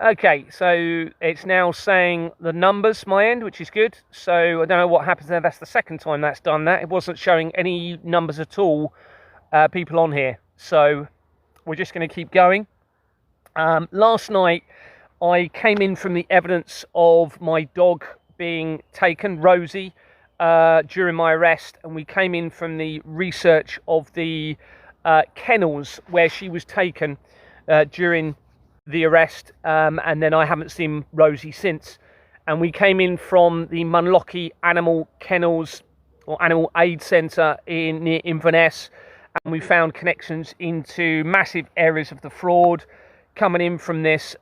Okay, so it's now saying the numbers, my end, which is good. So I don't know what happens there. That's the second time that's done that. It wasn't showing any numbers at all, people on here. So we're just going to keep going. Last night, I came in from the evidence of my dog being taken, Rosie, during my arrest. And we came in from the research of the kennels where she was taken during the arrest, and then I haven't seen Rosie since. And we came in from the Munlochy Animal Kennels or Animal Aid Centre near Inverness, and we found connections into massive areas of the fraud coming in from this,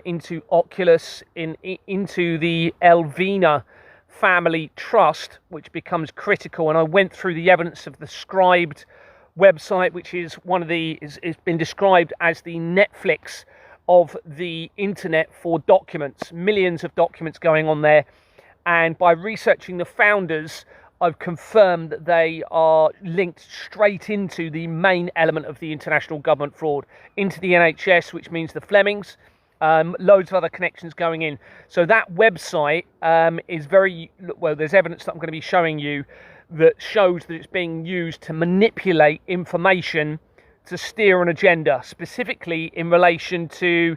into Oculus, into the Elvina Family Trust, which becomes critical. And I went through the evidence of the Scribed website, which is is been described as the Netflix of the internet for documents, millions of documents going on there. And by researching the founders, I've confirmed that they are linked straight into the main element of the international government fraud, into the NHS, which means the Flemings, loads of other connections going in. So that website is very, well, there's evidence that I'm going to be showing you that shows that it's being used to manipulate information to steer an agenda, specifically in relation to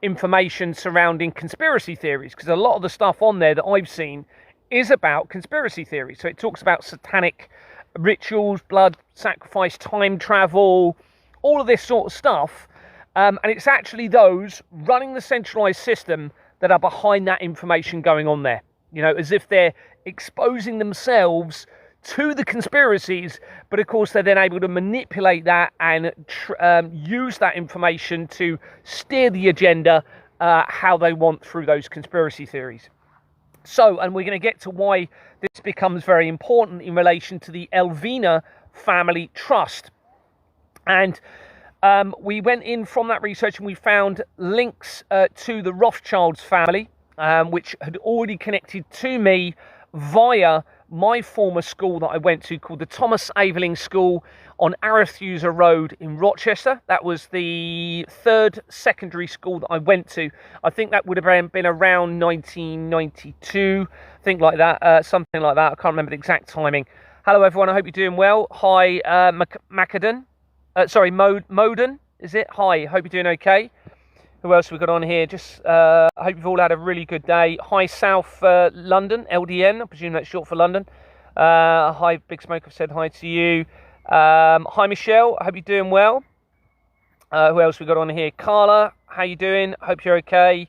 information surrounding conspiracy theories, because a lot of the stuff on there that I've seen is about conspiracy theories. So it talks about satanic rituals, blood sacrifice, time travel, all of this sort of stuff, and it's actually those running the centralized system that are behind that information going on there, you know, as if they're exposing themselves to the conspiracies, but of course they're then able to manipulate that and use that information to steer the agenda how they want through those conspiracy theories. So, and we're going to get to why this becomes very important in relation to the Elvina Family Trust. And we went in from that research and we found links to the Rothschilds family, which had already connected to me via my former school that I went to, called the Thomas Aveling School on Arethusa Road in Rochester. That was the third secondary school that I went to. I think that would have been around 1992, think like that, something like that. I can't remember the exact timing. Hello everyone, I hope you're doing well. Hi, Macadon. Moden, is it? Hi, hope you're doing okay. Who else have we got on here? Just, I hope you've all had a really good day. Hi, South London, LDN. I presume that's short for London. Hi, Big Smoke. I've said hi to you. Hi, Michelle. I hope you're doing well. Who else we got on here? Carla, how you doing? I hope you're okay.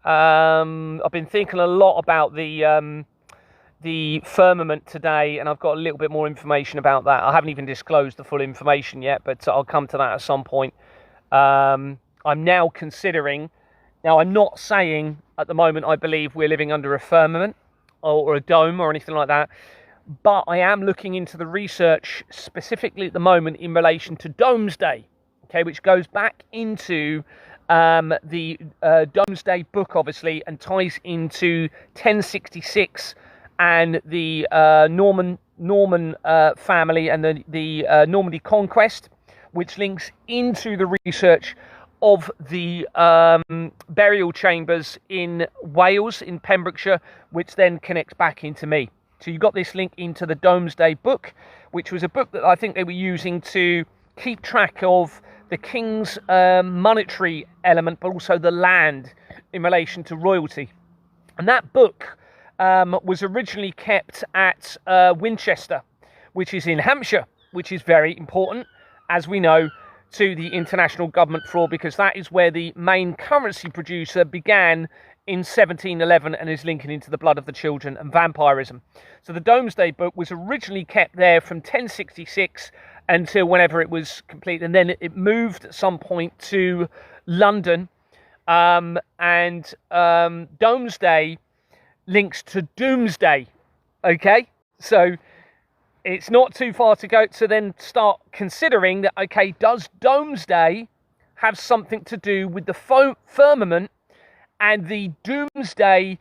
I've been thinking a lot about the firmament today, and I've got a little bit more information about that. I haven't even disclosed the full information yet, but I'll come to that at some point. I'm now considering, now I'm not saying at the moment I believe we're living under a firmament or a dome or anything like that, but I am looking into the research specifically at the moment in relation to Domesday, okay, which goes back into the Domesday book, obviously, and ties into 1066 and the Norman family and the Normandy conquest, which links into the research of the burial chambers in Wales, in Pembrokeshire, which then connects back into me. So you've got this link into the Domesday book, which was a book that I think they were using to keep track of the king's monetary element, but also the land in relation to royalty. And that book was originally kept at Winchester, which is in Hampshire, which is very important, as we know, to the international government fraud, because that is where the main currency producer began in 1711 and is linking into the blood of the children and vampirism. So the Domesday book was originally kept there from 1066 until whenever it was complete, and then it moved at some point to London, and Domesday links to Doomsday. Okay, so it's not too far to go to then start considering that, okay, does Domesday have something to do with the firmament and the Doomsday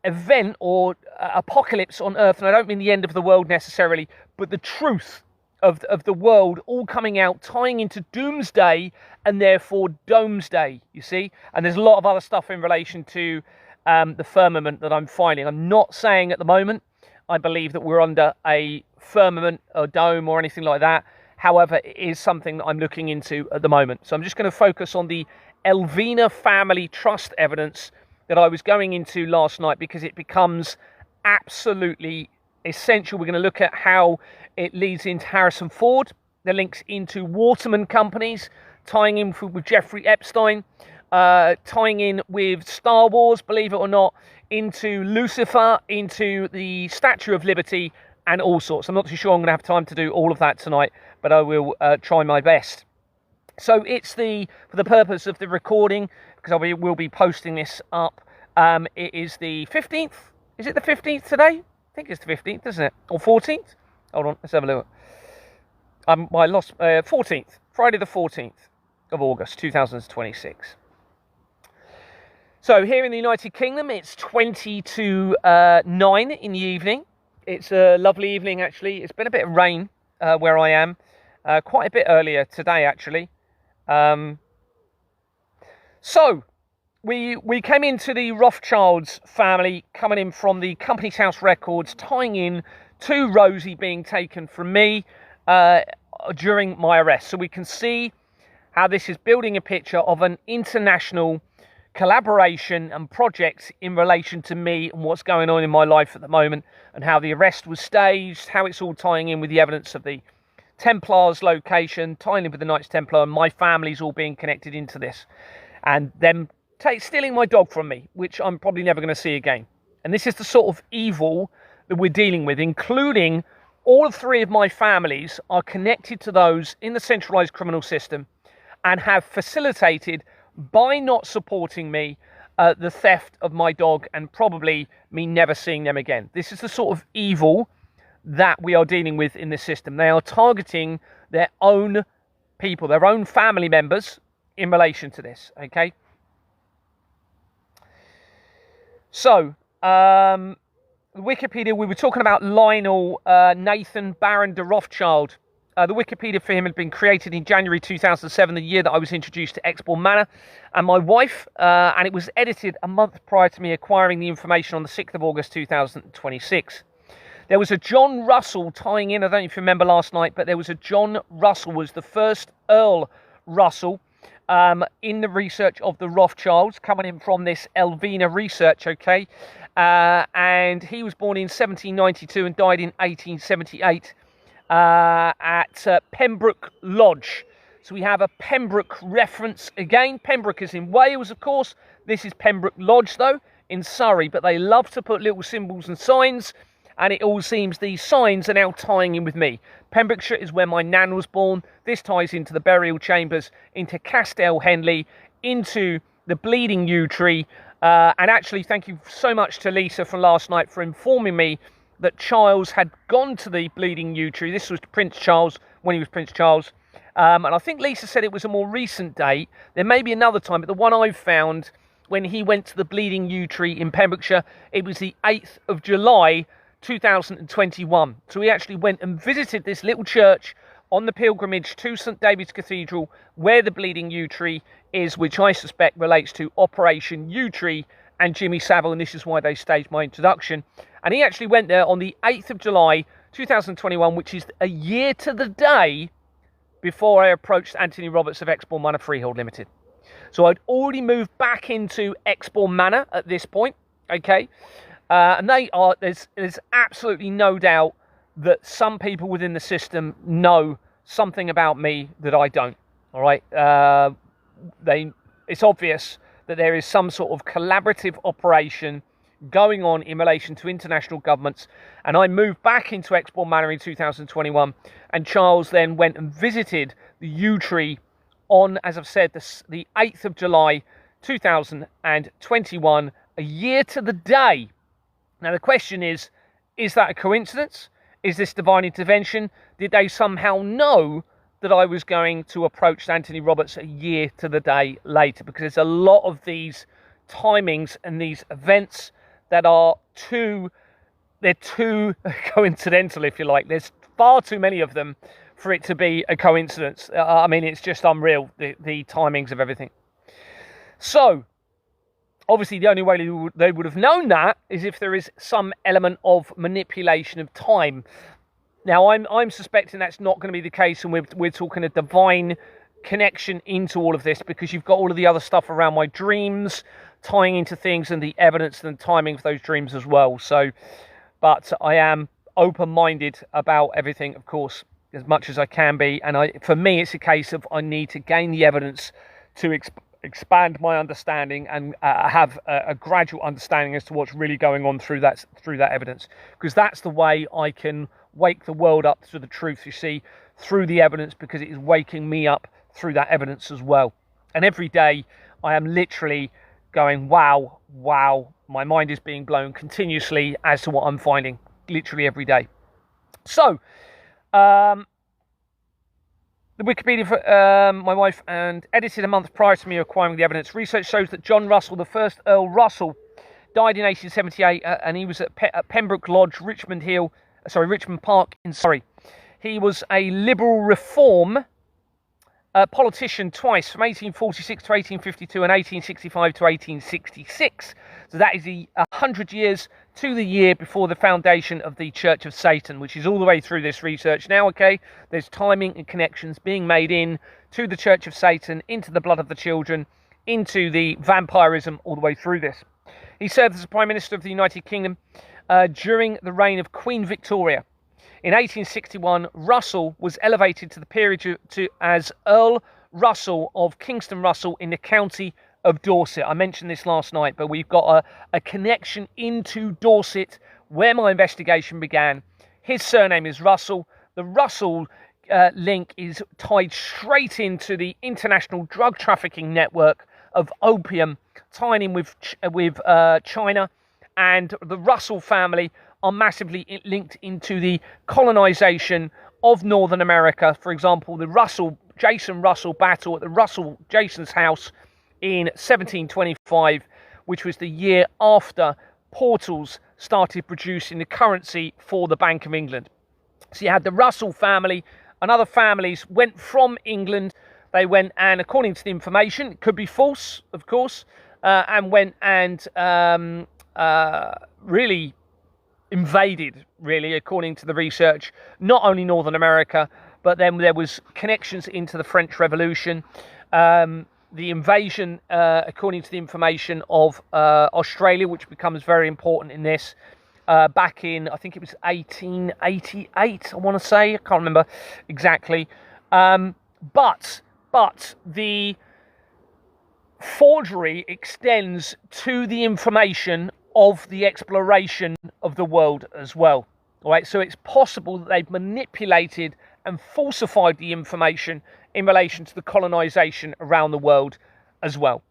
event or apocalypse on Earth? And I don't mean the end of the world necessarily, but the truth of the world all coming out, tying into doomsday and therefore domesday, you see. And there's a lot of other stuff in relation to the firmament that I'm finding. I'm not saying at the moment I believe that we're under a firmament or dome or anything like that. However, it is something that I'm looking into at the moment. So I'm just going to focus on the Elvina family trust evidence that I was going into last night, because it becomes absolutely essential. We're going to look at how it leads into Harrison Ford, the links into Waterman companies, tying in with Jeffrey Epstein, tying in with Star Wars, believe it or not, into Lucifer, into the Statue of Liberty, and all sorts. I'm not too sure I'm going to have time to do all of that tonight, but I will try my best. So it's for the purpose of the recording, because I will be posting this up. It is the 15th. Is it the 15th today? I think it's the 15th, isn't it? Or 14th? Hold on, let's have a look. I lost 14th. Friday the 14th of August, 2026. So here in the United Kingdom, it's 20 to 9 in the evening. It's a lovely evening, actually. It's been a bit of rain where I am. Quite a bit earlier today, actually. So we came into the Rothschilds family, coming in from the Company's House records, tying in to Rosie being taken from me during my arrest. So we can see how this is building a picture of an international collaboration and project in relation to me and what's going on in my life at the moment, and how the arrest was staged, how it's all tying in with the evidence of the Templars location, tying in with the Knights Templar, and my family's all being connected into this, and them stealing my dog from me, which I'm probably never going to see again. And this is the sort of evil that we're dealing with, including all three of my families are connected to those in the centralised criminal system and have facilitated, by not supporting me, the theft of my dog, and probably me never seeing them again. This is the sort of evil that we are dealing with in this system. They are targeting their own people, their own family members in relation to this, okay? So, Wikipedia, we were talking about Lionel Nathan Baron de Rothschild. The Wikipedia for him had been created in January 2007, the year that I was introduced to Exbourne Manor, and my wife, and it was edited a month prior to me acquiring the information on the 6th of August 2026. There was a John Russell tying in, I don't know if you remember last night, but there was a John Russell, was the first Earl Russell in the research of the Rothschilds, coming in from this Elvina research, okay? And he was born in 1792 and died in 1878. At Pembroke Lodge. So we have a Pembroke reference again. Pembroke is in Wales, of course. This is Pembroke Lodge, though, in Surrey. But they love to put little symbols and signs, and it all seems these signs are now tying in with me. Pembrokeshire is where my nan was born. This ties into the burial chambers, into Castell Henley, into the Bleeding Yew Tree. And actually, thank you so much to Lisa from last night for informing me that Charles had gone to the Bleeding Yew Tree. This was Prince Charles, when he was Prince Charles. And I think Lisa said it was a more recent date. There may be another time, but the one I've found, when he went to the Bleeding Yew Tree in Pembrokeshire, it was the 8th of July, 2021. So he actually went and visited this little church on the pilgrimage to St David's Cathedral, where the Bleeding Yew Tree is, which I suspect relates to Operation Yew Tree and Jimmy Savile, and this is why they staged my introduction. And he actually went there on the 8th of July, 2021, which is a year to the day before I approached Anthony Roberts of Exbourne Manor Freehold Limited. So I'd already moved back into Exbourne Manor at this point, okay? And there's absolutely no doubt that some people within the system know something about me that I don't, all right? It's obvious that there is some sort of collaborative operation going on in relation to international governments. And I moved back into Exbourne Manor in 2021, and Charles then went and visited the Yew Tree on, as I've said, the 8th of July 2021, a year to the day. Now the question is that a coincidence? Is this divine intervention? Did they somehow know that I was going to approach Anthony Roberts a year to the day later? Because there's a lot of these timings and these events that are too coincidental, if you like. There's far too many of them for it to be a coincidence. I mean, it's just unreal, the timings of everything. So, obviously, the only way they would have known that is if there is some element of manipulation of time. Now, I'm suspecting that's not going to be the case, and we're talking a divine connection into all of this, because you've got all of the other stuff around my dreams tying into things, and the evidence and timing of those dreams as well. So, but I am open-minded about everything, of course, as much as I can be. And for me, it's a case of I need to gain the evidence to expand my understanding and have a gradual understanding as to what's really going on through that evidence, because that's the way I can wake the world up to the truth, you see, through the evidence, because it is waking me up through that evidence as well. And every day I am literally going, wow, my mind is being blown continuously as to what I'm finding, literally every day. So the Wikipedia, my wife, and edited a month prior to me acquiring the evidence. Research shows that John Russell, the first Earl Russell, died in 1878, and he was at Pembroke Lodge, Richmond Park in Surrey. He was a Liberal Reform politician twice, from 1846 to 1852 and 1865 to 1866. So that is 100 years to the year before the foundation of the Church of Satan, which is all the way through this research now. Okay, there's timing and connections being made in to the Church of Satan, into the blood of the children, into the vampirism, all the way through this. He served as Prime Minister of the United Kingdom during the reign of Queen Victoria. In 1861, Russell was elevated to the peerage as Earl Russell of Kingston Russell in the county of Dorset. I mentioned this last night, but we've got a connection into Dorset where my investigation began. His surname is Russell. The Russell link is tied straight into the international drug trafficking network of opium, tying in with China, and the Russell family are massively linked into the colonization of Northern America. For example, the Jason Russell battle at the Jason's house in 1725, which was the year after Portals started producing the currency for the Bank of England. So you had the Russell family and other families went from England. They went, and according to the information, it could be false, of course, and went and really invaded, really, according to the research, not only Northern America, but then there was connections into the French Revolution, the invasion, according to the information, of Australia, which becomes very important in this, back in, I think it was 1888, I want to say, I can't remember exactly, but the forgery extends to the information of the exploration of the world as well. All right, so it's possible that they've manipulated and falsified the information in relation to the colonization around the world as well.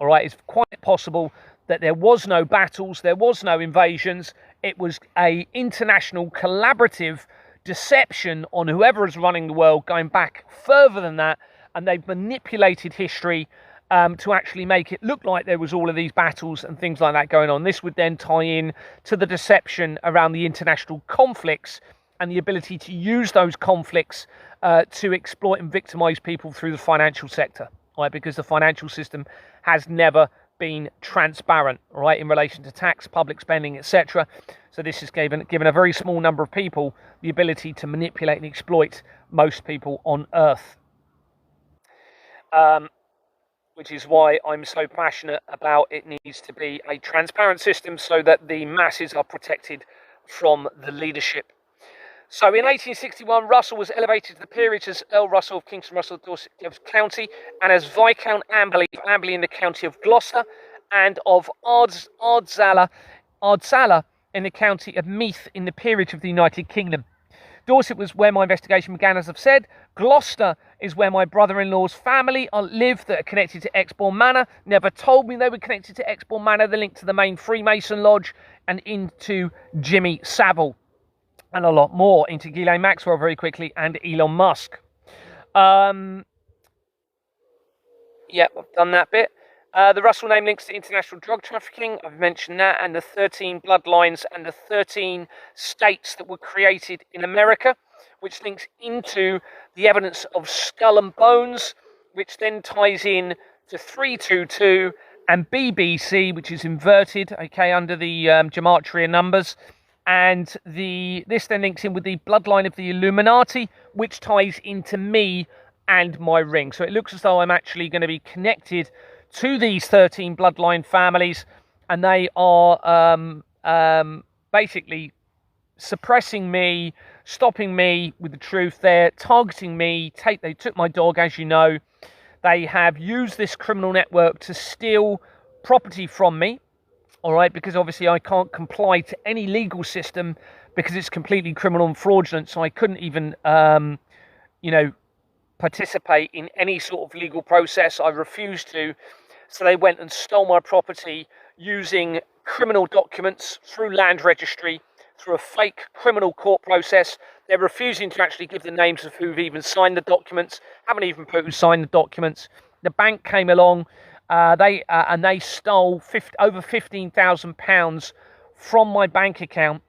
All right, it's quite possible that there was no battles, there was no invasions. It was a international collaborative deception on whoever is running the world, going back further than that, and they've manipulated history to actually make it look like there was all of these battles and things like that going on. This would then tie in to the deception around the international conflicts and the ability to use those conflicts to exploit and victimize people through the financial sector, right? Because the financial system has never been transparent, right, in relation to tax, public spending, etc. So this has given a very small number of people the ability to manipulate and exploit most people on Earth. Which is why I'm so passionate about it needs to be a transparent system so that the masses are protected from the leadership. So in 1861, Russell was elevated to the peerage as Earl Russell of Kingston Russell, Dorset County, and as Viscount Amberley of Amberley in the county of Gloucester, and of Ardsala in the county of Meath in the peerage of the United Kingdom. Dorset was where my investigation began, as I've said. Gloucester is where my brother-in-law's family live that are connected to Exbourne Manor. Never told me they were connected to Exbourne Manor. They're linked to the main Freemason Lodge and into Jimmy Savile. And a lot more, into Ghislaine Maxwell very quickly, and Elon Musk. I've done that bit. The Russell name links to international drug trafficking. I've mentioned that, and the 13 bloodlines and the 13 states that were created in America. which links into the evidence of Skull and Bones, which then ties in to 322 and BBC, which is inverted, okay, under the gematria numbers. And this then links in with the bloodline of the Illuminati, which ties into me and my ring. So it looks as though I'm actually going to be connected to these 13 bloodline families, and they are basically suppressing me, stopping me with the truth. They're targeting me. They took my dog, as you know. They have used this criminal network to steal property from me, all right, because obviously I can't comply to any legal system because it's completely criminal and fraudulent, so I couldn't even, participate in any sort of legal process. I refused to, so they went and stole my property using criminal documents through land registry, through a fake criminal court process. They're refusing to actually give the names of who've even signed the documents, haven't even put who signed the documents. The bank came along, they stole over £15,000 from my bank account,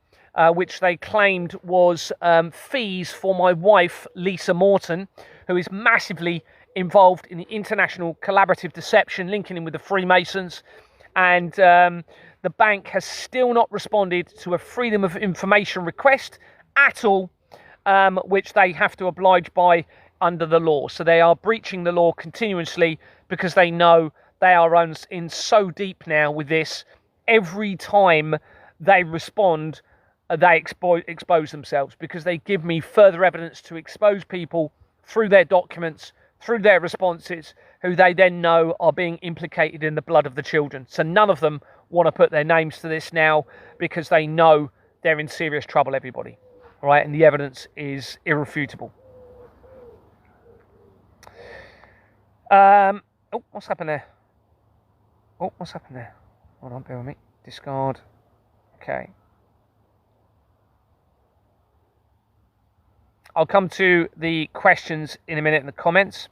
which they claimed was fees for my wife, Lisa Morton, who is massively involved in the international collaborative deception, linking in with the Freemasons. And the bank has still not responded to a freedom of information request at all, which they have to oblige by under the law. So they are breaching the law continuously because they know they are in so deep now with this. Every time they respond, they expose themselves, because they give me further evidence to expose people through their documents, through their responses, who they then know are being implicated in the blood of the children. So none of them want to put their names to this now because they know they're in serious trouble, everybody. All right, and the evidence is irrefutable. What's happened there? What's happened there? Hold on, bear with me. Discard. Okay. I'll come to the questions in a minute in the comments.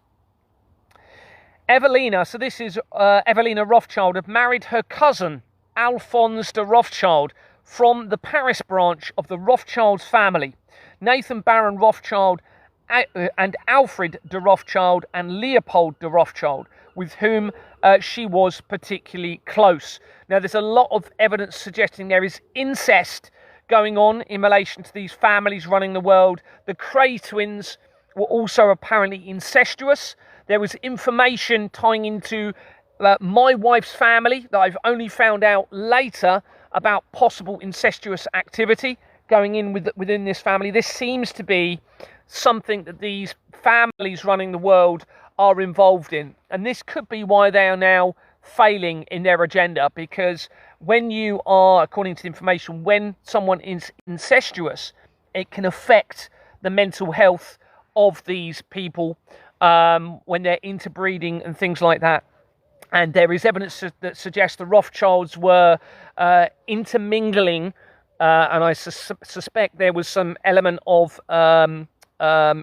Evelina, so this is Evelina Rothschild, had married her cousin, Alphonse de Rothschild, from the Paris branch of the Rothschild family. Nathan Baron Rothschild and Alfred de Rothschild and Leopold de Rothschild, with whom she was particularly close. Now, there's a lot of evidence suggesting there is incest going on in relation to these families running the world. The Cray twins were also apparently incestuous. There was information tying into my wife's family that I've only found out later about possible incestuous activity going in within this family. This seems to be something that these families running the world are involved in. And this could be why they are now failing in their agenda, because when you are, according to the information, when someone is incestuous, it can affect the mental health of these people when they're interbreeding and things like that. And there is evidence that suggests the Rothschilds were intermingling, and I suspect there was some element of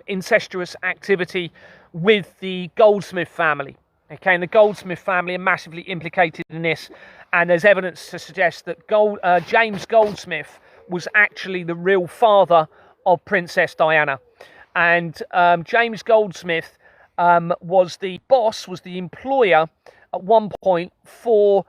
incestuous activity with the Goldsmith family. Okay, and the Goldsmith family are massively implicated in this, and there's evidence to suggest that James Goldsmith was actually the real father of Princess Diana. And James Goldsmith was the boss, was the employer at one point for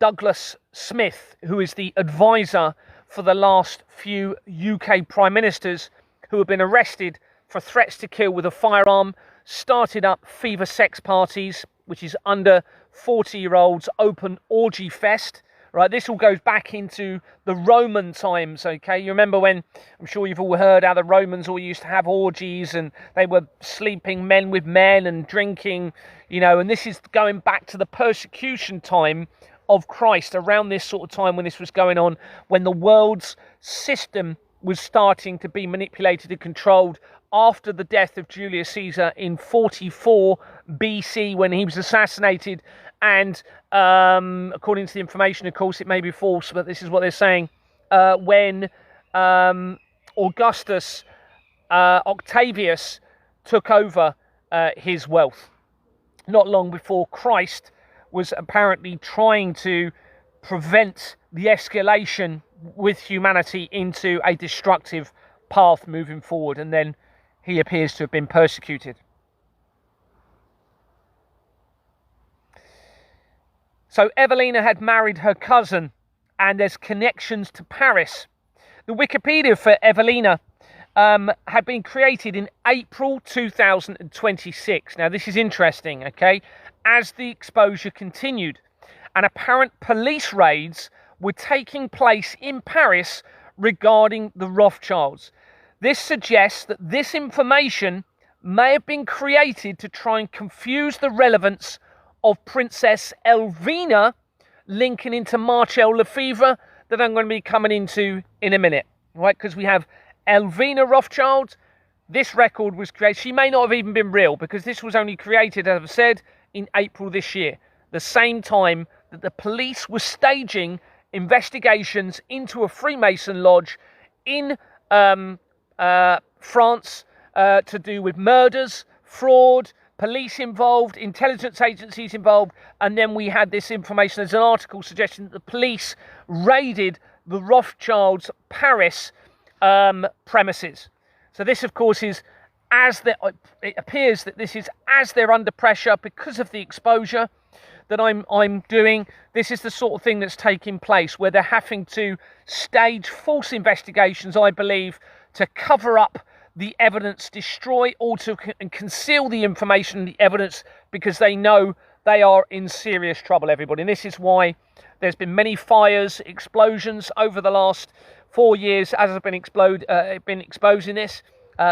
Douglas Smith, who is the advisor for the last few UK prime ministers who have been arrested for threats to kill with a firearm, started up Fever Sex Parties, which is under 40-year-olds open orgy fest. Right, this all goes back into the Roman times, okay? You remember when, I'm sure you've all heard how the Romans all used to have orgies and they were sleeping men with men and drinking, and this is going back to the persecution time of Christ, around this sort of time when this was going on, when the world's system was starting to be manipulated and controlled after the death of Julius Caesar in 44 BC when he was assassinated. And according to the information, of course, it may be false, but this is what they're saying, when Augustus Octavius took over his wealth, not long before Christ was apparently trying to prevent the escalation with humanity into a destructive path moving forward, and then he appears to have been persecuted. So Evelina had married her cousin, and there's connections to Paris. The Wikipedia for Evelina had been created in April 2026. Now, this is interesting, okay? As the exposure continued, and apparent police raids were taking place in Paris regarding the Rothschilds. This suggests that this information may have been created to try and confuse the relevance of Princess Elvina linking into Marcel Lefebvre that I'm going to be coming into in a minute, right? Because we have Elvina Rothschild. This record was created. She may not have even been real, because this was only created, as I've said, in April this year, the same time that the police were staging investigations into a Freemason lodge in France to do with murders, fraud, police involved, intelligence agencies involved, and then we had this information. There's an article suggesting that the police raided the Rothschilds' Paris premises. So this, of course, is it appears that this is as they're under pressure because of the exposure that I'm doing. This is the sort of thing that's taking place, where they're having to stage false investigations, I believe, to cover up the evidence, destroy or to conceal the information and the evidence, because they know they are in serious trouble, everybody. And this is why there's been many fires, explosions over the last 4 years as I've been exposing this.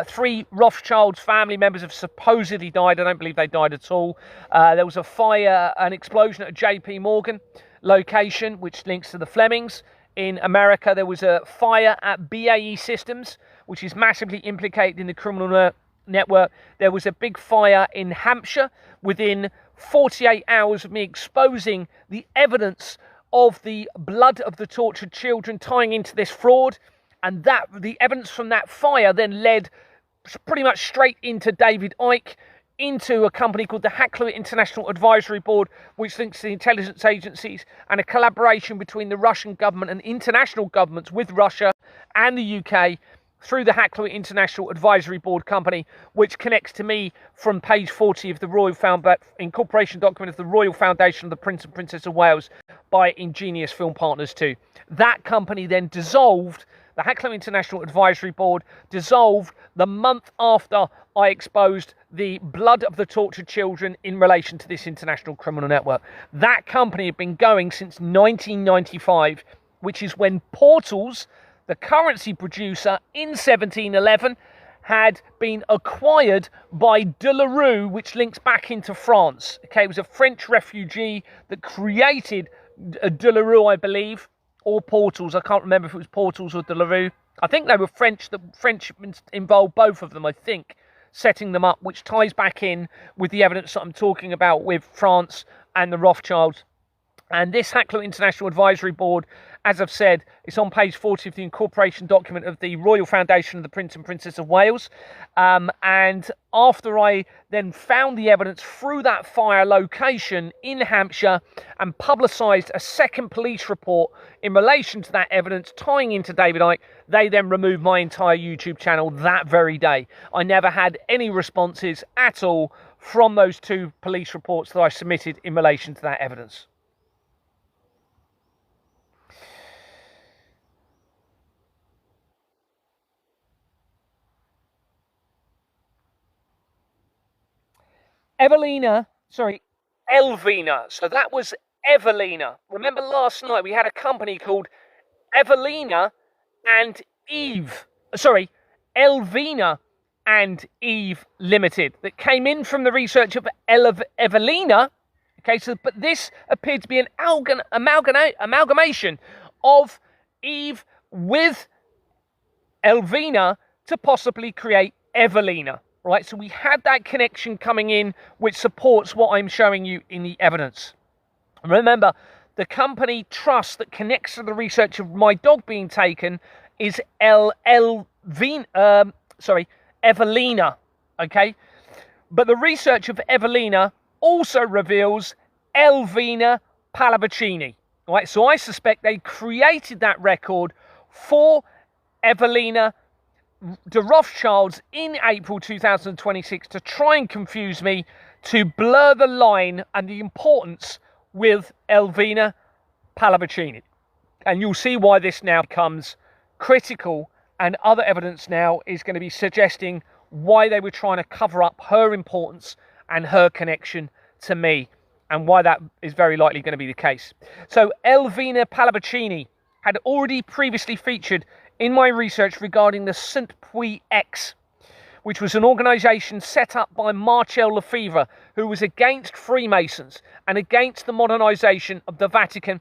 3 Rothschilds family members have supposedly died. I don't believe they died at all. There was a fire, an explosion at a JP Morgan location, which links to the Flemings. In America, there was a fire at BAE Systems, which is massively implicated in the criminal network. There was a big fire in Hampshire within 48 hours of me exposing the evidence of the blood of the tortured children tying into this fraud. And that the evidence from that fire then led pretty much straight into David Icke, into a company called the Hackler International Advisory Board, which links to the intelligence agencies, and a collaboration between the Russian government and international governments with Russia and the UK through the Hackler International Advisory Board company, which connects to me from page 40 of the Royal Incorporation document of the Royal Foundation of the Prince and Princess of Wales by Ingenious Film Partners 2. That company then dissolved. The Hackler International Advisory Board dissolved the month after I exposed the blood of the tortured children in relation to this international criminal network. That company had been going since 1995, which is when Portals, the currency producer in 1711, had been acquired by De La Rue, which links back into France. Okay, it was a French refugee that created De La Rue, I believe, or Portals. I can't remember if it was Portals or De La Rue. I think they were French. The French involved both of them, I think, setting them up, which ties back in with the evidence that I'm talking about with France and the Rothschilds. And this Hackler International Advisory Board, as I've said, it's on page 40 of the incorporation document of the Royal Foundation of the Prince and Princess of Wales. And after I then found the evidence through that fire location in Hampshire and publicised a second police report in relation to that evidence tying into David Icke, they then removed my entire YouTube channel that very day. I never had any responses at all from those 2 police reports that I submitted in relation to that evidence. Elvina. So that was Evelina. Remember last night we had a company called Evelina and Eve. Elvina and Eve Limited that came in from the research of Evelina. Okay, so but this appeared to be an amalgamation of Eve with Elvina to possibly create Evelina. Right, so we had that connection coming in, which supports what I'm showing you in the evidence. Remember, the company trust that connects to the research of my dog being taken is Evelina. Okay, but the research of Evelina also reveals Elvina Pallavicini. Right, so I suspect they created that record for Evelina the Rothschilds in April 2026 to try and confuse me, to blur the line and the importance with Elvina Pallavicini. And you'll see why this now becomes critical, and other evidence now is going to be suggesting why they were trying to cover up her importance and her connection to me, and why that is very likely going to be the case. So Elvina Pallavicini had already previously featured in my research regarding the Saint Puy X, which was an organisation set up by Marcel Lefebvre, who was against Freemasons and against the modernisation of the Vatican.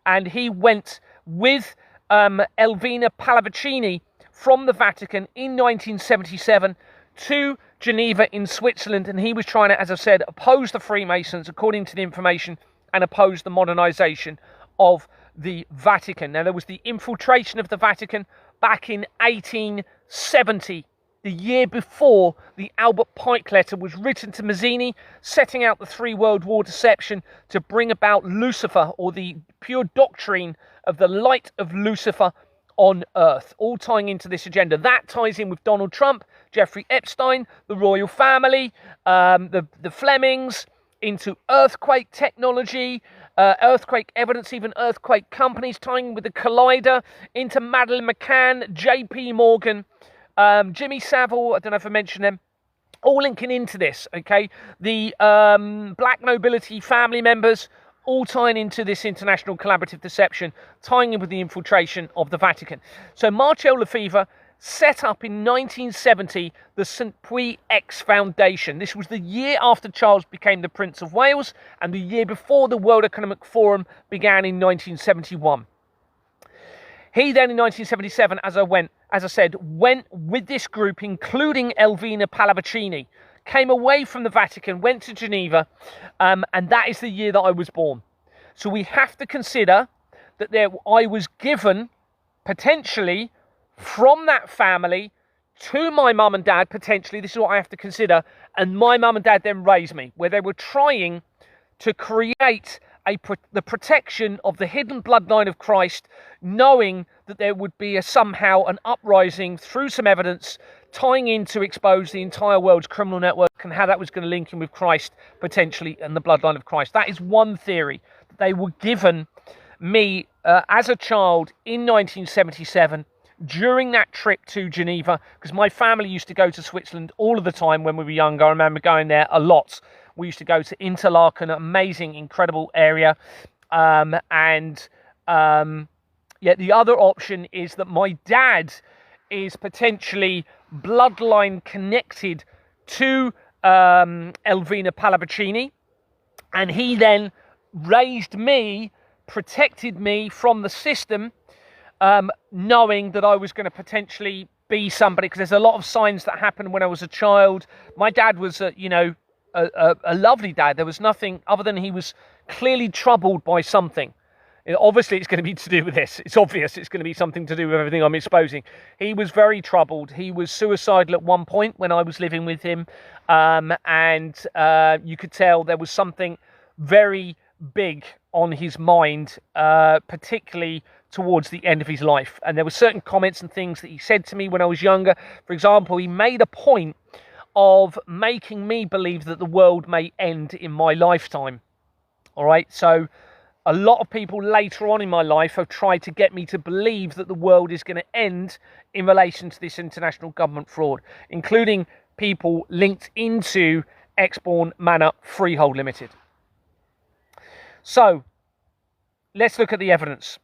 And he went with Elvina Pallavicini from the Vatican in 1977 to Geneva in Switzerland, and he was trying to, as I said, oppose the Freemasons, according to the information, and oppose the modernisation of the Vatican. Now, there was the infiltration of the Vatican back in 1870, the year before the Albert Pike letter was written to Mazzini, setting out the Three World War deception to bring about Lucifer, or the pure doctrine of the light of Lucifer on earth, all tying into this agenda. That ties in with Donald Trump, Jeffrey Epstein, the royal family, the Flemings, into earthquake technology, earthquake evidence, even earthquake companies, tying with the Collider, into Madeleine McCann, JP Morgan, Jimmy Savile, I don't know if I mentioned them, all linking into this, okay? The black nobility family members, all tying into this international collaborative deception, tying in with the infiltration of the Vatican. So Marcel Lefebvre set up in 1970 the Saint Puy X Foundation. This was the year after Charles became the Prince of Wales, and the year before the World Economic Forum began in 1971. He then, in 1977, as I said, went with this group, including Elvina Pallavicini, came away from the Vatican, went to Geneva, and that is the year that I was born. So we have to consider that I was given, potentially, from that family to my mum and dad, potentially, this is what I have to consider, and my mum and dad then raised me, where they were trying to create the protection of the hidden bloodline of Christ, knowing that there would be somehow an uprising through some evidence tying in to expose the entire world's criminal network, and how that was going to link in with Christ, potentially, and the bloodline of Christ. That is one theory that they were given me as a child in 1977 during that trip to Geneva, because my family used to go to Switzerland all of the time when we were younger. I remember going there a lot. We used to go to Interlaken, an amazing, incredible area. Yeah, the other option is that my dad is potentially bloodline connected to Elvina Pallavicini, and he then raised me, protected me from the system, knowing that I was going to potentially be somebody, because there's a lot of signs that happened when I was a child. My dad was, a lovely dad. There was nothing other than he was clearly troubled by something. Obviously, it's going to be to do with this. It's obvious it's going to be something to do with everything I'm exposing. He was very troubled. He was suicidal at one point when I was living with him. And you could tell there was something very big on his mind, particularly towards the end of his life. And there were certain comments and things that he said to me when I was younger. For example, he made a point of making me believe that the world may end in my lifetime. All right, so a lot of people later on in my life have tried to get me to believe that the world is going to end in relation to this international government fraud, including people linked into Exborn Manor Freehold Limited. So, let's look at the evidence.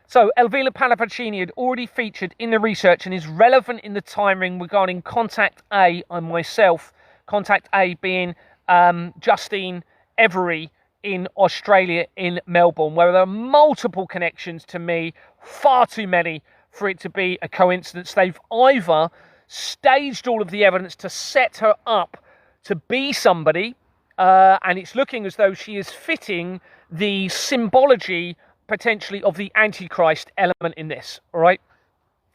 So, Elvina Pallavicini had already featured in the research and is relevant in the time ring regarding Contact A and myself. Contact A being Justine Every in Australia, in Melbourne, where there are multiple connections to me, far too many for it to be a coincidence. They've either staged all of the evidence to set her up to be somebody, and it's looking as though she is fitting the symbology potentially of the Antichrist element in this, all right?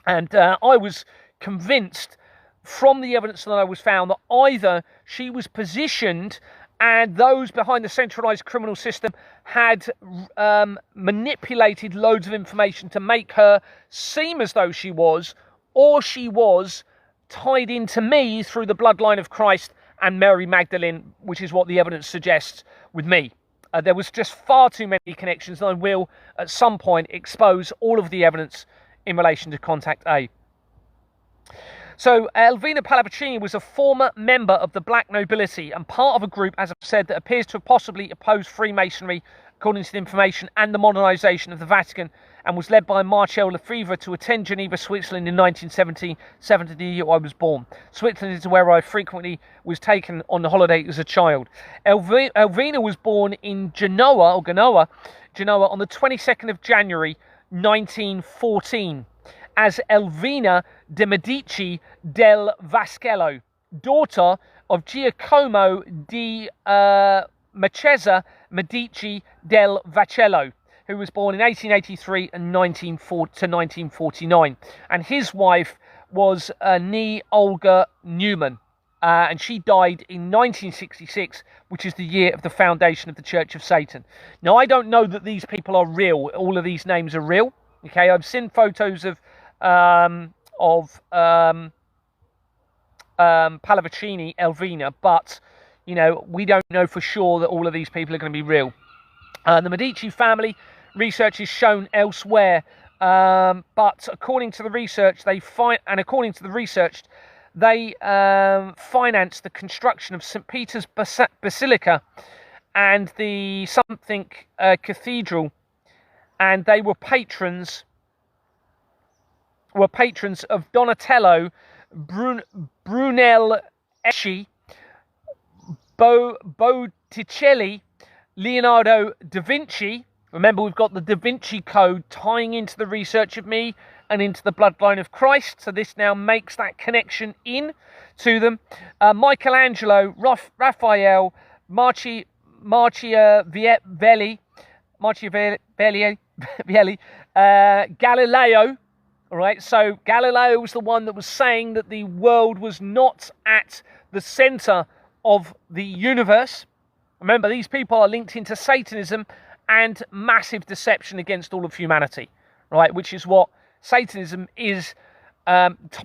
And I was convinced from the evidence that I was found that either she was positioned and those behind the centralized criminal system had manipulated loads of information to make her seem as though she was, or she was, tied into me through the bloodline of Christ and Mary Magdalene, which is what the evidence suggests with me. There was just far too many connections, and I will at some point expose all of the evidence in relation to Contact A. So Elvina Pallavicini was a former member of the black nobility and part of a group, as I've said, that appears to have possibly opposed Freemasonry, according to the information, and the modernisation of the Vatican, and was led by Marcel Lefebvre to attend Geneva, Switzerland in 1977, the year I was born. Switzerland is where I frequently was taken on the holiday as a child. Elvina was born in Genoa on the 22nd of January 1914. As Elvina de Medici del Vascello, daughter of Giacomo di Marchesa Medici del Vascello, who was born in 1883 and 1949. And his wife was Nee Olga Newman, and she died in 1966, which is the year of the foundation of the Church of Satan. Now, I don't know that these people are real. All of these names are real. Okay, I've seen photos of Pallavicini, Elvina, but you know, we don't know for sure that all of these people are going to be real. The Medici family research is shown elsewhere, but according to the research, they financed the construction of St. Peter's Basilica and the Cathedral, and they were patrons of Donatello, Brunelleschi, Botticelli, Leonardo da Vinci. Remember, we've got the Da Vinci Code tying into the research of me and into the bloodline of Christ, so this now makes that connection in to them. Michelangelo, Raphael, Machiavelli, Galileo. All right, so Galileo was the one that was saying that the world was not at the center of the universe. Remember, these people are linked into Satanism and massive deception against all of humanity, right? Which is what Satanism is,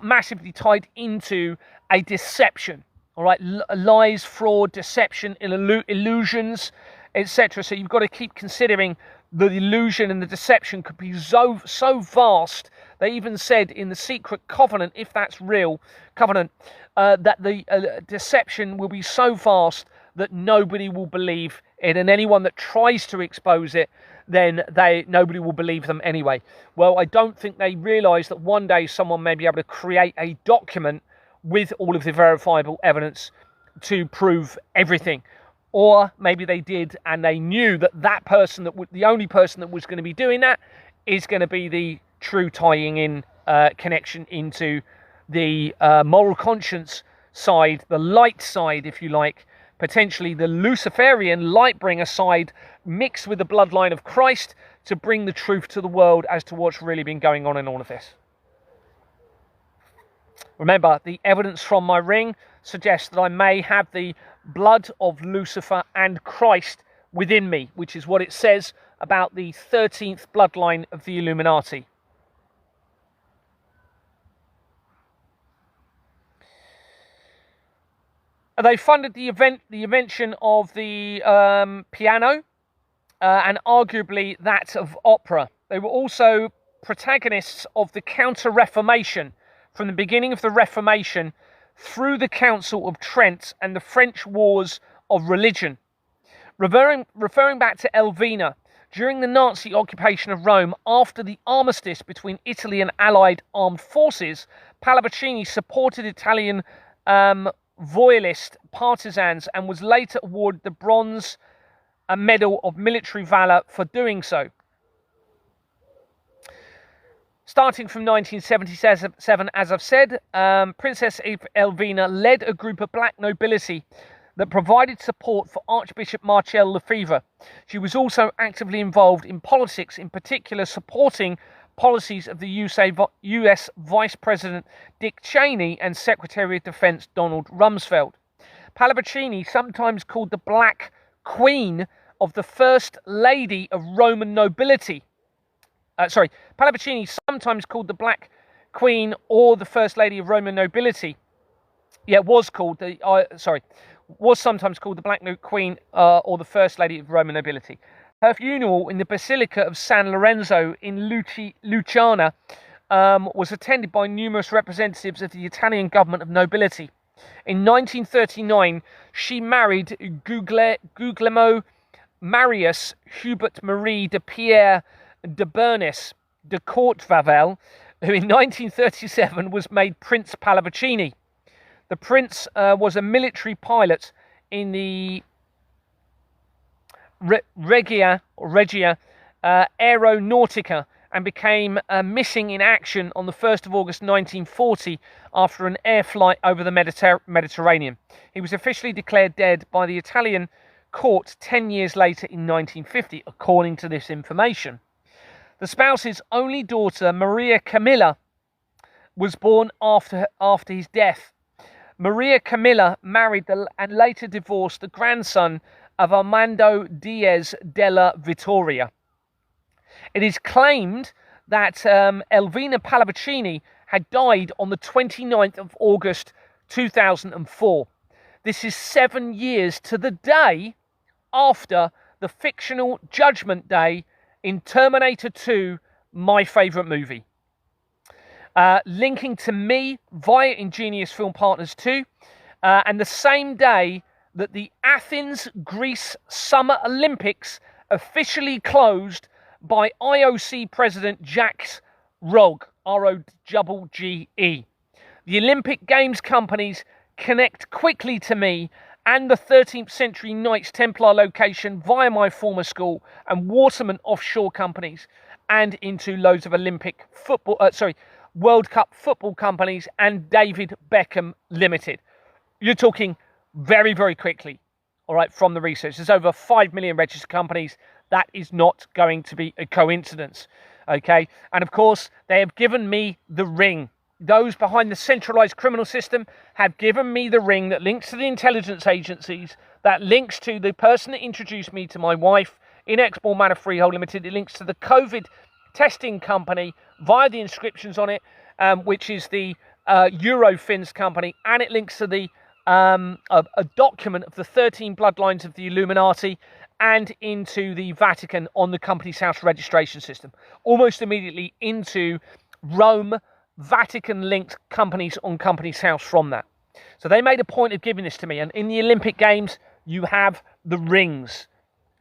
massively tied into a deception, all right? Lies, fraud, deception, illusions, etc. So you've got to keep considering the illusion and the deception could be so vast. They even said in the secret covenant, if that's real, that the deception will be so vast that nobody will believe it, and anyone that tries to expose it, then nobody will believe them anyway. Well, I don't think they realise that one day someone may be able to create a document with all of the verifiable evidence to prove everything. Or maybe they did, and they knew that the only person that was going to be doing that is going to be the true tying in connection into the moral conscience side, the light side, if you like, potentially the Luciferian light bringer side mixed with the bloodline of Christ to bring the truth to the world as to what's really been going on in all of this. Remember, the evidence from my ring suggests that I may have the blood of Lucifer and Christ within me, which is what it says about the 13th bloodline of the Illuminati. They funded the invention of the piano and arguably that of opera. They were also protagonists of the Counter-Reformation from the beginning of the Reformation through the Council of Trent and the French Wars of Religion. Referring back to Elvina, during the Nazi occupation of Rome, after the armistice between Italy and Allied armed forces, Pallavicini supported Italian Royalist partisans and was later awarded the Bronze Medal of Military Valor for doing so. Starting from 1977, as I've said, Princess Elvina led a group of black nobility that provided support for Archbishop Marcel Lefebvre. She was also actively involved in politics, in particular supporting policies of the US Vice President Dick Cheney and Secretary of Defense Donald Rumsfeld. Pallavicini, sometimes called the Black Queen of the First Lady of Roman nobility. Pallavicini, sometimes called the Black Queen or the First Lady of Roman nobility. Yeah, was sometimes called the Black Queen or the First Lady of Roman nobility. Her funeral in the Basilica of San Lorenzo in Lucana was attended by numerous representatives of the Italian government of nobility. In 1939, she married Guglielmo Marius Hubert Marie de Pierre de Bernis de Courteval, who in 1937 was made Prince Pallavicini. The prince was a military pilot in the Regia Aeronautica and became missing in action on the 1st of August 1940 after an air flight over the Mediterranean. He was officially declared dead by the Italian court 10 years later in 1950, according to this information. The spouse's only daughter, Maria Camilla, was born after his death. Maria Camilla married and later divorced the grandson of Armando Diaz della Vittoria. It is claimed that Elvina Pallavicini had died on the 29th of August 2004. This is 7 years to the day after the fictional Judgment Day in Terminator 2, my favourite movie. Linking to me via Ingenious Film Partners 2, and the same day that the Athens, Greece Summer Olympics officially closed by IOC President Jacques Rogge, R-O-G-G-E. The Olympic Games companies connect quickly to me and the 13th century Knights Templar location via my former school and Waterman offshore companies, and into loads of Olympic football, World Cup football companies and David Beckham Limited. You're talking very, very quickly, all right, from the research. There's over 5 million registered companies. That is not going to be a coincidence, okay? And of course, they have given me the ring. Those behind the centralized criminal system have given me the ring that links to the intelligence agencies, that links to the person that introduced me to my wife in Exmoor Manor Freehold Limited. It links to the COVID testing company via the inscriptions on it, which is the Eurofins company, and it links to the a document of the 13 bloodlines of the Illuminati and into the Vatican on the Companies House registration system. Almost immediately into Rome, Vatican-linked companies on Companies House from that. So they made a point of giving this to me. And in the Olympic Games, you have the rings.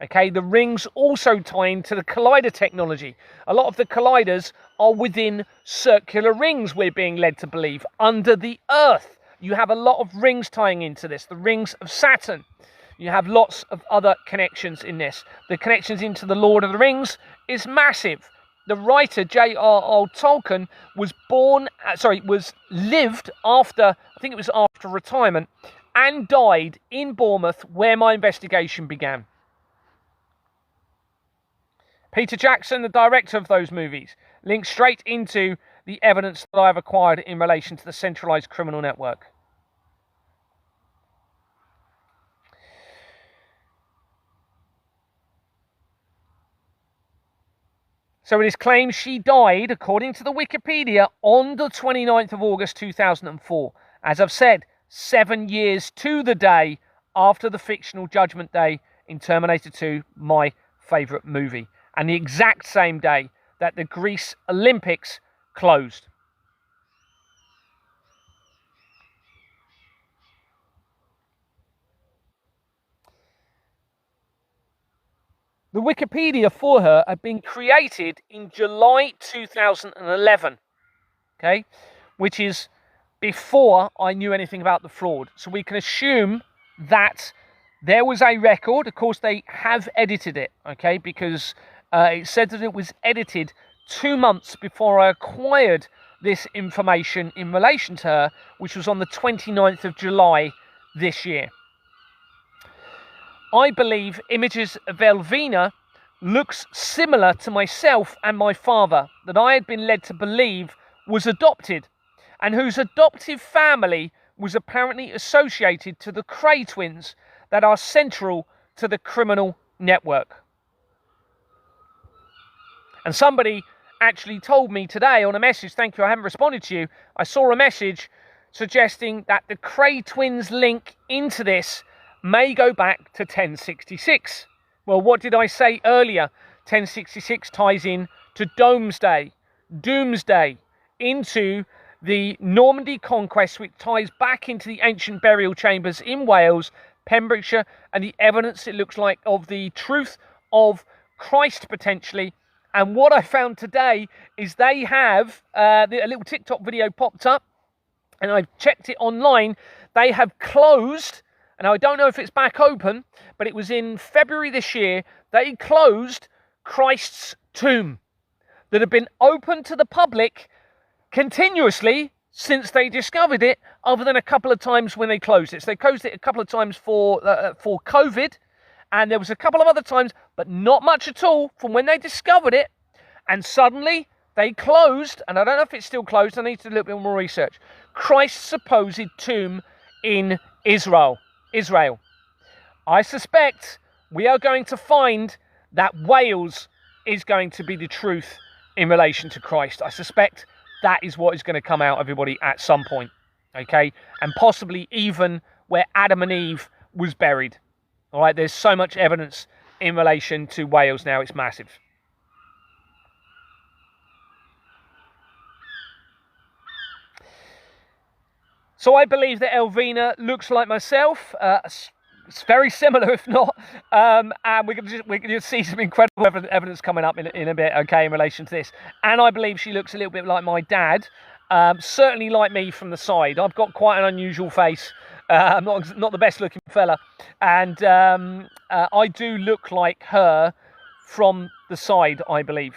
Okay, the rings also tie into the collider technology. A lot of the colliders are within circular rings, we're being led to believe, under the Earth. You have a lot of rings tying into this. The rings of Saturn. You have lots of other connections in this. The connections into the Lord of the Rings is massive. The writer J.R.R. Tolkien lived after, I think it was after retirement, and died in Bournemouth, where my investigation began. Peter Jackson, the director of those movies, links straight into the evidence that I have acquired in relation to the centralized criminal network. So it is claimed she died, according to the Wikipedia, on the 29th of August 2004. As I've said, 7 years to the day after the fictional Judgment Day in Terminator 2, my favourite movie. And the exact same day that the Greece Olympics closed. The Wikipedia for her had been created in July 2011, okay, which is before I knew anything about the fraud. So we can assume that there was a record. Of course, they have edited it, okay, because it said that it was edited 2 months before I acquired this information in relation to her, which was on the 29th of July this year. I believe images of Elvina looks similar to myself and my father, that I had been led to believe was adopted, and whose adoptive family was apparently associated to the Kray twins that are central to the criminal network. And somebody actually told me today on a message, thank you, I haven't responded to you, I saw a message suggesting that the Kray twins link into this may go back to 1066. Well, what did I say earlier? 1066 ties in to Domesday, Doomsday, into the Normandy conquest, which ties back into the ancient burial chambers in Wales, Pembrokeshire, and the evidence, it looks like, of the truth of Christ potentially. And what I found today is they have, a little TikTok video popped up, and I've checked it online. They have closed, and I don't know if it's back open, but it was in February this year, they closed Christ's tomb that had been open to the public continuously since they discovered it, other than a couple of times when they closed it. So they closed it a couple of times for COVID, and there was a couple of other times, but not much at all from when they discovered it. And suddenly they closed, and I don't know if it's still closed, I need to do a little bit more research, Christ's supposed tomb in Israel. I suspect we are going to find that Wales is going to be the truth in relation to Christ. I suspect that is what is going to come out, everybody, at some point. Okay? And possibly even where Adam and Eve was buried. All right? There's so much evidence in relation to Wales now. It's massive. So I believe that Elvina looks like myself. It's very similar, if not. And we can just see some incredible evidence coming up in a bit, okay, in relation to this. And I believe she looks a little bit like my dad. Certainly like me from the side. I've got quite an unusual face. I'm not the best looking fella. And I do look like her from the side, I believe.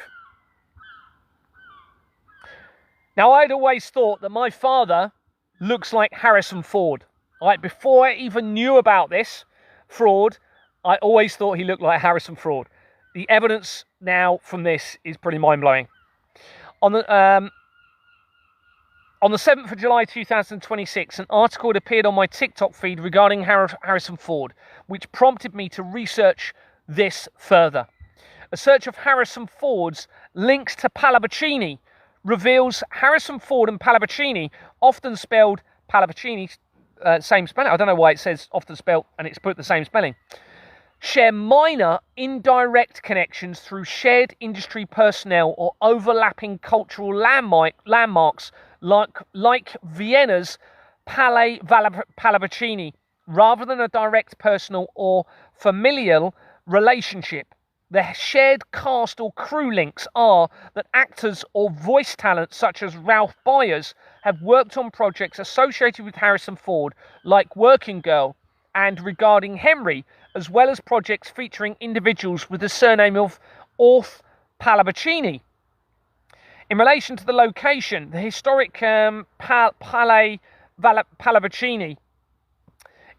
Now, I'd always thought that my father looks like Harrison Ford. Right, before I even knew about this fraud, I always thought he looked like Harrison Ford. The evidence now from this is pretty mind-blowing. On the 7th of July 2026, an article had appeared on my TikTok feed regarding Harrison Ford, which prompted me to research this further. A search of Harrison Ford's links to Pallavicini reveals Harrison Ford and Pallavicini, often spelled Pallavicini, same spelling. I don't know why it says often spelled and it's put the same spelling. Share minor indirect connections through shared industry personnel or overlapping cultural landmarks like Vienna's Palais Pallavicini, rather than a direct personal or familial relationship. The shared cast or crew links are that actors or voice talent such as Ralph Byers have worked on projects associated with Harrison Ford, like Working Girl and Regarding Henry, as well as projects featuring individuals with the surname of Orth Pallavicini. In relation to the location, the historic Palais Pallavicini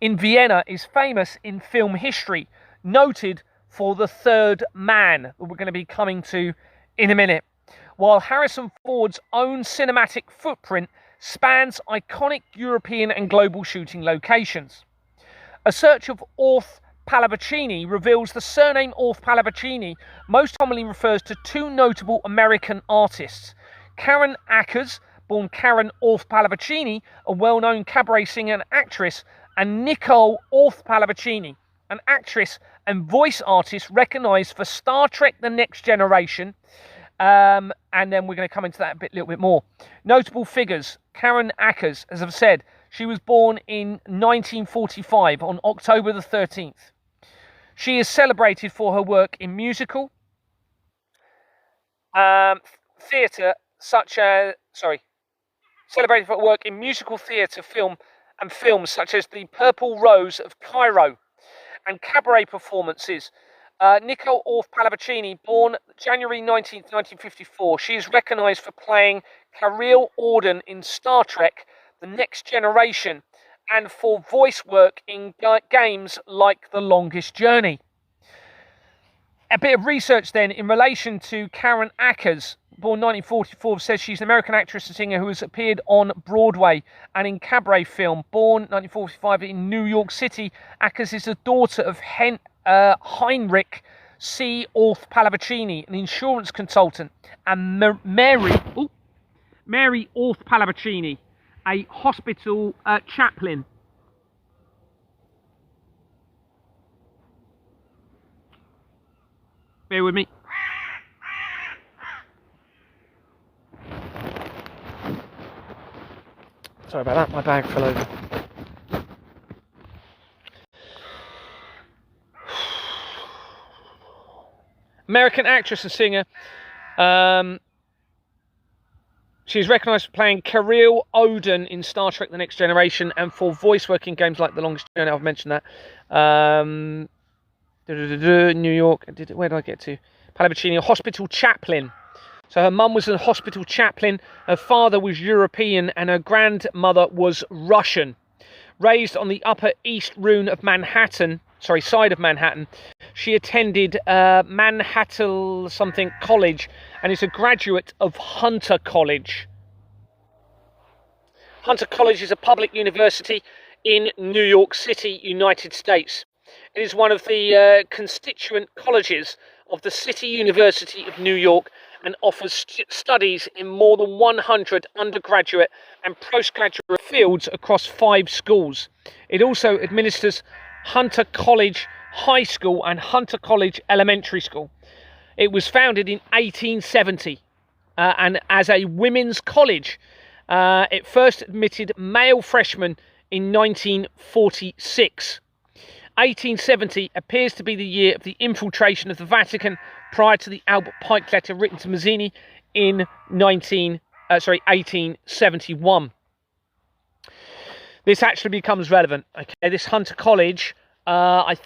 in Vienna is famous in film history, noted for The Third Man, that we're going to be coming to in a minute, while Harrison Ford's own cinematic footprint spans iconic European and global shooting locations. A search of Orth Pallavicini reveals the surname Orth Pallavicini most commonly refers to two notable American artists, Karen Ackers, born Karen Orth Pallavicini, a well-known cabaret singer and actress, and Nicole Orth Pallavicini, an actress and voice artist recognised for Star Trek The Next Generation. And then we're going to come into that a little bit more. Notable figures. Karen Ackers, as I've said, she was born in 1945 on October the 13th. She is celebrated for her work in musical theatre, celebrated for her work in musical theatre, film such as The Purple Rose of Cairo, and cabaret performances. Nicole Orth Pallavicini, born January 19th, 1954. She is recognised for playing Careel Orden in Star Trek The Next Generation and for voice work in games like The Longest Journey. A bit of research then in relation to Karen Ackers. born 1944, says she's an American actress and singer who has appeared on Broadway and in cabaret film. Born 1945 in New York City, Ackers is the daughter of Heinrich C. Orth Pallavicini, an insurance consultant, and Mary Orth Pallavicini, a hospital chaplain. Bear with me. Sorry about that, my bag fell over. American actress and singer. She's recognised for playing Caril Odin in Star Trek The Next Generation and for voice work in games like The Longest Journey. I've mentioned that. New York. Where did I get to? Pallavicini, a hospital chaplain. So her mum was a hospital chaplain, her father was European, and her grandmother was Russian. Raised on the Upper East Rune of Manhattan, side of Manhattan, she attended Manhattan something college and is a graduate of Hunter College. Hunter College is a public university in New York City, United States. It is one of the constituent colleges of the City University of New York and offers studies in more than 100 undergraduate and postgraduate fields across 5 schools. It also administers Hunter College High School and Hunter College Elementary School. It was founded in 1870 and as a women's college. It first admitted male freshmen in 1946. 1870 appears to be the year of the infiltration of the Vatican prior to the Albert Pike letter written to Mazzini in 1871. This actually becomes relevant. Okay, this Hunter College, I'm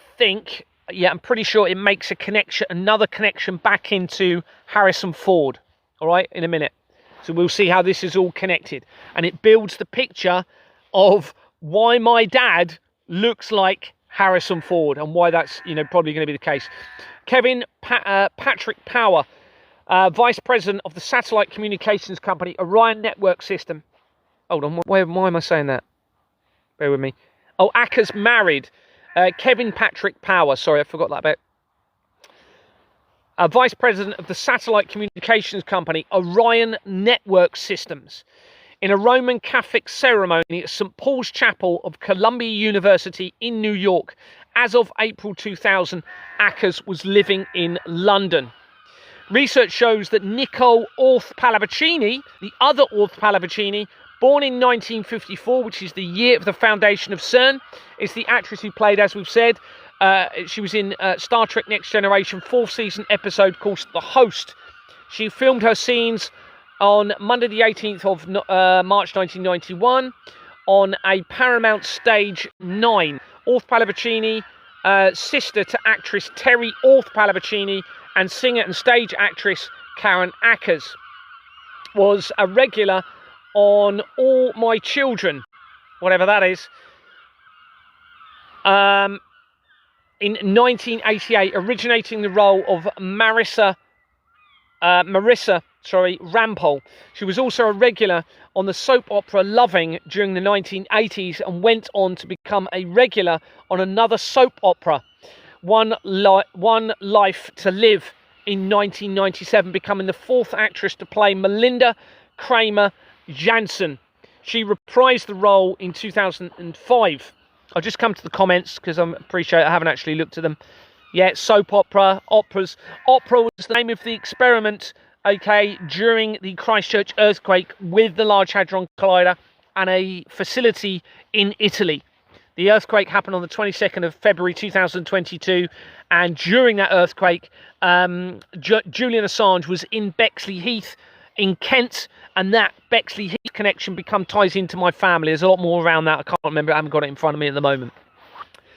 pretty sure it makes another connection back into Harrison Ford. All right, in a minute. So we'll see how this is all connected, and it builds the picture of why my dad looks like Harrison Ford and why that's probably going to be the case. Kevin Patrick Power, Vice President of the satellite communications company Orion Network System. Hold on, why am I saying that? Bear with me. Oh, Ackers married Kevin Patrick Power. Sorry, I forgot that bit. Vice President of the satellite communications company Orion Network Systems. In a Roman Catholic ceremony at St. Paul's Chapel of Columbia University in New York. As of April 2000, Ackers was living in London. Research shows that Nicole Orth Pallavicini, the other Orth Pallavicini, born in 1954, which is the year of the foundation of CERN, is the actress who played, as we've said, she was in Star Trek Next Generation 4th season episode called The Host. She filmed her scenes on Monday the 18th of March 1991 on a Paramount Stage 9. Orth Pallavicini, sister to actress Terry Orth Pallavicini and singer and stage actress Karen Ackers, was a regular on All My Children, whatever that is, in 1988, originating the role of Marissa Rampol. She was also a regular on the soap opera Loving during the 1980s and went on to become a regular on another soap opera, One Life to Live, in 1997, becoming the 4th actress to play Melinda Kramer Jansen. She reprised the role in 2005. I'll just come to the comments because I appreciate I haven't actually looked at them. Yeah, soap opera, operas. Opera was the name of the experiment, okay, during the Christchurch earthquake with the Large Hadron Collider and a facility in Italy. The earthquake happened on the 22nd of February 2022, and during that earthquake, Julian Assange was in Bexley Heath in Kent, and that Bexley Heath connection ties into my family. There's a lot more around that. I can't remember. I haven't got it in front of me at the moment.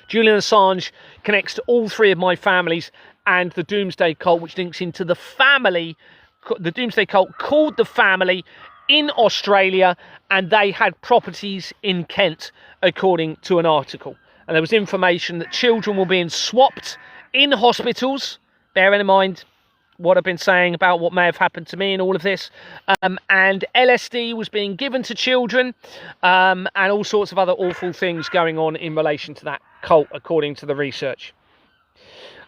Julian Assange connects to all 3 of my families and the Doomsday Cult, which links into the family, the Doomsday Cult called the family in Australia, and they had properties in Kent, according to an article. And there was information that children were being swapped in hospitals, bearing in mind what I've been saying about what may have happened to me in all of this. And LSD was being given to children, and all sorts of other awful things going on in relation to that cult, according to the research.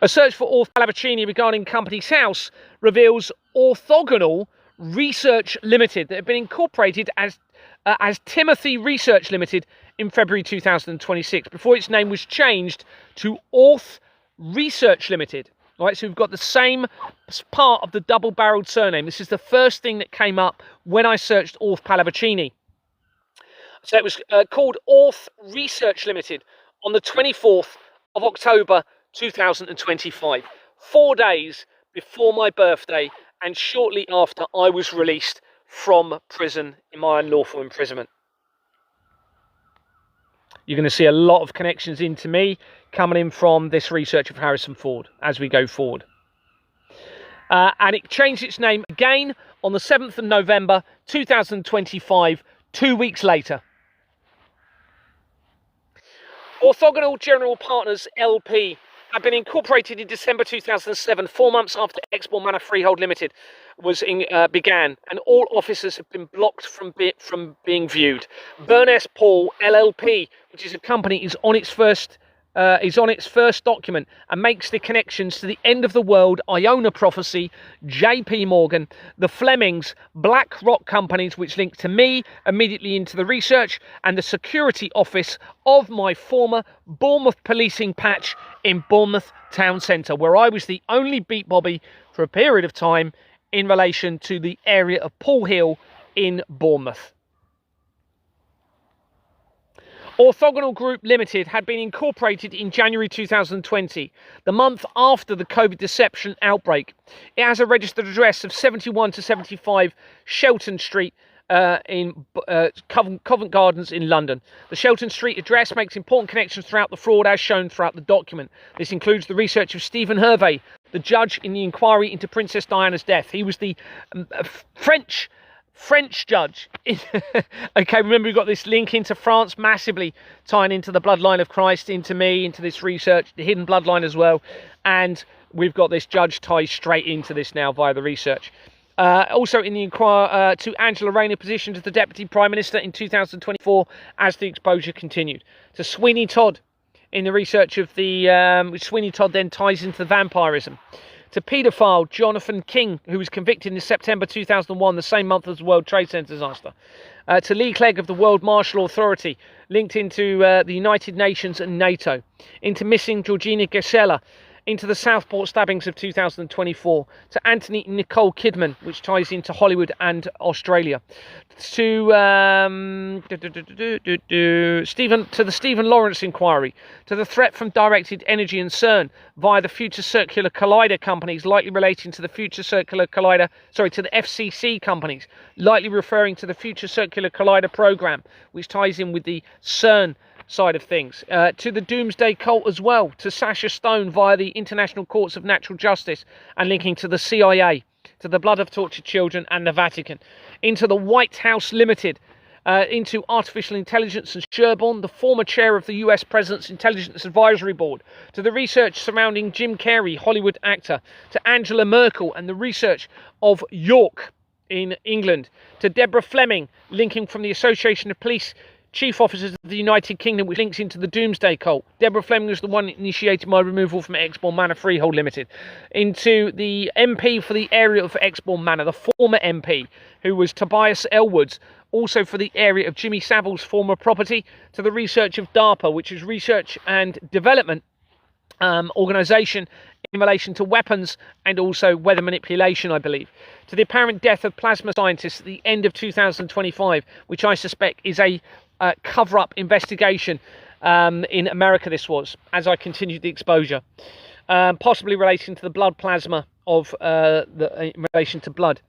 A search for Orth Pallavicini regarding Companies House reveals Orthogonal Research Limited, that had been incorporated as Timothy Research Limited in February 2026, before its name was changed to Orth Research Limited. All right, so we've got the same part of the double-barreled surname. This is the first thing that came up when I searched Orth Pallavicini. So it was called Orth Research Limited on the 24th of October 2025, 4 days before my birthday and shortly after I was released from prison in my unlawful imprisonment. You're going to see a lot of connections into me coming in from this research of Harrison Ford as we go forward. And it changed its name again on the 7th of November 2025, 2 weeks later. Orthogonal General Partners LP had been incorporated in December 2007, 4 months after Exmoor Manor Freehold Limited was began, and all offices have been blocked from being viewed. Burness Paul LLP, which is a company, is on its first document and makes the connections to the end of the world, Iona Prophecy, JP Morgan, the Flemings, Black Rock companies, which link to me immediately into the research, and the security office of my former Bournemouth policing patch in Bournemouth Town Centre, where I was the only beat Bobby for a period of time in relation to the area of Paul Hill in Bournemouth. Orthogonal Group Limited had been incorporated in January 2020, the month after the COVID deception outbreak. It has a registered address of 71 to 75 Shelton Street in Covent Gardens in London. The Shelton Street address makes important connections throughout the fraud as shown throughout the document. This includes the research of Stephen Hervé, the judge in the inquiry into Princess Diana's death. He was the French judge. Okay, remember we've got this link into France massively, tying into the bloodline of Christ, into me, into this research, the hidden bloodline as well. And we've got this judge ties straight into this now via the research. Also in the inquiry to Angela Rayner position as the Deputy Prime Minister in 2024 as the exposure continued. To Sweeney Todd in the research of the... Sweeney Todd then ties into the vampirism. To paedophile Jonathan King, who was convicted in September 2001, the same month as the World Trade Center disaster. To Lee Clegg of the World Martial Authority, linked into the United Nations and NATO. Into missing Georgina Gesella, into the Southport stabbings of 2024, to Anthony Nicole Kidman, which ties into Hollywood and Australia, to the Stephen Lawrence inquiry, to the threat from Directed Energy and CERN via the Future Circular Collider companies, likely relating to the Future Circular Collider, to the FCC companies, likely referring to the Future Circular Collider program, which ties in with the CERN side of things, to the Doomsday Cult as well, to Sasha Stone via the International Courts of Natural Justice and linking to the CIA, to the Blood of Tortured Children and the Vatican, into the White House Limited, into Artificial Intelligence and Sherborne, the former chair of the US President's Intelligence Advisory Board, to the research surrounding Jim Carrey, Hollywood actor, to Angela Merkel and the research of York in England, to Deborah Fleming, linking from the Association of Police Chief Officers of the United Kingdom, which links into the Doomsday Cult. Deborah Fleming was the one that initiated my removal from Exmoor Manor Freehold Limited. Into the MP for the area of Exmoor Manor, the former MP, who was Tobias Elwoods, also for the area of Jimmy Savile's former property, to the research of DARPA, which is Research and Development organisation in relation to weapons and also weather manipulation, I believe. To the apparent death of plasma scientists at the end of 2025, which I suspect is a cover-up investigation in America. This was, as I continued the exposure, possibly relating to the blood plasma of in relation to blood,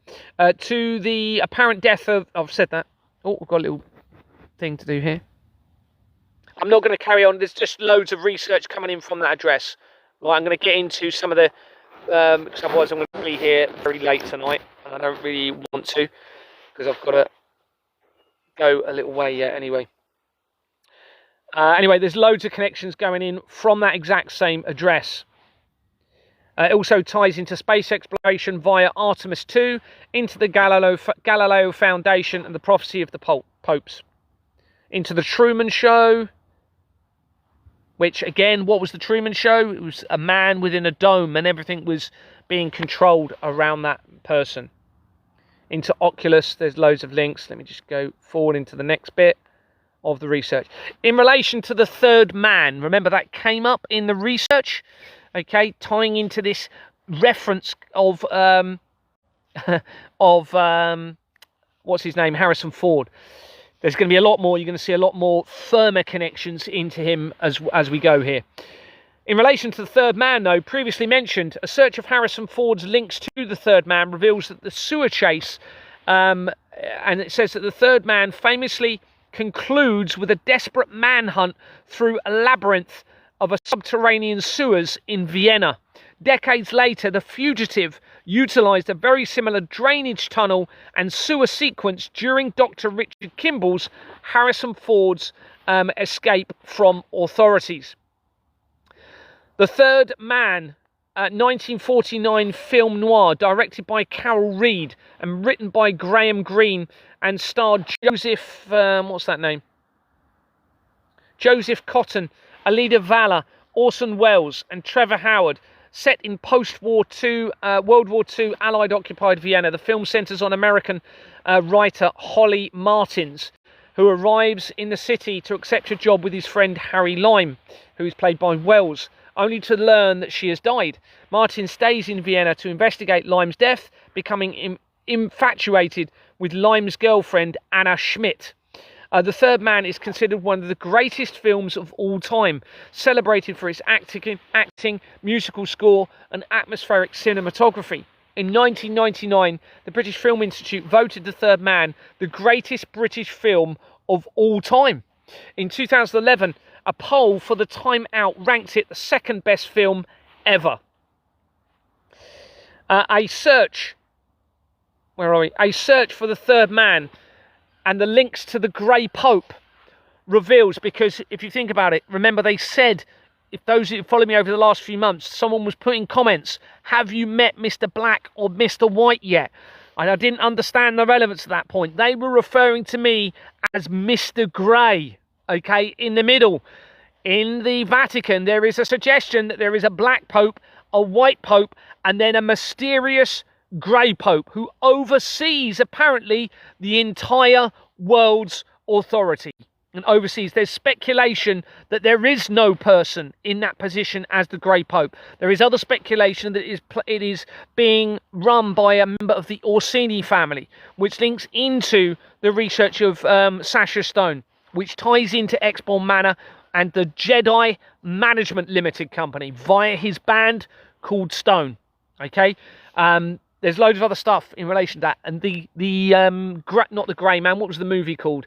to the apparent death of. I've said that. Oh, I've got a little thing to do here. I'm not going to carry on. There's just loads of research coming in from that address. Right, I'm going to get into some of the because otherwise I'm going to be here very late tonight, and I don't really want to because I've got to go a little way yet anyway. Anyway, there's loads of connections going in from that exact same address. It also ties into space exploration via Artemis 2, into the Galileo Foundation and the prophecy of the popes. Into the Truman Show, which, again, what was the Truman Show? It was a man within a dome and everything was being controlled around that person. Into Oculus, there's loads of links. Let me just go forward into the next bit of the research. In relation to the third man, remember that came up in the research, okay, tying into this reference of what's his name, Harrison Ford. There's going to be a lot more. You're going to see a lot more firmer connections into him as we go here. In relation to the third man, though, previously mentioned, a search of Harrison Ford's links to the third man reveals that the sewer chase, and it says that the third man famously concludes with a desperate manhunt through a labyrinth of a subterranean sewers in Vienna. Decades later, the fugitive utilised a very similar drainage tunnel and sewer sequence during Dr. Richard Kimball's Harrison Ford's escape from authorities. The Third Man, 1949 film noir, directed by Carol Reed and written by Graham Greene and starred Joseph, Joseph Cotton, Alida Vallah, Orson Welles and Trevor Howard. Set in post-War II, World War II Allied-occupied Vienna, the film centres on American writer Holly Martins, who arrives in the city to accept a job with his friend Harry Lime, who is played by Wells, only to learn that she has died. Martin stays in Vienna to investigate Lime's death, becoming infatuated with Lime's girlfriend, Anna Schmidt. The Third Man is considered one of the greatest films of all time, celebrated for its acting, musical score and atmospheric cinematography. In 1999, the British Film Institute voted The Third Man the greatest British film of all time. In 2011, a poll for the Time Out ranked it the second best film ever. A search for The Third Man and the links to the Grey Pope reveals, because if you think about it, remember they said, if those who follow me over the last few months, someone was putting comments, have you met Mr. Black or Mr. White yet? And I didn't understand the relevance at that point. They were referring to me as Mr. Grey, okay, in the middle. In the Vatican, there is a suggestion that there is a black pope, a white pope, and then a mysterious Grey Pope who oversees apparently the entire world's authority and oversees. There's speculation that there is no person in that position as the Grey Pope. There is other speculation that it is being run by a member of the Orsini family, which links into the research of Sacha Stone, which ties into Exbourne Manor and the Jedi Management Limited Company via his band called Stone. Okay. There's loads of other stuff in relation to that. And not the Grey Man, what was the movie called?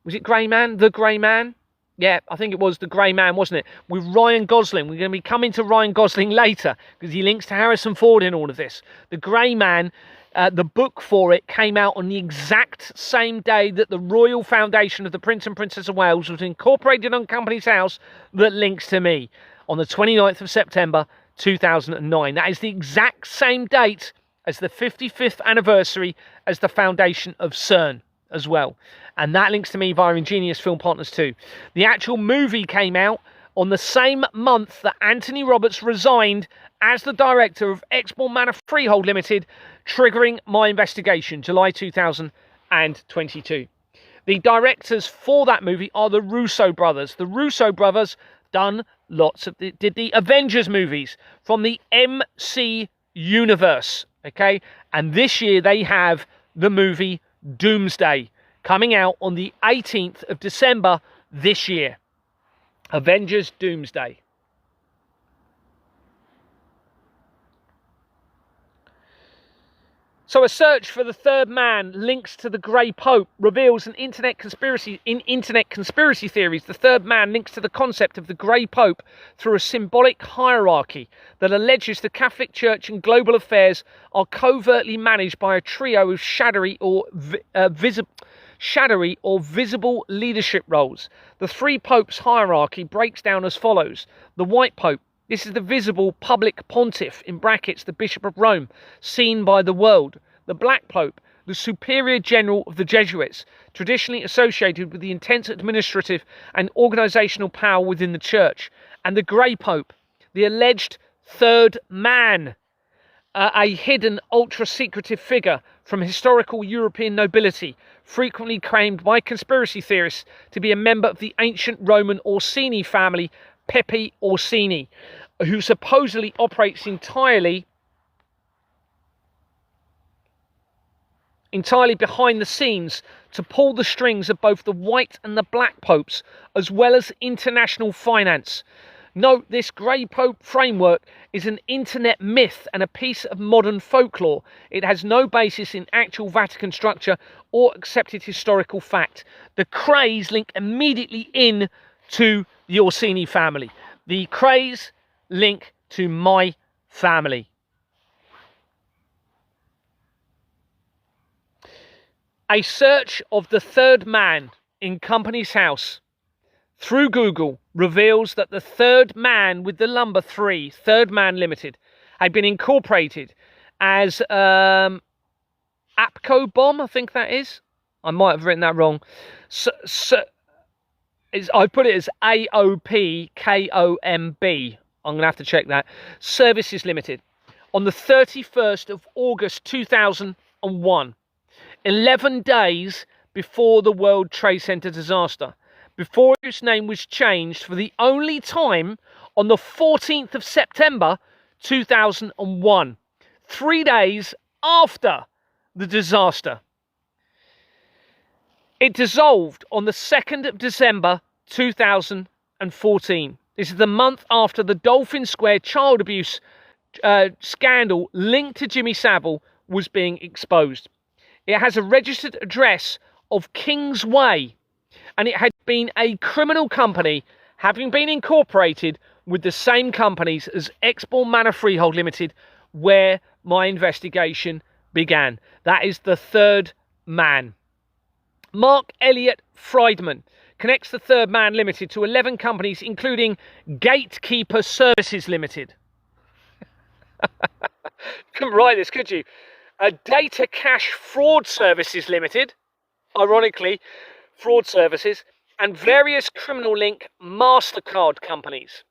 Was it Grey Man? The Grey Man? Yeah, I think it was The Grey Man, wasn't it? With Ryan Gosling. We're going to be coming to Ryan Gosling later because he links to Harrison Ford in all of this. The Grey Man, the book for it came out on the exact same day that the Royal Foundation of the Prince and Princess of Wales was incorporated on Company's House, that links to me, on the 29th of September 2009. That is the exact same date as the 55th anniversary as the foundation of CERN as well. And that links to me via Ingenious Film Partners too. The actual movie came out on the same month that Anthony Roberts resigned as the director of Exbourne Manor Freehold Limited, triggering my investigation, July 2022. The directors for that movie are the Russo brothers. The Russo brothers did the Avengers movies from the MC universe. Okay, and this year they have the movie Doomsday coming out on the 18th of December this year. Avengers Doomsday. So a search for the Third Man links to the Grey Pope reveals in internet conspiracy theories. The Third Man links to the concept of the Grey Pope through a symbolic hierarchy that alleges the Catholic Church and global affairs are covertly managed by a trio of shadowy or visible leadership roles. The three popes hierarchy breaks down as follows: the White Pope, This is the visible public pontiff, in brackets, the Bishop of Rome, seen by the world. The Black Pope, the superior general of the Jesuits, traditionally associated with the intense administrative and organizational power within the church. And the Grey Pope, the alleged third man, a hidden, ultra-secretive figure from historical European nobility, frequently claimed by conspiracy theorists to be a member of the ancient Roman Orsini family, Pepe Orsini, who supposedly operates entirely behind the scenes to pull the strings of both the white and the black popes, as well as international finance. Note, this Grey Pope framework is an internet myth and a piece of modern folklore. It has no basis in actual Vatican structure or accepted historical fact. The Krays link immediately in to the Orsini family. The Krays link to my family. A search of the third man in Companies House through Google reveals that the third man with the number 3, Third Man Limited, had been incorporated as APCO Bomb, I think that is. I might have written that wrong. I put it as AOPKOMB. I'm going to have to check that. Services Limited. On the 31st of August 2001, 11 days before the World Trade Center disaster, before its name was changed for the only time on the 14th of September 2001, 3 days after the disaster. It dissolved on the 2nd of December 2014. This is the month after the Dolphin Square child abuse scandal linked to Jimmy Savile was being exposed. It has a registered address of Kingsway, and it had been a criminal company, having been incorporated with the same companies as Exborn Manor Freehold Limited, where my investigation began. That is the third man. Mark Elliott Friedman connects the Third Man Limited to 11 companies, including Gatekeeper Services Limited. Couldn't write this, could you? Data Cash Fraud Services Limited, ironically, fraud services, and various criminal link MasterCard companies.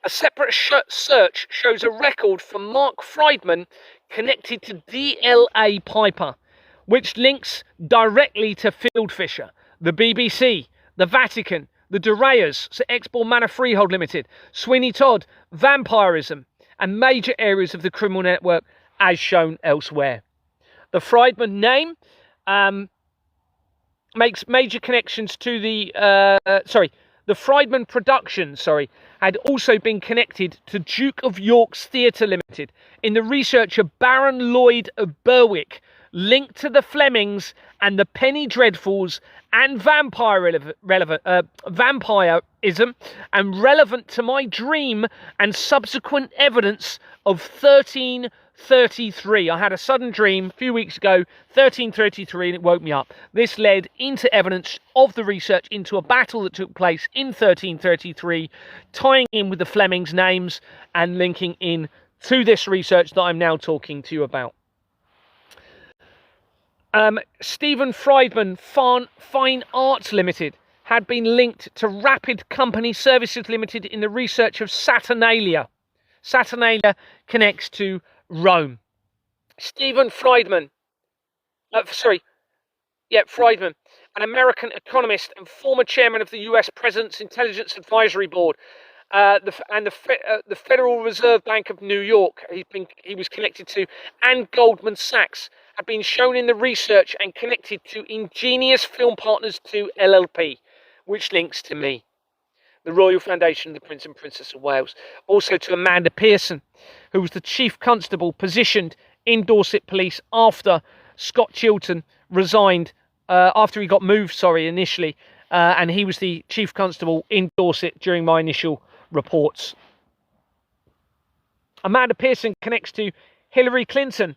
A separate search shows a record for Mark Friedman connected to DLA Piper, which links directly to Fieldfisher, the BBC, the Vatican, the De Reyes, Exborn Manor Freehold Limited, Sweeney Todd, vampirism, and major areas of the criminal network as shown elsewhere. The Friedman name makes major connections to the Friedman production, had also been connected to Duke of York's Theatre Limited in the researcher Baron Lloyd of Berwick, linked to the Flemings and the Penny Dreadfuls and vampirism, and relevant to my dream and subsequent evidence of 1333. I had a sudden dream a few weeks ago, 1333, and it woke me up. This led into evidence of the research into a battle that took place in 1333, tying in with the Flemings' names and linking in to this research that I'm now talking to you about. Stephen Friedman Fine Arts Limited had been linked to Rapid Company Services Limited in the research of Saturnalia. Saturnalia connects to Rome. Stephen Friedman, Friedman, an American economist and former chairman of the US President's Intelligence Advisory Board, the Federal Reserve Bank of New York, he was connected to, and Goldman Sachs, had been shown in the research and connected to Ingenious Film Partners 2 LLP, which links to me. The Royal Foundation of the Prince and Princess of Wales. Also to Amanda Pearson, who was the Chief Constable positioned in Dorset Police after Scott Chilton resigned, after he got moved, initially, and he was the Chief Constable in Dorset during my initial reports. Amanda Pearson connects to Hillary Clinton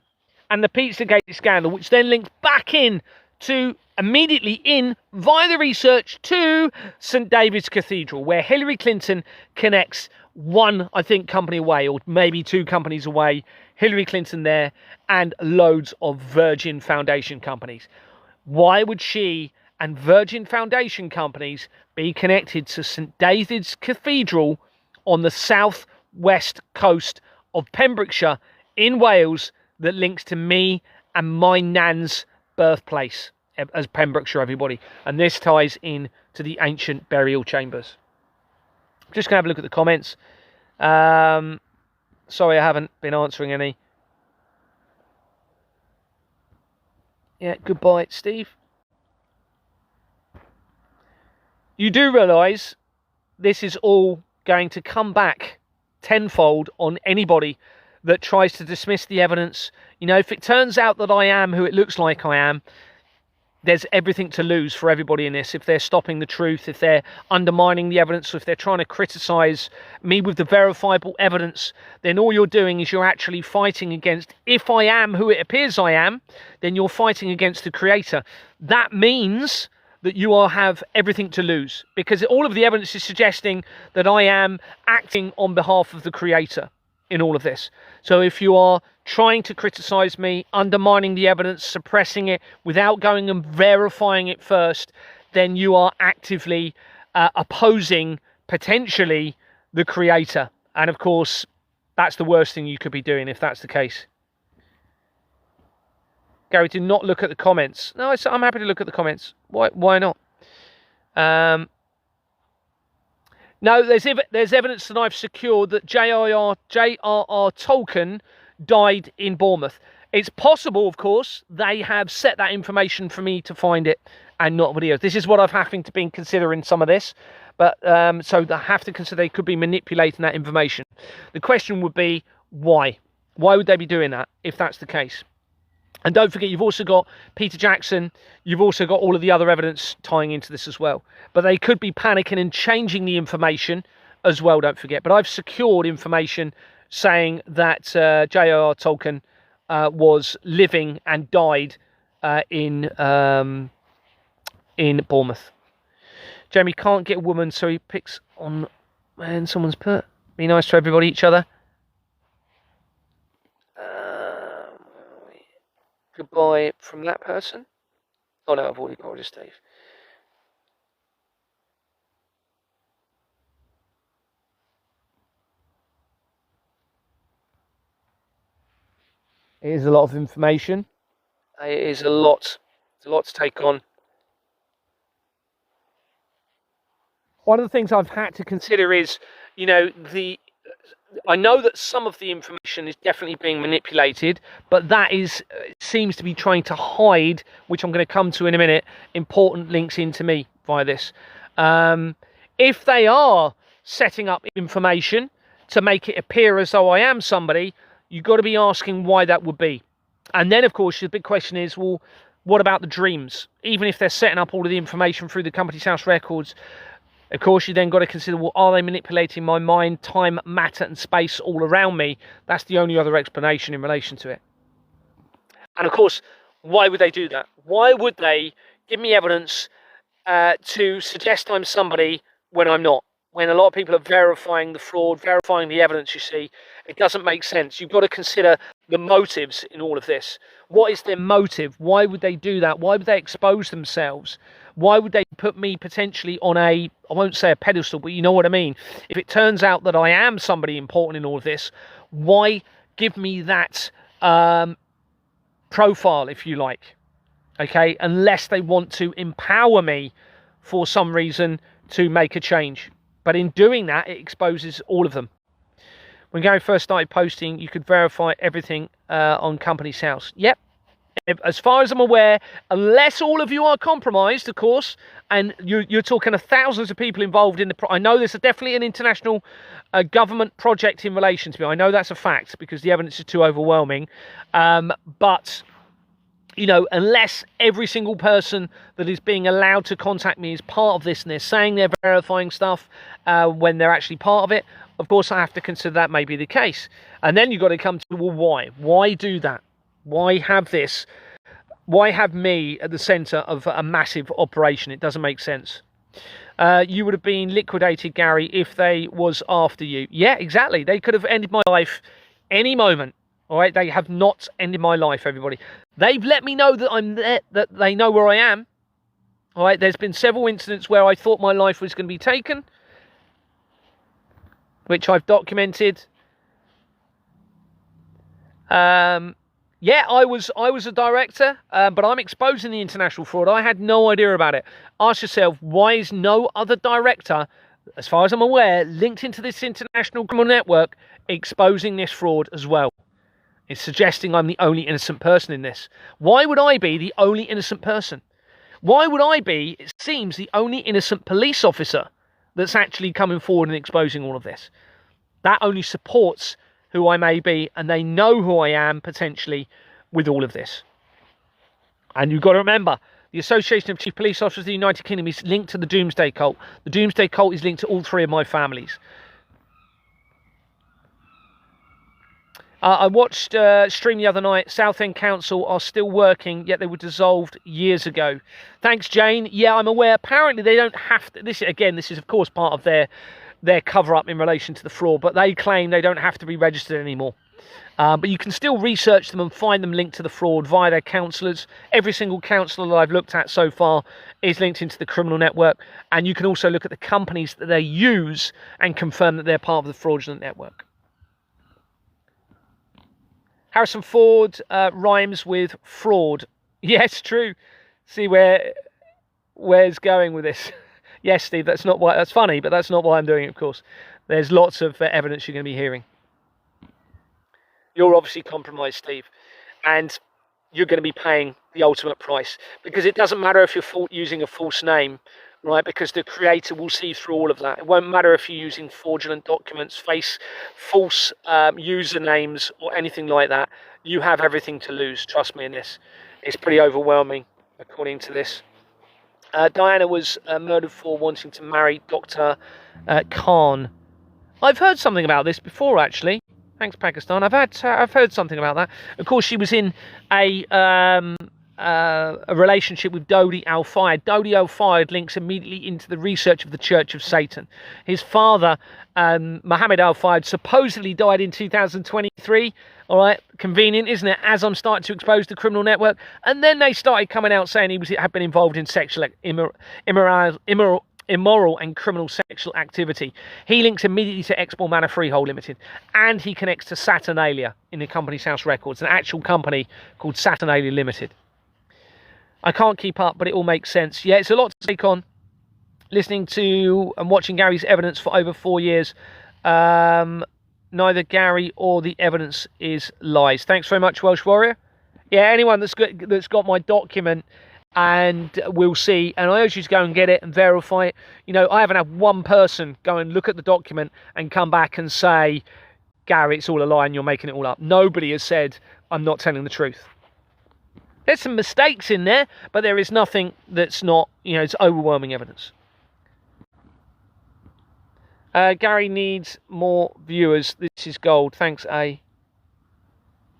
and the Pizzagate scandal, which then linked back in to immediately in via the research to St. David's Cathedral, where Hillary Clinton connects one, I think, company away, or maybe two companies away, Hillary Clinton there, and loads of Virgin Foundation companies. Why would she and Virgin Foundation companies be connected to St David's Cathedral on the southwest coast of Pembrokeshire in Wales that links to me and my nan's birthplace as Pembrokeshire, everybody? And this ties in to the ancient burial chambers. Just going to have a look at the comments. Sorry, I haven't been answering any. Yeah, goodbye, Steve. You do realise this is all going to come back tenfold on anybody that tries to dismiss the evidence. You know, if it turns out that I am who it looks like I am, there's everything to lose for everybody in this. If they're stopping the truth, if they're undermining the evidence, if they're trying to criticise me with the verifiable evidence, then all you're doing is you're actually fighting against, if I am who it appears I am, then you're fighting against the Creator. That means that you all have everything to lose, because all of the evidence is suggesting that I am acting on behalf of the Creator in all of this. So if you are trying to criticise me, undermining the evidence, suppressing it without going and verifying it first, then you are actively opposing, potentially, the Creator. And of course, that's the worst thing you could be doing if that's the case. Gary, do not look at the comments. No, I'm happy to look at the comments. Why not? No, there's evidence that I've secured that J.R.R. Tolkien died in Bournemouth. It's possible, of course, they have set that information for me to find it and not videos. This is what I've having to be considering some of this. But so I have to consider they could be manipulating that information. The question would be, why? Why would they be doing that if that's the case? And don't forget, you've also got Peter Jackson. You've also got all of the other evidence tying into this as well. But they could be panicking and changing the information as well, don't forget. But I've secured information saying that J.R.R. Tolkien was living and died in Bournemouth. Jamie can't get a woman, so he picks on man someone's put. Be nice to everybody, each other. Goodbye from that person. Oh no, I've already got it, Steve. It is a lot of information. It is a lot. It's a lot to take on. One of the things I've had to consider is, you know, I know that some of the information is definitely being manipulated, but that seems to be trying to hide, which I'm going to come to in a minute, important links into me via this. If they are setting up information to make it appear as though I am somebody, you've got to be asking why that would be. And then, of course, the big question is, well, what about the dreams? Even if they're setting up all of the information through the Companies House records, of course, you then got to consider, well, are they manipulating my mind, time, matter, and space all around me? That's the only other explanation in relation to it. And of course, why would they do that? Why would they give me evidence to suggest I'm somebody when I'm not? When a lot of people are verifying the fraud, verifying the evidence, you see, it doesn't make sense. You've got to consider the motives in all of this. What is their motive? Why would they do that? Why would they expose themselves? Why would they put me potentially on I won't say a pedestal, but you know what I mean? If it turns out that I am somebody important in all of this, why give me that profile, if you like? Okay, unless they want to empower me for some reason to make a change. But in doing that, it exposes all of them. When Gary first started posting, you could verify everything on Companies House. Yep. As far as I'm aware, unless all of you are compromised, of course, and you're talking of thousands of people involved in the... I know there's definitely an international government project in relation to me. I know that's a fact because the evidence is too overwhelming. But, you know, unless every single person that is being allowed to contact me is part of this and they're saying they're verifying stuff when they're actually part of it, of course I have to consider that may be the case. And then you've got to come to, well, why? Why do that? Why have this? Why have me at the centre of a massive operation? It doesn't make sense. you would have been liquidated, Gary, if they was after you. Yeah, exactly. They could have ended my life any moment. All right, they have not ended my life, everybody. They've let me know that I'm there, that they know where I am. All right, there's been several incidents where I thought my life was going to be taken, which I've documented. Yeah, I was a director, but I'm exposing the international fraud. I had no idea about it. Ask yourself, why is no other director, as far as I'm aware, linked into this international criminal network, exposing this fraud as well? It's suggesting I'm the only innocent person in this. Why would I be the only innocent person? Why would I be, it seems, the only innocent police officer that's actually coming forward and exposing all of this? That only supports who I may be, and they know who I am, potentially, with all of this. And you've got to remember, the Association of Chief Police Officers of the United Kingdom is linked to the Doomsday Cult. The Doomsday Cult is linked to all three of my families. I watched a stream the other night. Southend Council are still working, yet they were dissolved years ago. Thanks, Jane. Yeah, I'm aware. Apparently, they don't have to. This is of course part of their cover-up in relation to the fraud, but they claim they don't have to be registered anymore. But you can still research them and find them linked to the fraud via their counsellors. Every single counsellor that I've looked at so far is linked into the criminal network, and you can also look at the companies that they use and confirm that they're part of the fraudulent network. Harrison Ford rhymes with fraud. Yes, true. See where's going with this. Yes, Steve, that's funny, but that's not why I'm doing it, of course. There's lots of evidence you're going to be hearing. You're obviously compromised, Steve, and you're going to be paying the ultimate price, because it doesn't matter if you're using a false name, right? Because the creator will see through all of that. It won't matter if you're using fraudulent documents, false usernames, or anything like that. You have everything to lose. Trust me in this. It's pretty overwhelming, according to this. Diana was murdered for wanting to marry Dr. Khan. I've heard something about this before, actually. Thanks, Pakistan. I've heard something about that. Of course, she was in a relationship with Dodi Al-Fayed. Dodi Al-Fayed links immediately into the research of the Church of Satan. His father, Mohammed Al-Fayed, supposedly died in 2023. All right, convenient, isn't it? As I'm starting to expose the criminal network, and then they started coming out saying he had been involved in sexual immoral and criminal sexual activity. He links immediately to Exmoor Manor Freehold Limited, and he connects to Saturnalia in the Companies House records, an actual company called Saturnalia Limited. I can't keep up, but it all makes sense. Yeah, it's a lot to take on. Listening to and watching Gary's evidence for over 4 years. Neither Gary or the evidence is lies. Thanks very much, Welsh Warrior. Yeah, anyone that's got my document and we'll see, and I urge you to go and get it and verify it. You know, I haven't had one person go and look at the document and come back and say, Gary, it's all a lie and you're making it all up. Nobody has said I'm not telling the truth. There's some mistakes in there, but there is nothing that's not, it's overwhelming evidence. Gary needs more viewers. This is gold. Thanks, A.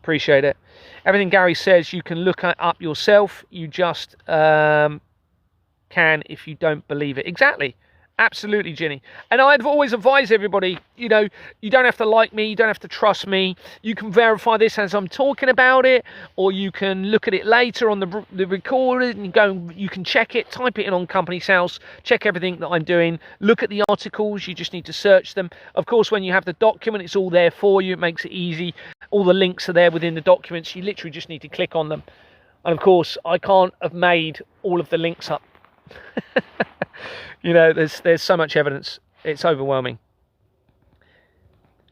Appreciate it. Everything Gary says, you can look up yourself. You just can if you don't believe it. Exactly. Absolutely, Ginny. And I've always advised everybody, you don't have to like me. You don't have to trust me. You can verify this as I'm talking about it, or you can look at it later on the recording and you can check it, type it in on Companies House, check everything that I'm doing, look at the articles. You just need to search them. Of course, when you have the document, it's all there for you. It makes it easy. All the links are there within the documents. You literally just need to click on them. And of course, I can't have made all of the links up. There's so much evidence. It's overwhelming.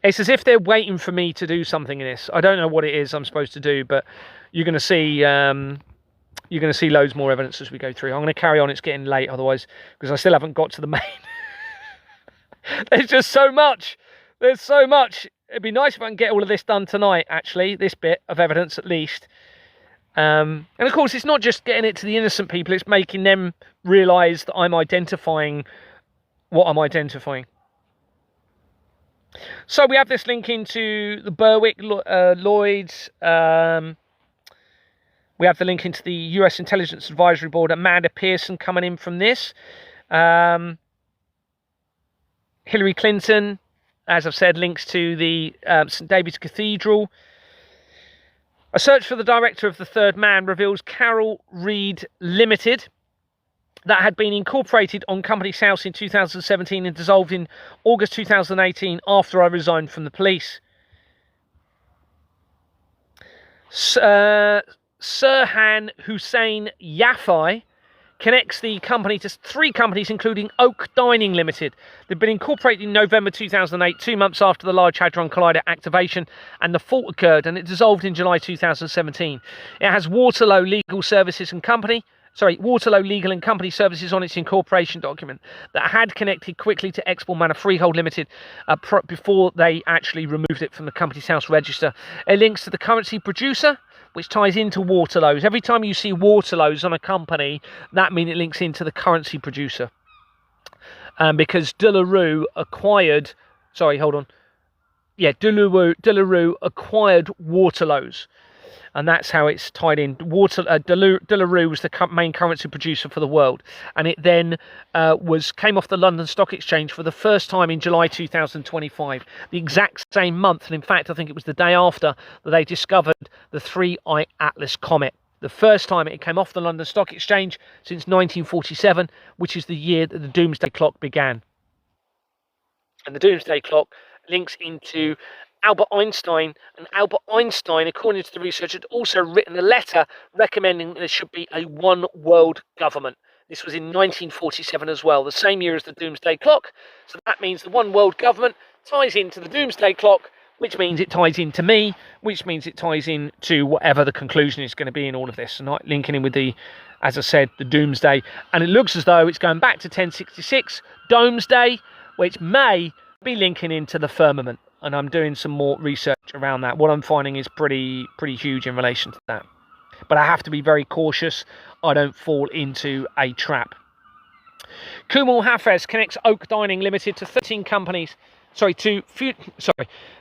It's as if they're waiting for me to do something in this. I don't know what it is I'm supposed to do, but you're going to see loads more evidence as we go through. I'm going to carry on. It's getting late otherwise, because I still haven't got to the main. There's just so much. There's so much. It'd be nice if I can get all of this done tonight, actually, this bit of evidence at least. And of course, it's not just getting it to the innocent people, it's making them realise that I'm identifying what I'm identifying. So we have this link into the Berwick Lloyds. We have the link into the US Intelligence Advisory Board. Amanda Pearson coming in from this. Hillary Clinton, as I've said, links to the St David's Cathedral. A search for the director of The Third Man reveals Carol Reed Limited, that had been incorporated on Companies House in 2017 and dissolved in August 2018 after I resigned from the police. Sirhan Hussein Yafai connects the company to 3 companies, including Oak Dining Limited. They've been incorporated in November 2008, 2 months after the Large Hadron Collider activation, and the fault occurred, and it dissolved in July 2017. It has Waterloo Legal Legal and Company Services on its incorporation document that had connected quickly to Export Manor Freehold Limited before they actually removed it from the Companies House register. It links to the currency producer, which ties into Waterloo's. Every time you see Waterloo's on a company, that means it links into the currency producer. Because De La Rue acquired... Sorry, hold on. Yeah, De La Rue acquired Waterloo's. And that's how it's tied in. De La Rue was the main currency producer for the world. And it then came off the London Stock Exchange for the first time in July 2025. The exact same month. And in fact, I think it was the day after that they discovered the 3I Atlas comet. The first time it came off the London Stock Exchange since 1947, which is the year that the Doomsday Clock began. And the Doomsday Clock links into Albert Einstein, and Albert Einstein, according to the research, had also written a letter recommending that there should be a one world government. This was in 1947 as well, the same year as the Doomsday Clock. So that means the one world government ties into the Doomsday Clock, which means it ties into me, which means it ties into whatever the conclusion is going to be in all of this. And linking in with the, as I said, the Doomsday. And it looks as though it's going back to 1066, Domesday, which may be linking into the firmament. And I'm doing some more research around that. What I'm finding is pretty huge in relation to that. But I have to be very cautious I don't fall into a trap. Kumal Hafez connects Oak Dining Limited to 13 companies.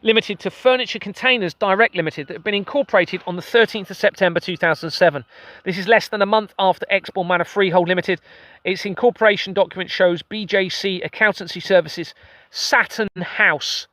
Limited to Furniture Containers Direct Limited that have been incorporated on the 13th of September 2007. This is less than a month after Export Manor Freehold Limited. Its incorporation document shows BJC Accountancy Services, Saturn House.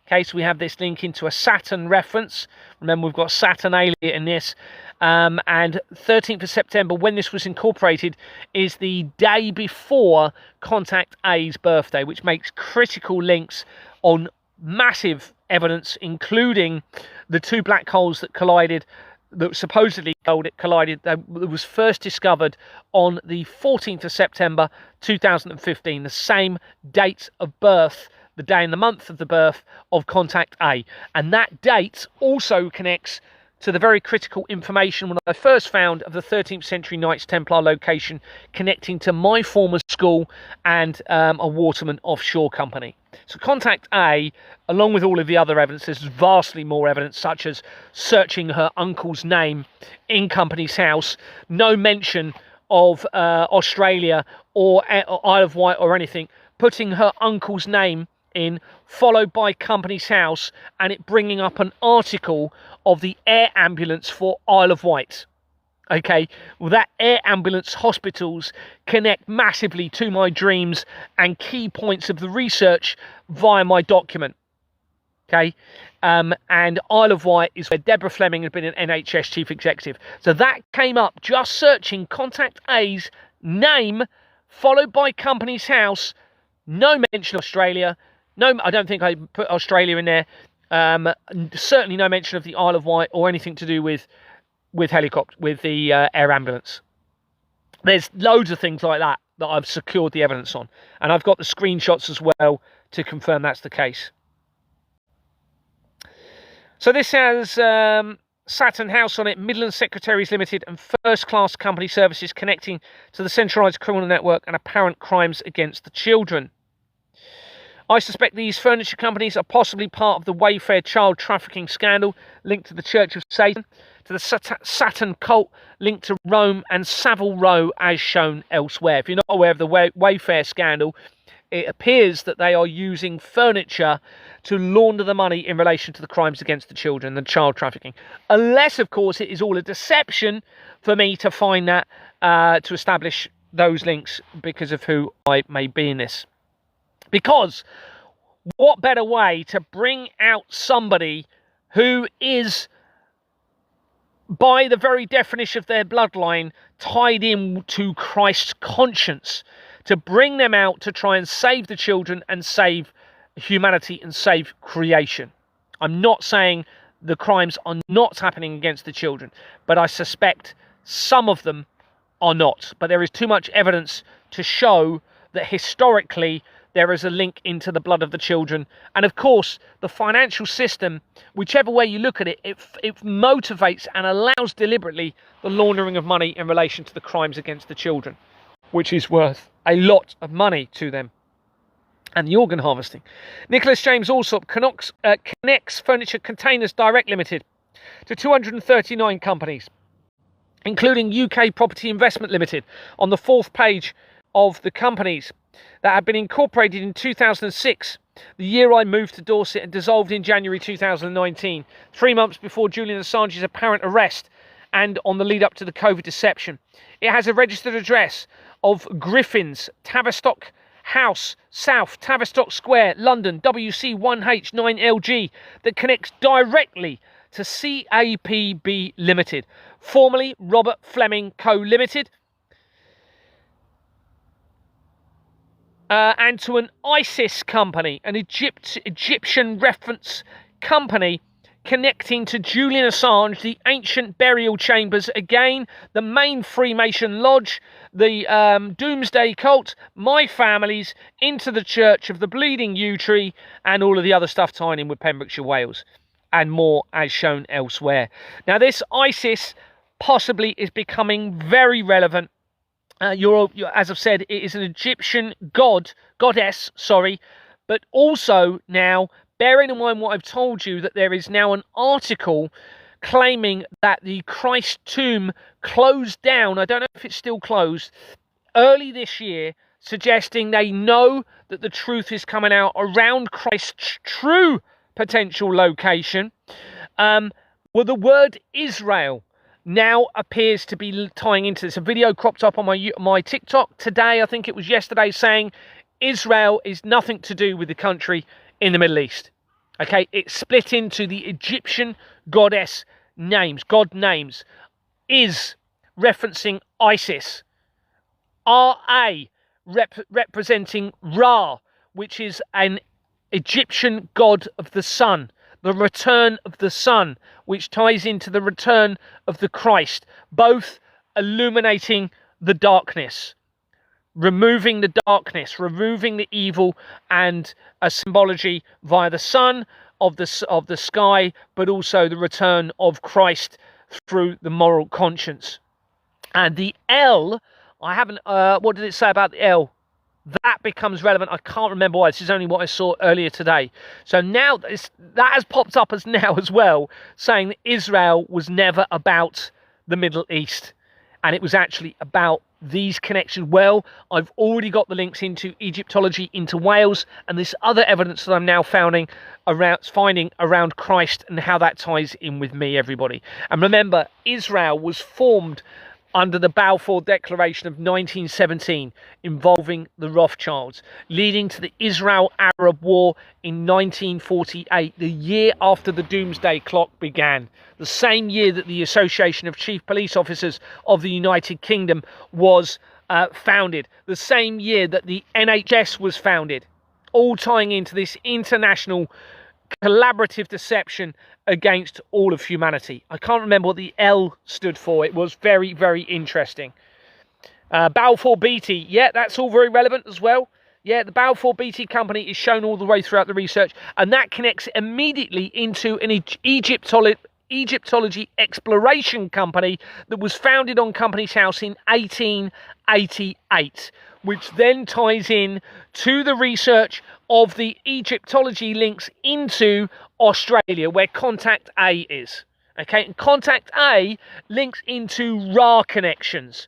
Okay, so we have this link into a Saturn reference. Remember, we've got Saturn Alien in this. And 13th of September, when this was incorporated, is the day before Contact A's birthday, which makes critical links on massive evidence, including the 2 black holes that collided, that supposedly collided, that was first discovered on the 14th of September 2015, the same date of birth, the day and the month of the birth of Contact A. And that date also connects to the very critical information when I first found of the 13th century Knights Templar location connecting to my former school and a waterman offshore company. So Contact A, along with all of the other evidence, there's vastly more evidence, such as searching her uncle's name in Companies House, no mention of Australia or Isle of Wight or anything, putting her uncle's name in, followed by Companies House, and it bringing up an article of the air ambulance for Isle of Wight. Okay, well, that air ambulance hospitals connect massively to my dreams and key points of the research via my document. Okay, and Isle of Wight is where Deborah Fleming had been an NHS chief executive. So that came up just searching Contact A's name, followed by Companies House. No mention of Australia. No, I don't think I put Australia in there. Certainly no mention of the Isle of Wight or anything to do with helicopter, with the air ambulance. There's loads of things like that I've secured the evidence on, and I've got the screenshots as well to confirm that's the case. So this has Saturn House on it, Midland Secretaries Limited, and First Class Company Services connecting to the centralised criminal network and apparent crimes against the children. I suspect these furniture companies are possibly part of the Wayfair child trafficking scandal linked to the Church of Satan, to the Saturn cult linked to Rome and Savile Row as shown elsewhere. If you're not aware of the Wayfair scandal, it appears that they are using furniture to launder the money in relation to the crimes against the children, the child trafficking. Unless, of course, it is all a deception for me to find that, to establish those links because of who I may be in this. Because what better way to bring out somebody who is, by the very definition of their bloodline, tied in to Christ's conscience, to bring them out to try and save the children and save humanity and save creation. I'm not saying the crimes are not happening against the children, but I suspect some of them are not. But there is too much evidence to show that historically there is a link into the blood of the children. And of course, the financial system, whichever way you look at it, it motivates and allows deliberately the laundering of money in relation to the crimes against the children, which is worth a lot of money to them. And the organ harvesting. Nicholas James Allsop connects Furniture Containers Direct Limited to 239 companies, including UK Property Investment Limited, on the 4th page of the companies that had been incorporated in 2006, the year I moved to Dorset, and dissolved in January 2019, 3 months before Julian Assange's apparent arrest and on the lead up to the COVID deception. It has a registered address of Griffins, Tavistock House, South, Tavistock Square, London, WC1H9LG, that connects directly to CAPB Limited, formerly Robert Fleming Co Limited, and to an ISIS company, an Egyptian reference company, connecting to Julian Assange, the ancient burial chambers, again, the main Freemason lodge, the Doomsday Cult, my families, into the Church of the Bleeding Yew Tree, and all of the other stuff tying in with Pembrokeshire, Wales, and more as shown elsewhere. Now, this ISIS possibly is becoming very relevant. As I've said, it is an Egyptian goddess, but also now, bearing in mind what I've told you, that there is now an article claiming that the Christ tomb closed down, I don't know if it's still closed, early this year, suggesting they know that the truth is coming out around Christ's true potential location. Well, the word Israel now appears to be tying into this. A video cropped up on my TikTok today, I think it was yesterday, saying Israel is nothing to do with the country in the Middle East. Okay, it's split into the Egyptian goddess names, god names, is referencing Isis, Ra representing Ra, which is an Egyptian god of the sun, the return of the sun, which ties into the return of the Christ, both illuminating the darkness, removing the darkness, removing the evil, and a symbology via the sun of the sky, but also the return of Christ through the moral conscience. And the L, I haven't, what did it say about the L? That becomes relevant. I can't remember why. This is only what I saw earlier today. So now that has popped up as now as well, saying that Israel was never about the Middle East, and it was actually about these connections. Well, I've already got the links into Egyptology, into Wales, and this other evidence that I'm now finding around Christ and how that ties in with me, everybody. And remember, Israel was formed under the Balfour Declaration of 1917, involving the Rothschilds, leading to the Israel-Arab War in 1948, the year after the Doomsday Clock began, the same year that the Association of Chief Police Officers of the United Kingdom was founded, the same year that the NHS was founded, all tying into this international collaborative deception against all of humanity. I can't remember what the L stood for. It was very, very interesting. Balfour Beatty, yeah, that's all very relevant as well. Yeah, the Balfour Beatty Company is shown all the way throughout the research, and that connects immediately into an Egyptology exploration company that was founded on Companies House in 1888, which then ties in to the research of the Egyptology links into Australia, where Contact A is. Okay, and Contact A links into Ra connections.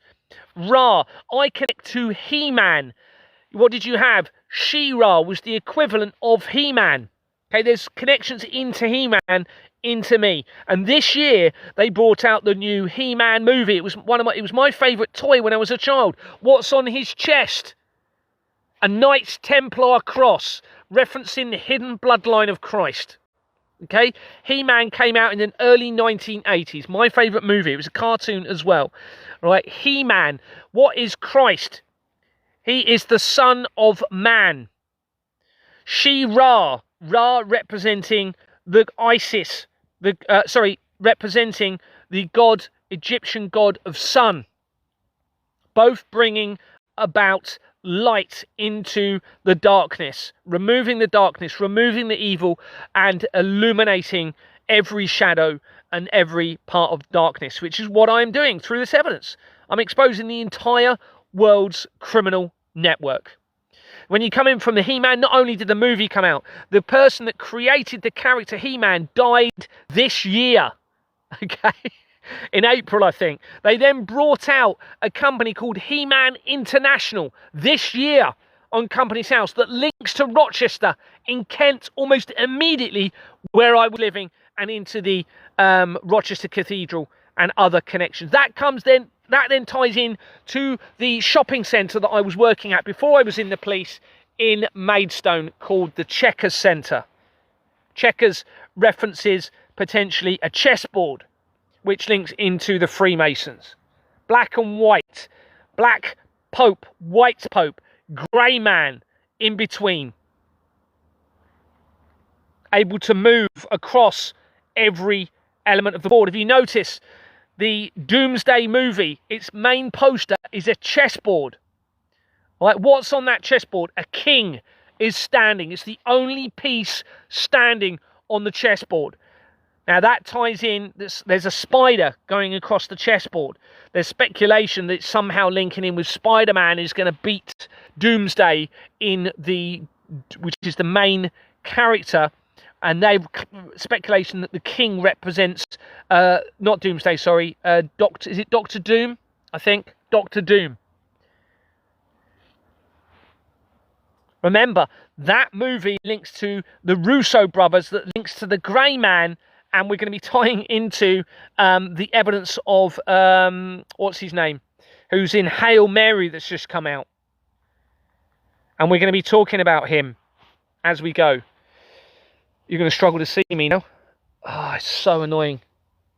Ra, I connect to He-Man. What did you have? She-Ra was the equivalent of He-Man. Okay, there's connections into He-Man, into me. And this year they brought out the new He-Man movie. It was my favourite toy when I was a child. What's on his chest? A Knights Templar cross, referencing the hidden bloodline of Christ. Okay, He-Man came out in the early 1980s. My favourite movie. It was a cartoon as well. Right, He-Man. What is Christ? He is the son of man. She-Ra. Ra representing the Isis. Representing the god, Egyptian god of sun. Both bringing about light into the darkness, removing the darkness, removing the evil, and illuminating every shadow and every part of darkness, which is what I'm doing through this evidence. I'm exposing the entire world's criminal network. When you come in from the He-Man, not only did the movie come out, the person that created the character He-Man died this year. Okay? In April, I think. They then brought out a company called He-Man International this year on Companies House that links to Rochester in Kent almost immediately where I was living, and into the Rochester Cathedral and other connections. That then ties in to the shopping centre that I was working at before I was in the police in Maidstone, called the Checkers Centre. Checkers references potentially a chessboard, which links into the Freemasons. Black and white. Black Pope, white Pope, grey man in between. Able to move across every element of the board. If you notice, the Doomsday movie, its main poster is a chessboard. Right, what's on that chessboard? A king is standing. It's the only piece standing on the chessboard. Now that ties in, there's a spider going across the chessboard. There's speculation that it's somehow linking in with Spider-Man is going to beat Doomsday which is the main character. And they've speculation that the king represents, not Doomsday, sorry, is it Doctor Doom? I think, Doctor Doom. Remember, that movie links to the Russo brothers, that links to the Grey Man, and we're going to be tying into the evidence of, what's his name, who's in Hail Mary that's just come out. And we're going to be talking about him as we go. You're going to struggle to see me now. Oh, it's so annoying.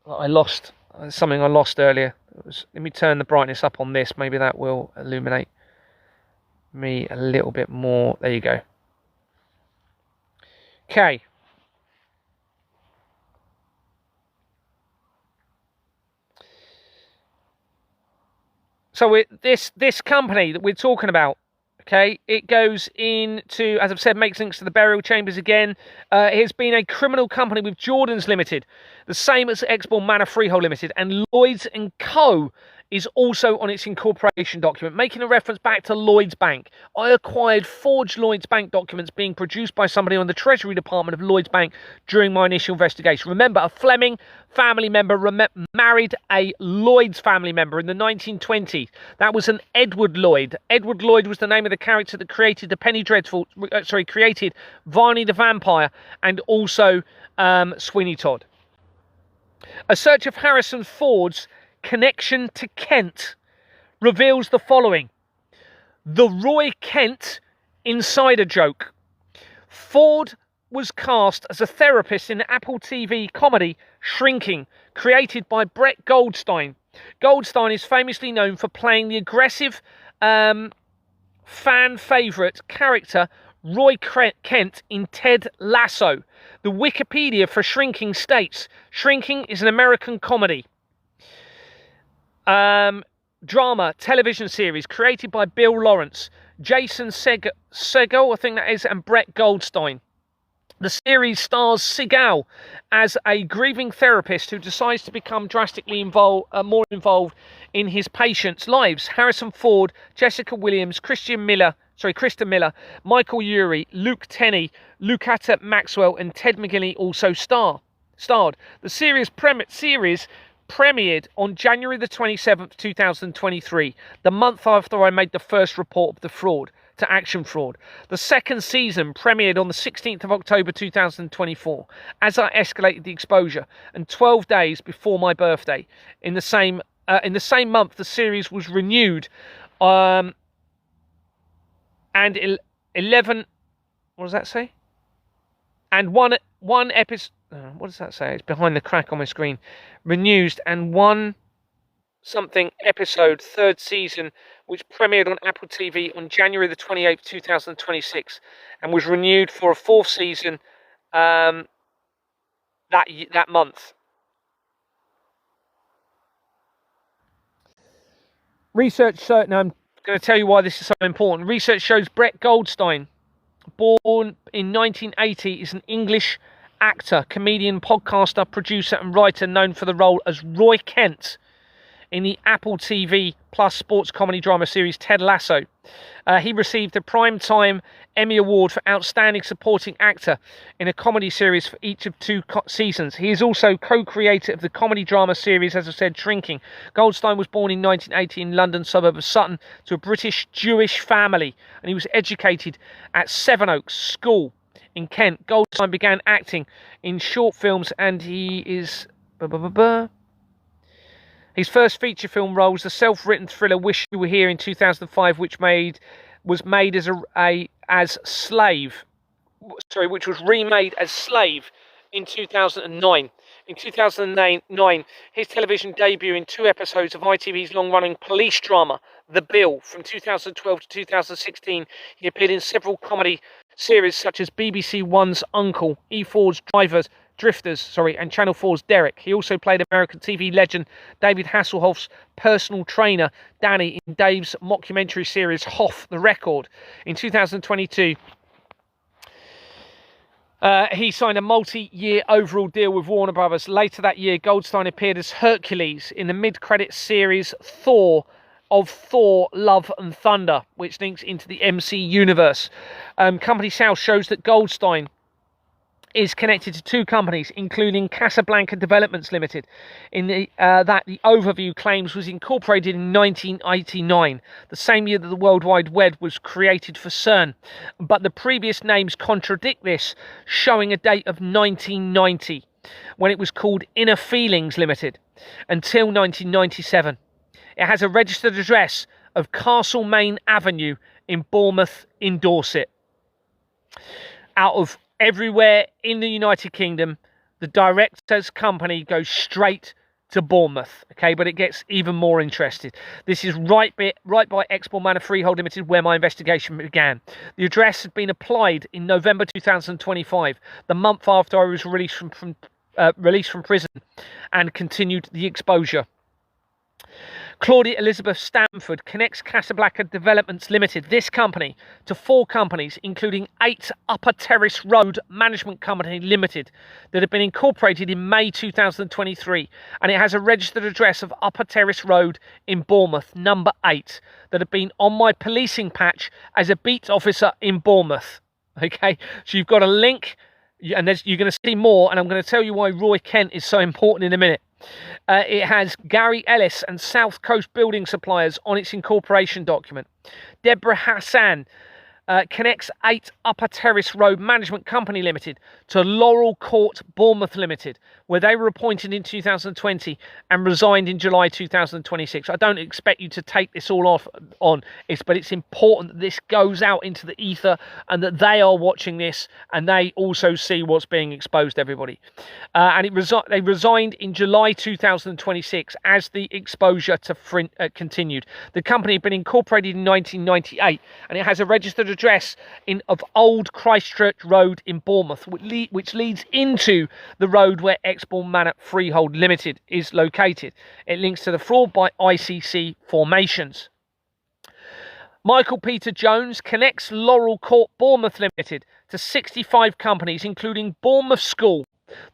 I lost something I lost earlier. Let me turn the brightness up on this. Maybe that will illuminate me a little bit more. There you go. Okay. So this company that we're talking about, okay, it goes into, as I've said, makes links to the burial chambers again. It has been a criminal company with Jordan's Limited, the same as Exbourne Manor Freehold Limited, and Lloyds & Co. is also on its incorporation document, making a reference back to Lloyds Bank. I acquired forged Lloyds Bank documents being produced by somebody on the Treasury Department of Lloyds Bank during my initial investigation. Remember, a Fleming family member married a Lloyds family member in the 1920s. That was an Edward Lloyd. Edward Lloyd was the name of the character that created the Penny Dreadful, created Varney the Vampire, and also Sweeney Todd. A search of Harrison Ford's connection to Kent reveals the following. The Roy Kent insider joke. Ford was cast as a therapist in the Apple TV comedy Shrinking, created by Brett Goldstein. Goldstein is famously known for playing the aggressive fan favourite character Roy Kent in Ted Lasso. The Wikipedia for Shrinking states, Shrinking is an American comedy. Drama television series created by Bill Lawrence, Jason Segel, I think that is, and Brett Goldstein. The series stars Segel as a grieving therapist who decides to become drastically more involved in his patients' lives. Harrison Ford, Jessica Williams, Kristen Miller, Michael Urie, Luke Tenney, Lucetta Maxwell, and Ted McGinley also starred. The series premiered on January the 27th, 2023, the month after I made the first report of the fraud to Action Fraud. The second season premiered on the 16th of October 2024, as I escalated the exposure, and 12 days before my birthday. In the same month, the series was renewed, and 11 What does that say? And one episode. What does that say? It's behind the crack on my screen. Renewed and one something episode, third season, which premiered on Apple TV on January the 28th, 2026, and was renewed for a fourth season that month. Research. So now I'm going to tell you why this is so important. Research shows Brett Goldstein, born in 1980, is an English actor, comedian, podcaster, producer, and writer known for the role as Roy Kent in the Apple TV Plus sports comedy drama series Ted Lasso. He received a Primetime Emmy Award for Outstanding Supporting Actor in a comedy series for each of two seasons. He is also co-creator of the comedy drama series, as I said, Shrinking. Goldstein was born in 1980 in London suburb of Sutton to a British Jewish family, and he was educated at Sevenoaks School in Kent. Goldstein began acting in short films, and he is... His first feature film role was the self-written thriller Wish You Were Here in 2005, which was remade as Slave in 2009. In 2009, his television debut in 2 episodes of ITV's long-running police drama, The Bill, from 2012 to 2016. He appeared in several comedy series such as BBC One's Uncle, E4's Drifters, and Channel 4's Derek. He also played American TV legend David Hasselhoff's personal trainer, Danny, in Dave's mockumentary series Hoff the Record. In 2022, he signed a multi-year overall deal with Warner Brothers. Later that year, Goldstein appeared as Hercules in the mid-credits series Thor, Love and Thunder, which links into the MC universe. Company House shows that Goldstein is connected to 2 companies, including Casablanca Developments Limited, that the overview claims was incorporated in 1989, the same year that the World Wide Web was created for CERN. But the previous names contradict this, showing a date of 1990, when it was called Inner Feelings Limited, until 1997. It has a registered address of Castlemaine Avenue in Bournemouth in Dorset. Out of everywhere in the United Kingdom, the director's company goes straight to Bournemouth, okay, but it gets even more interested. This is right by Exmoor Manor Freehold Limited, where my investigation began. The address had been applied in November 2025, the month after I was released from prison, and continued the exposure. Claudia Elizabeth Stamford connects Casablanca Developments Limited, this company, to 4 companies, including 8 Upper Terrace Road Management Company Limited, that have been incorporated in May 2023, and it has a registered address of Upper Terrace Road in Bournemouth, number 8, that have been on my policing patch as a beat officer in Bournemouth. Okay, so you've got a link, and you're going to see more, and I'm going to tell you why Roy Kent is so important in a minute. It has Gary Ellis and South Coast Building Suppliers on its incorporation document. Deborah Hassan connects 8 Upper Terrace Road Management Company Limited to Laurel Court Bournemouth Limited, where they were appointed in 2020 and resigned in July 2026. I don't expect you to take this all but it's important that this goes out into the ether and that they are watching this and they also see what's being exposed, everybody. They resigned in July 2026 as the exposure to continued. The company had been incorporated in 1998 and it has a registered address of Old Christchurch Road in Bournemouth, which leads into the road where Exmoor Manor Freehold Limited is located. It links to the fraud by ICC formations. Michael Peter Jones connects Laurel Court Bournemouth Limited to 65 companies, including Bournemouth School,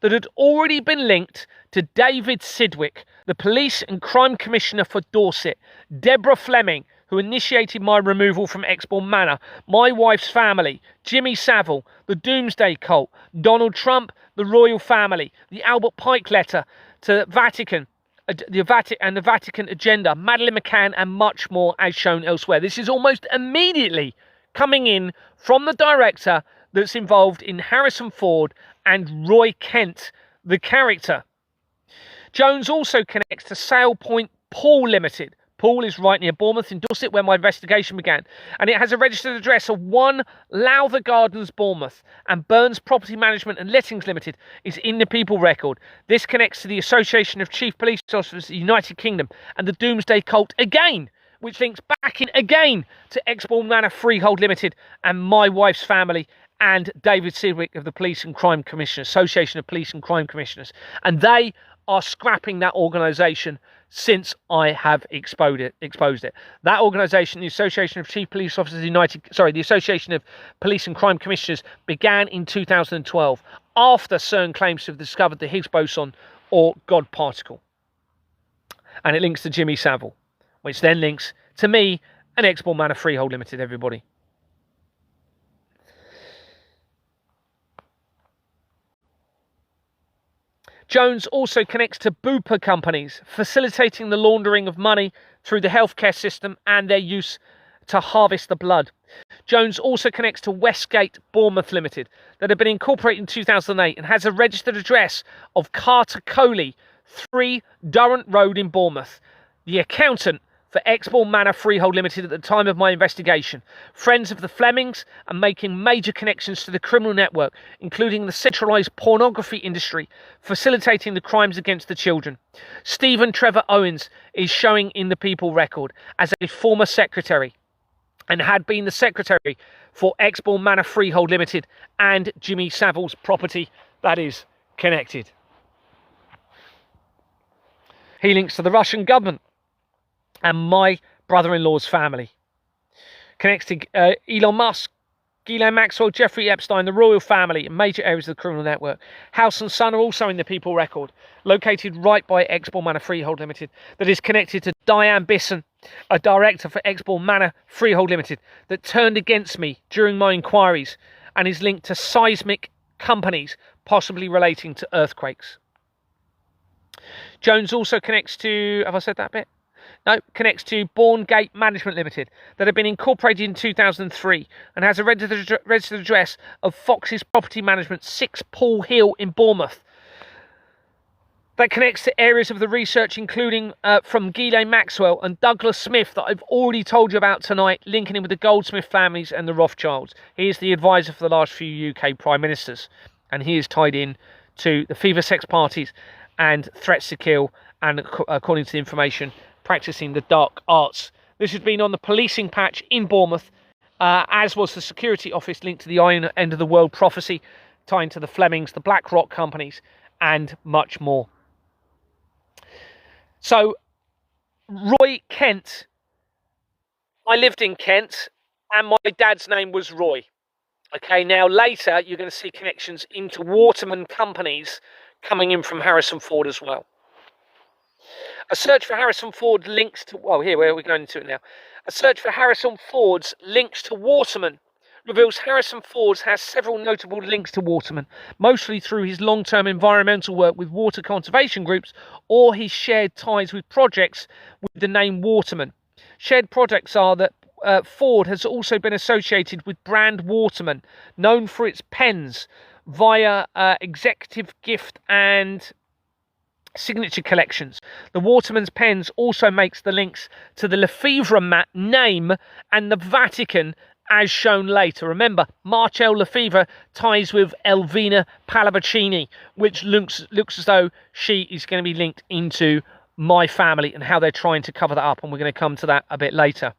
that had already been linked to David Sidgwick, the Police and Crime Commissioner for Dorset, Deborah Fleming, who initiated my removal from Exmoor Manor, my wife's family, Jimmy Savile, the Doomsday Cult, Donald Trump, the Royal Family, the Albert Pike letter to Vatican, the Vatican agenda, Madeleine McCann, and much more as shown elsewhere. This is almost immediately coming in from the director that's involved in Harrison Ford and Roy Kent, the character. Jones also connects to Sale Point Pool Limited. Pool is right near Bournemouth in Dorset, where my investigation began. And it has a registered address of 1 Lowther Gardens, Bournemouth. And Burns Property Management and Lettings Limited is in the People record. This connects to the Association of Chief Police Officers of the United Kingdom and the Doomsday Cult again, which links back in again to Exbourne Manor Freehold Limited and my wife's family and David Sidgwick of the Police and Crime Commissioners, Association of Police and Crime Commissioners. And they are scrapping that organisation since I have exposed it. That organisation, the Association of Chief Police Officers the Association of Police and Crime Commissioners, began in 2012 after CERN claims to have discovered the Higgs boson or God particle. And it links to Jimmy Savile, which then links to me and Exbourne Manor Freehold Limited, everybody. Jones also connects to Bupa companies, facilitating the laundering of money through the healthcare system and their use to harvest the blood. Jones also connects to Westgate Bournemouth Limited, that had been incorporated in 2008 and has a registered address of Carter Coley, 3 Durrant Road in Bournemouth. The accountant for Exbourne Manor Freehold Limited at the time of my investigation, friends of the Flemings, and making major connections to the criminal network, including the centralised pornography industry, facilitating the crimes against the children. Stephen Trevor Owens is showing in the People record as a former secretary and had been the secretary for Exbourne Manor Freehold Limited and Jimmy Savile's property that is connected. He links to the Russian government and my brother-in-law's family. Connects to Elon Musk, Ghislaine Maxwell, Jeffrey Epstein, the royal family, and major areas of the criminal network. House and Son are also in the People record, located right by Exbourne Manor Freehold Limited, that is connected to Diane Bisson, a director for Exbourne Manor Freehold Limited, that turned against me during my inquiries and is linked to seismic companies, possibly relating to earthquakes. Jones also connects to, have I said that bit? No, connects to Bourngate Management Limited, that had been incorporated in 2003 and has a registered address of Fox's Property Management, 6 Paul Hill in Bournemouth. That connects to areas of the research including from Ghislaine Maxwell and Douglas Smith that I've already told you about tonight, linking in with the Goldsmith families and the Rothschilds. He is the advisor for the last few UK Prime Ministers, and he is tied in to the fever sex parties and threats to kill, and according to the information, practicing the dark arts. This has been on the policing patch in Bournemouth, as was the security office linked to the Iron End of the World prophecy, tying to the Flemings, the BlackRock companies, and much more. So, Roy Kent. I lived in Kent, and my dad's name was Roy. Okay, now later you're going to see connections into Waterman companies coming in from Harrison Ford as well. A search for Harrison Ford links to... Oh, here, where are we going into it now? A search for Harrison Ford's links to Waterman reveals Harrison Ford has several notable links to Waterman, mostly through his long-term environmental work with water conservation groups or his shared ties with projects with the name Waterman. Shared projects are that Ford has also been associated with brand Waterman, known for its pens, via executive gift and signature collections. The Waterman's pens also makes the links to the Lefevre name and the Vatican, as shown later. Remember, Marcel Lefevre ties with Elvina Pallavicini, which looks as though she is going to be linked into my family and how they're trying to cover that up, and we're going to come to that a bit later.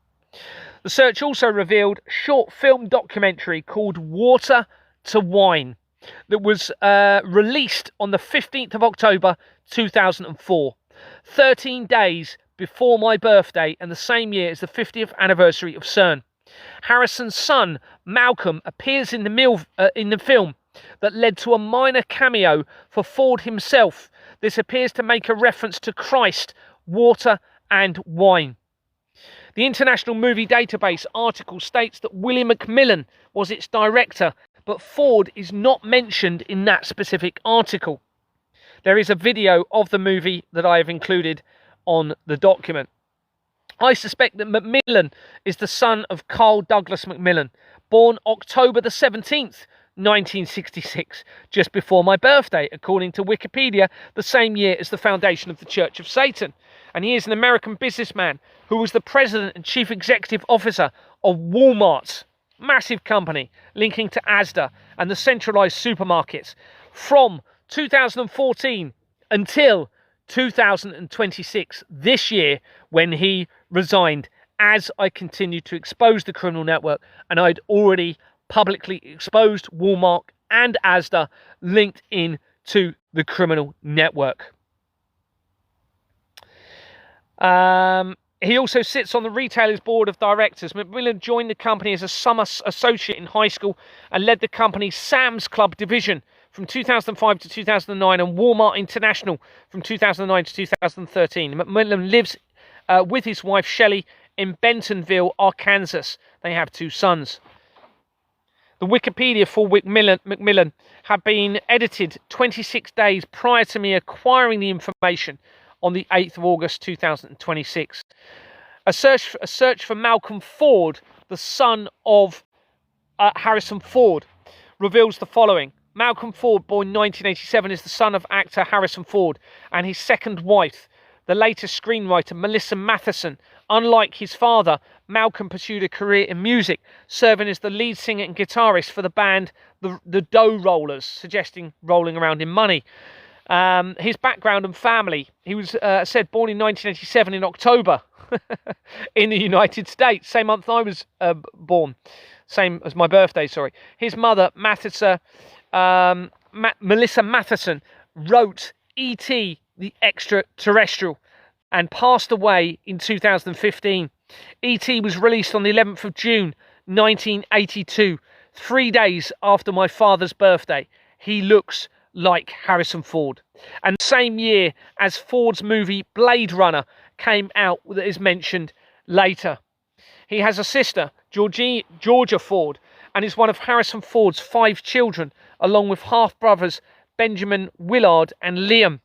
The search also revealed short film documentary called Water to Wine that was released on the 15th of October 2004, 13 days before my birthday and the same year as the 50th anniversary of CERN. Harrison's son, Malcolm, appears in the film that led to a minor cameo for Ford himself. This appears to make a reference to Christ, water and wine. The International Movie Database article states that William Macmillan was its director, but Ford is not mentioned in that specific article. There is a video of the movie that I have included on the document. I suspect that Macmillan is the son of Carl Douglas Macmillan, born October the 17th, 1966, just before my birthday, according to Wikipedia, the same year as the foundation of the Church of Satan. And he is an American businessman who was the president and chief executive officer of Walmart, massive company linking to Asda and the centralized supermarkets, from 2014 until 2026, this year, when he resigned, as I continued to expose the criminal network, and I'd already publicly exposed Walmart and Asda linked in to the criminal network. He also sits on the retailer's board of directors. McMillan joined the company as a summer associate in high school and led the company's Sam's Club division from 2005 to 2009 and Walmart International from 2009 to 2013. McMillan lives with his wife Shelley in Bentonville, Arkansas. They have 2 sons. The Wikipedia for McMillan had been edited 26 days prior to me acquiring the information on the 8th of August 2026. A search for Malcolm Ford, the son of Harrison Ford, reveals the following. Malcolm Ford, born 1987, is the son of actor Harrison Ford and his second wife, the later screenwriter Melissa Matheson. Unlike his father, Malcolm pursued a career in music, serving as the lead singer and guitarist for the band the Dough Rollers, suggesting rolling around in money. His background and family. He was said born in 1987 in October in the United States, same month I was born, same as my birthday, sorry. His mother, Melissa Matheson, wrote E.T. the Extraterrestrial and passed away in 2015. E.T. was released on the 11th of June 1982, 3 days after my father's birthday. He looks like Harrison Ford. And the same year as Ford's movie Blade Runner came out, that is mentioned later. He has a sister, Georgia Ford, and is one of Harrison Ford's 5 children, along with half-brothers Benjamin, Willard and Liam.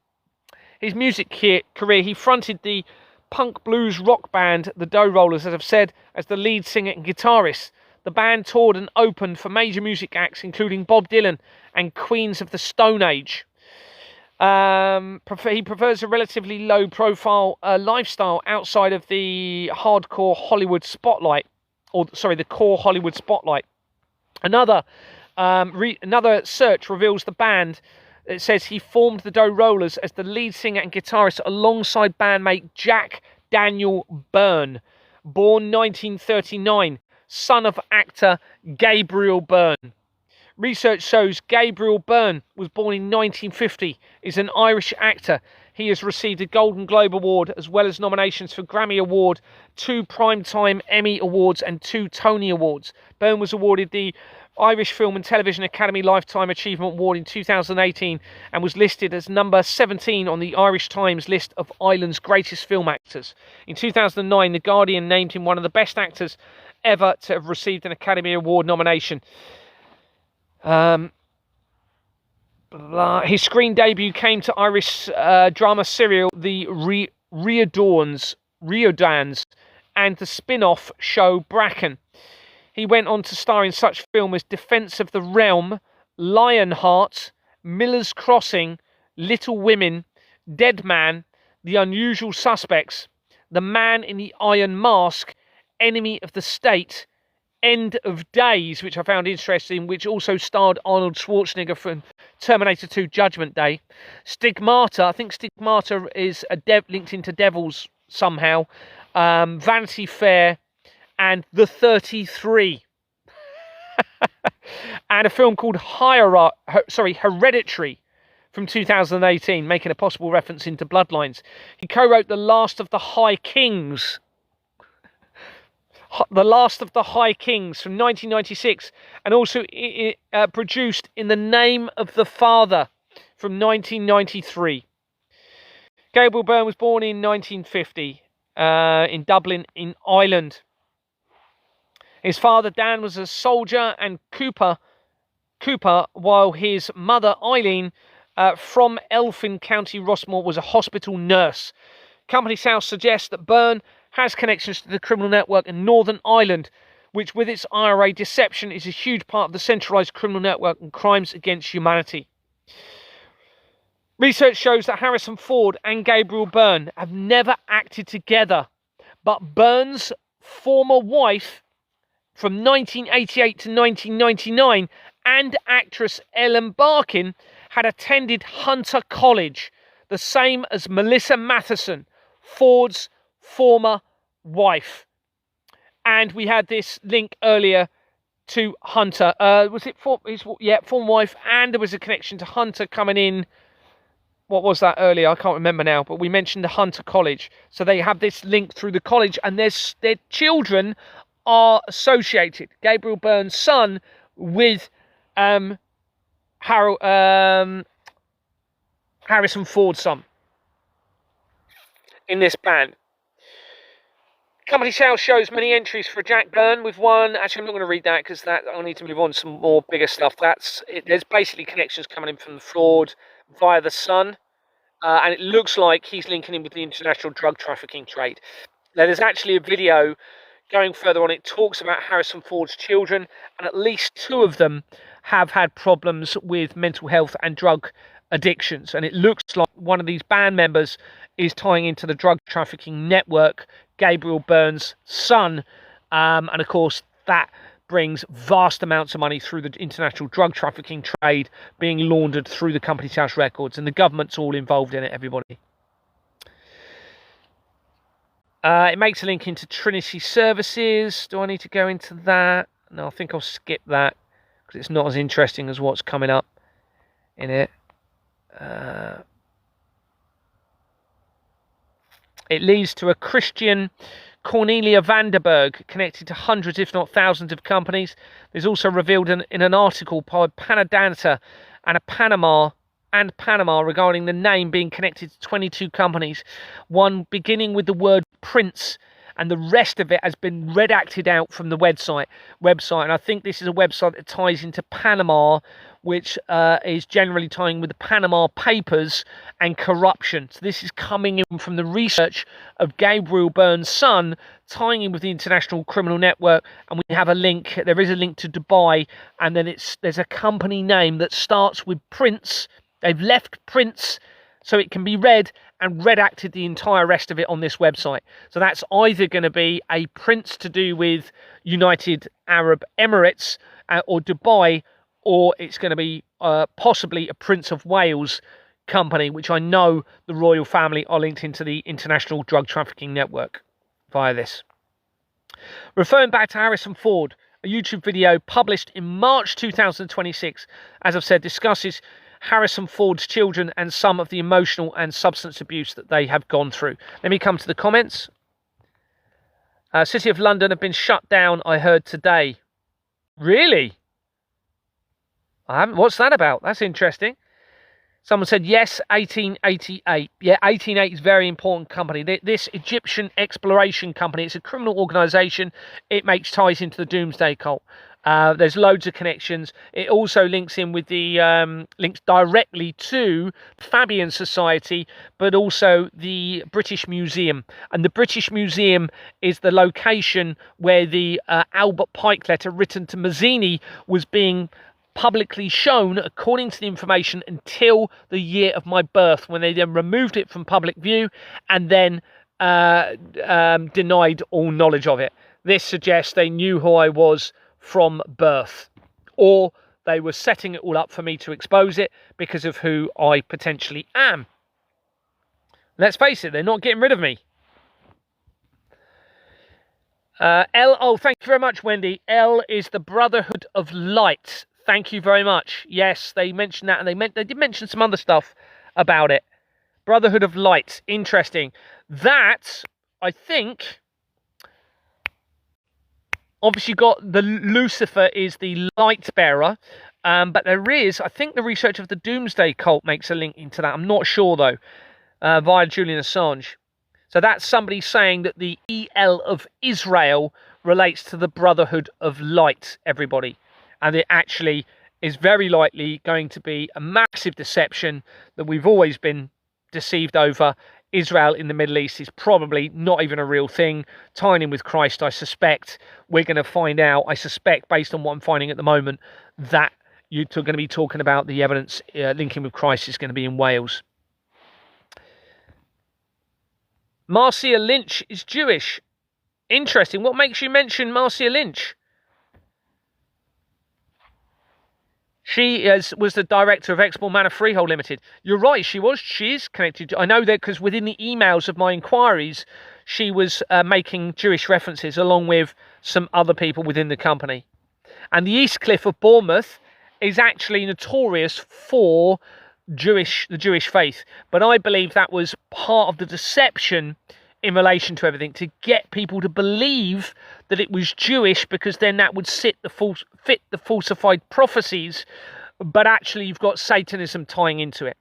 His music career, he fronted the punk blues rock band The Dough Rollers, as I've said, as the lead singer and guitarist. The band toured and opened for major music acts including Bob Dylan and Queens of the Stone Age. He prefers a relatively low-profile lifestyle outside of the hardcore Hollywood spotlight, the core Hollywood spotlight. Another search reveals the band. It says he formed the Dough Rollers as the lead singer and guitarist alongside bandmate Jack Daniel Byrne, born 1939, son of actor Gabriel Byrne. Research shows Gabriel Byrne was born in 1950, is an Irish actor. He has received a Golden Globe Award as well as nominations for Grammy Award, 2 Primetime Emmy Awards and 2 Tony Awards. Byrne was awarded the Irish Film and Television Academy Lifetime Achievement Award in 2018 and was listed as number 17 on the Irish Times list of Ireland's greatest film actors. In 2009, The Guardian named him one of the best actors ever to have received an Academy Award nomination. His screen debut came to Irish drama serial The Riordans and the spin-off show Bracken. He went on to star in such films as Defence of the Realm, Lionheart, Miller's Crossing, Little Women, Dead Man, The Unusual Suspects, The Man in the Iron Mask, Enemy of the State, End of Days, which I found interesting, which also starred Arnold Schwarzenegger from Terminator 2 Judgment Day, Stigmata, I think Stigmata is linked into Devils somehow, Vanity Fair, and The 33. And a film called Hereditary from 2018, making a possible reference into Bloodlines. He co-wrote The Last of the High Kings. The Last of the High Kings from 1996, and also produced In the Name of the Father from 1993. Gabriel Byrne was born in 1950 in Dublin, in Ireland. His father, Dan, was a soldier and Cooper, while his mother, Eileen, from Elphin, County Rossmore, was a hospital nurse. Company's House suggests that Byrne has connections to the criminal network in Northern Ireland, which with its IRA deception is a huge part of the centralised criminal network and crimes against humanity. Research shows that Harrison Ford and Gabriel Byrne have never acted together, but Burns' former wife from 1988 to 1999 and actress Ellen Barkin had attended Hunter College, the same as Melissa Matheson, Ford's former wife. And we had this link earlier to Hunter. Was it for his former wife? And there was a connection to Hunter coming in. What was that earlier? I can't remember now. But we mentioned the Hunter College. So they have this link through the college, and their children are associated. Gabriel Byrne's son with Harrison Ford's son in this band. Company sales shows many entries for Jack Byrne with one. Actually, I'm not going to read that because I need to move on to some more bigger stuff. There's basically connections coming in from the Ford via the son, and it looks like he's linking in with the international drug trafficking trade. Now, there's actually a video going further on. It talks about Harrison Ford's children, and at least 2 of them have had problems with mental health and drug addictions. And it looks like one of these band members is tying into the drug trafficking network, Gabriel Byrne's son. And of course, that brings vast amounts of money through the international drug trafficking trade being laundered through the company's house records. And the government's all involved in it, everybody. It makes a link into Trinity Services. Do I need to go into that? No, I think I'll skip that because it's not as interesting as what's coming up in it. It leads to a Christian Cornelia Vanderberg connected to hundreds, if not thousands, of companies. There's also revealed in an article by Panadata and Panama regarding the name being connected to 22 companies, one beginning with the word Prince, and the rest of it has been redacted out from the website. And I think this is a website that ties into Panama, which is generally tying with the Panama Papers and corruption. So this is coming in from the research of Gabriel Byrne's son, tying in with the International Criminal Network. And we have a link. There is a link to Dubai, and then there's a company name that starts with Prince. They've left Prince so it can be read and redacted the entire rest of it on this website. So that's either going to be a Prince to do with United Arab Emirates or Dubai, or it's going to be possibly a Prince of Wales company, which I know the royal family are linked into the international drug trafficking network via this. Referring back to Harrison Ford, a YouTube video published in March 2026, as I've said, discusses Harrison Ford's children and some of the emotional and substance abuse that they have gone through. Let me come to the comments. City of London have been shut down, I heard today. Really? I haven't. What's that about? That's interesting. Someone said, yes, 1888. Yeah, 1880 is a very important company. This Egyptian exploration company, it's a criminal organisation. It makes ties into the Doomsday Cult. There's loads of connections. It also links in with the links directly to Fabian Society, but also the British Museum. And the British Museum is the location where the Albert Pike letter written to Mazzini was being publicly shown, according to the information, until the year of my birth, when they then removed it from public view and then denied all knowledge of it. This suggests they knew who I was from birth, or they were setting it all up for me to expose it because of who I potentially am. Let's face it, they're not getting rid of me. Oh, thank you very much, Wendy. L is the Brotherhood of Light. Thank you very much. Yes, they mentioned that, and they did mention some other stuff about it. Brotherhood of Light. Interesting. That, I think, obviously got the Lucifer is the light bearer, but there is, I think the research of the Doomsday Cult makes a link into that. I'm not sure, though, via Julian Assange. So that's somebody saying that the EL of Israel relates to the Brotherhood of Light, everybody. And it actually is very likely going to be a massive deception that we've always been deceived over. Israel in the Middle East is probably not even a real thing. Tying in with Christ, I suspect we're going to find out. I suspect, based on what I'm finding at the moment, that you're going to be talking about the evidence linking with Christ is going to be in Wales. Marcia Lynch is Jewish. Interesting. What makes you mention Marcia Lynch? She was the director of Exmoor Manor Freehold Limited. You're right, she was. She is connected. I know that because within the emails of my inquiries, she was making Jewish references along with some other people within the company. And the East Cliff of Bournemouth is actually notorious for the Jewish faith. But I believe that was part of the deception in relation to everything, to get people to believe that it was Jewish, because then that would fit the falsified prophecies, but actually you've got Satanism tying into it.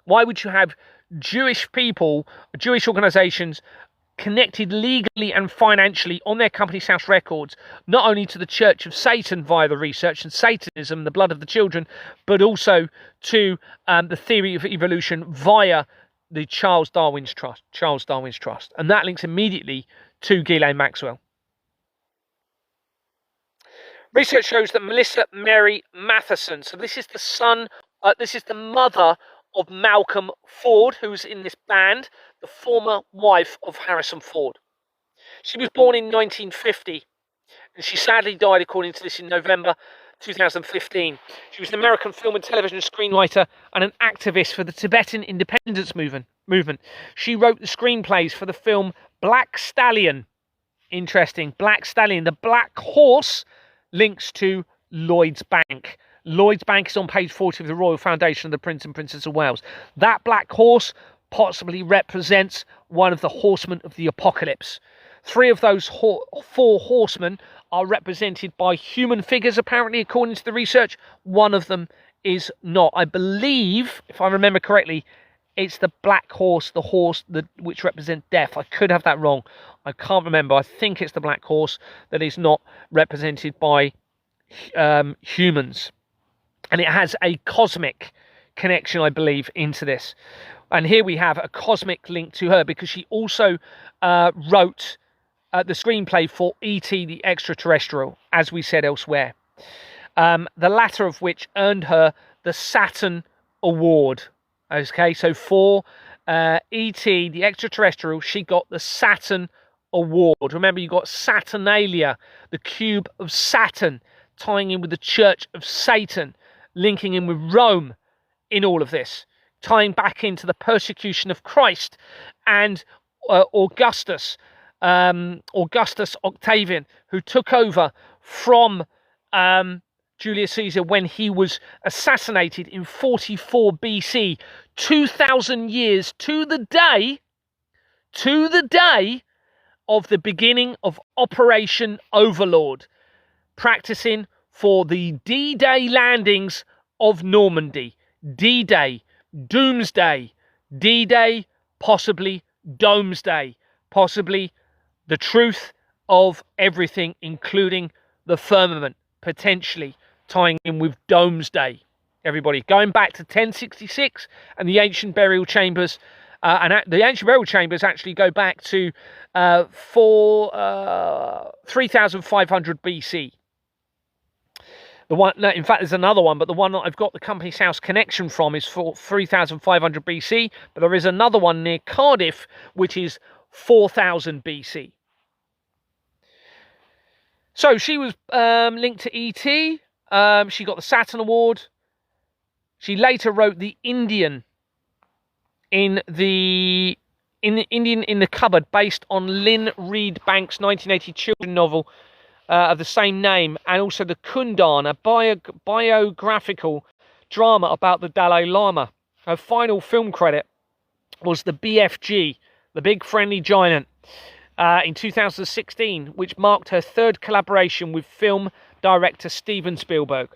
Why would you have Jewish people, Jewish organisations, connected legally and financially on their company's house records, not only to the Church of Satan via the research and Satanism, the blood of the children, but also to the theory of evolution via the Charles Darwin's Trust. And that links immediately to Ghislaine Maxwell. Research shows that Melissa Mary Matheson, so this is the mother of Malcolm Ford, who's in this band, the former wife of Harrison Ford. She was born in 1950, and she sadly died, according to this, in November 2015. She was an American film and television screenwriter and an activist for the Tibetan independence movement. She wrote the screenplays for the film Black Stallion. Interesting. Black Stallion. The black horse links to Lloyd's Bank. Lloyd's Bank is on page 40 of the Royal Foundation of the Prince and Princess of Wales. That black horse possibly represents one of the horsemen of the apocalypse. 3 of those 4 horsemen are represented by human figures, apparently, according to the research. One of them is not. I believe, if I remember correctly, it's the black horse, which represents death. I could have that wrong. I can't remember. I think it's the black horse that is not represented by humans. And it has a cosmic connection, I believe, into this. And here we have a cosmic link to her, because she also wrote the screenplay for E.T. the Extraterrestrial, as we said elsewhere. The latter of which earned her the Saturn Award. Okay, so for E.T. the Extraterrestrial, she got the Saturn Award. Remember, you got Saturnalia, the cube of Saturn, tying in with the Church of Satan, linking in with Rome in all of this, tying back into the persecution of Christ and Augustus Octavian, who took over from Julius Caesar when he was assassinated in 44 BC, 2,000 years to the day of the beginning of Operation Overlord, practicing for the D-Day landings of Normandy. D-Day, Doomsday, D-Day, possibly Domesday, possibly the truth of everything, including the firmament, potentially tying in with Domesday. Everybody, going back to 1066 and the ancient burial chambers, the ancient burial chambers actually go back to 3500 BC. In fact, there's another one, but the one that I've got the Company's House connection from is for 3500 BC, but there is another one near Cardiff, which is 4000 BC. So she was linked to E.T. She got the Saturn Award. She later wrote The Indian in the Cupboard, based on Lynn Reed Banks' 1980 children's novel of the same name, and also The Kundan, a biographical drama about the Dalai Lama. Her final film credit was the BFG, The Big Friendly Giant, in 2016, which marked her 3rd collaboration with film director Steven Spielberg.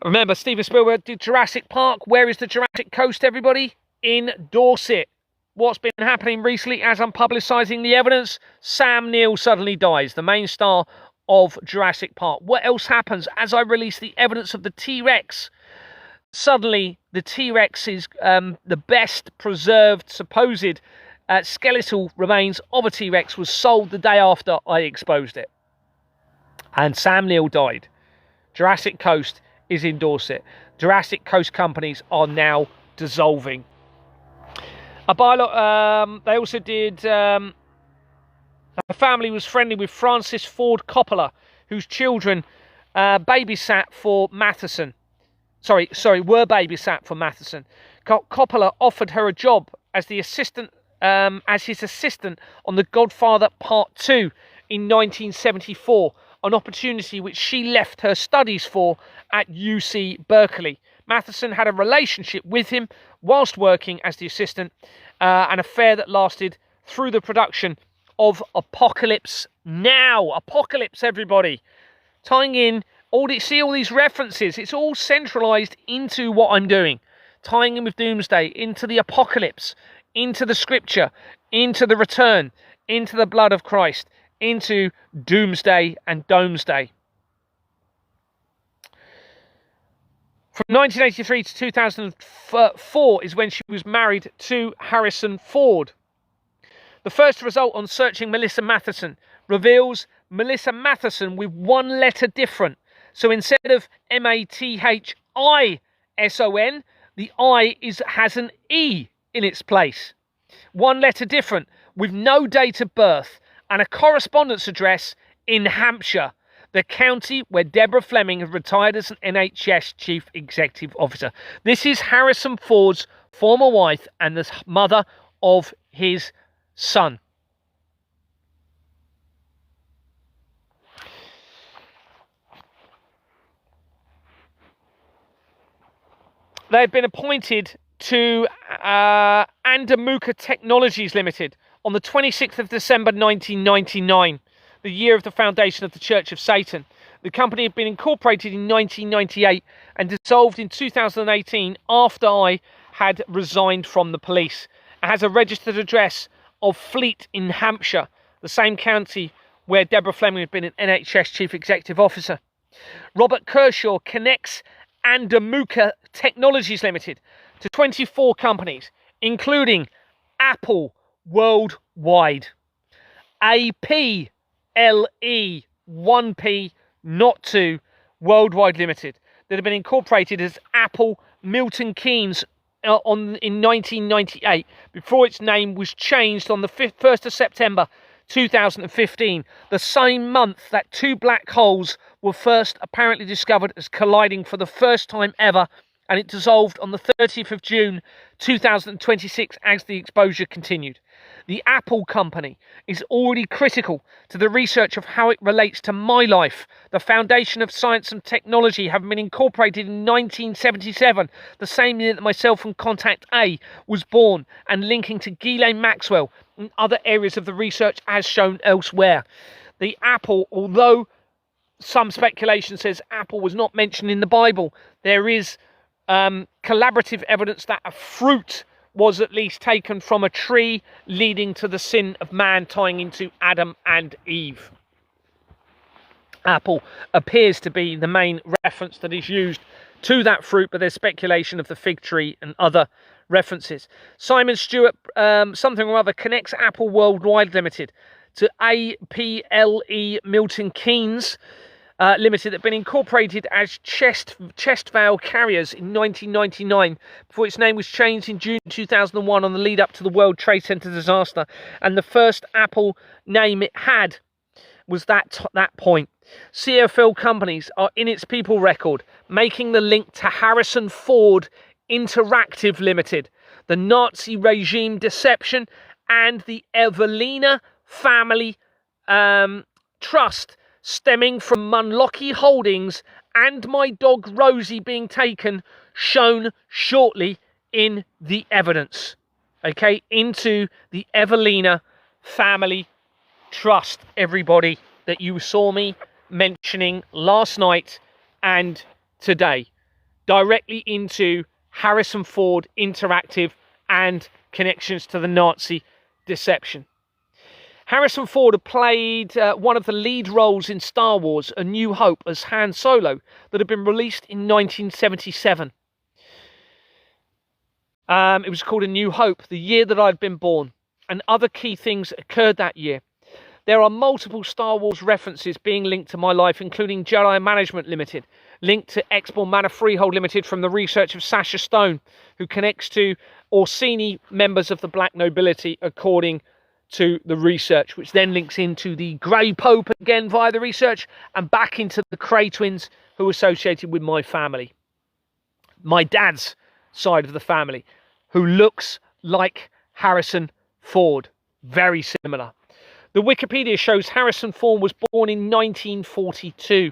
Remember, Steven Spielberg did Jurassic Park. Where is the Jurassic Coast, everybody? In Dorset. What's been happening recently as I'm publicising the evidence? Sam Neill suddenly dies, the main star of Jurassic Park. What else happens as I release the evidence of the T-Rex? Suddenly, the T-Rex is the best preserved supposed skeletal remains of a T-Rex was sold the day after I exposed it. And Sam Neill died. Jurassic Coast is in Dorset. Jurassic Coast companies are now dissolving. They also did Her family was friendly with Francis Ford Coppola, whose children babysat for Matheson. Were babysat for Matheson. Coppola offered her a job as his assistant on The Godfather Part 2 in 1974, an opportunity which she left her studies for at UC Berkeley. Matheson had a relationship with him whilst working as the assistant, an affair that lasted through the production of Apocalypse Now. Apocalypse, everybody. Tying in all these references. It's all centralised into what I'm doing. Tying in with Doomsday, into the Apocalypse, into the Scripture, into the Return, into the blood of Christ, into Doomsday and Domesday. From 1983 to 2004 is when she was married to Harrison Ford. The first result on searching Melissa Matheson reveals Melissa Matheson with one letter different. So instead of Mathison, the I has an E in its place. One letter different, with no date of birth, and a correspondence address in Hampshire, the county where Deborah Fleming had retired as an NHS Chief Executive Officer. This is Harrison Ford's former wife and the mother of his son. They've been appointed to Andamuka Technologies Limited on the 26th of December 1999, the year of the foundation of the Church of Satan. The company had been incorporated in 1998 and dissolved in 2018 after I had resigned from the police. It has a registered address of Fleet in Hampshire, the same county where Deborah Fleming had been an NHS Chief Executive Officer. Robert Kershaw connects Andamuka Technologies Limited to 24 companies, including Apple worldwide, APLE 1P not 2 worldwide limited, that have been incorporated as Apple Milton Keynes in 1998 before its name was changed on the 1st of September 2015, the same month that two black holes were first apparently discovered as colliding for the first time ever, and it dissolved on the 30th of June 2026 as the exposure continued. The Apple company is already critical to the research of how it relates to my life. The foundation of science and technology having been incorporated in 1977, the same year that myself and Contact A was born, and linking to Ghislaine Maxwell and other areas of the research as shown elsewhere. The Apple, although some speculation says Apple was not mentioned in the Bible, there is collaborative evidence that a fruit was at least taken from a tree, leading to the sin of man, tying into Adam and Eve. Apple appears to be the main reference that is used to that fruit, but there's speculation of the fig tree and other references. Simon Stewart, something or other, connects Apple Worldwide Limited to APLE Milton Keynes Limited, that have been incorporated as chest valve carriers in 1999 before its name was changed in June 2001 on the lead up to the World Trade Center disaster, and the first Apple name it had was that point. CFL companies are in its people record, making the link to Harrison Ford Interactive Limited, the Nazi regime deception, and the Evelina family trust stemming from Munlochy Holdings, and my dog Rosie being taken, shown shortly in the evidence. Okay, into the Evelina family trust, everybody, that you saw me mentioning last night and today, directly into Harrison Ford Interactive and connections to the Nazi deception. Harrison Ford had played one of the lead roles in Star Wars: A New Hope as Han Solo, that had been released in 1977. It was called A New Hope, the year that I'd been born, and other key things occurred that year. There are multiple Star Wars references being linked to my life, including Jedi Management Limited, linked to Exmoor Manor Freehold Limited from the research of Sasha Stone, who connects to Orsini members of the black nobility, according to the research, which then links into the Grey Pope again via the research, and back into the Kray twins, who are associated with my family. My dad's side of the family, who looks like Harrison Ford. Very similar. The Wikipedia shows Harrison Ford was born in 1942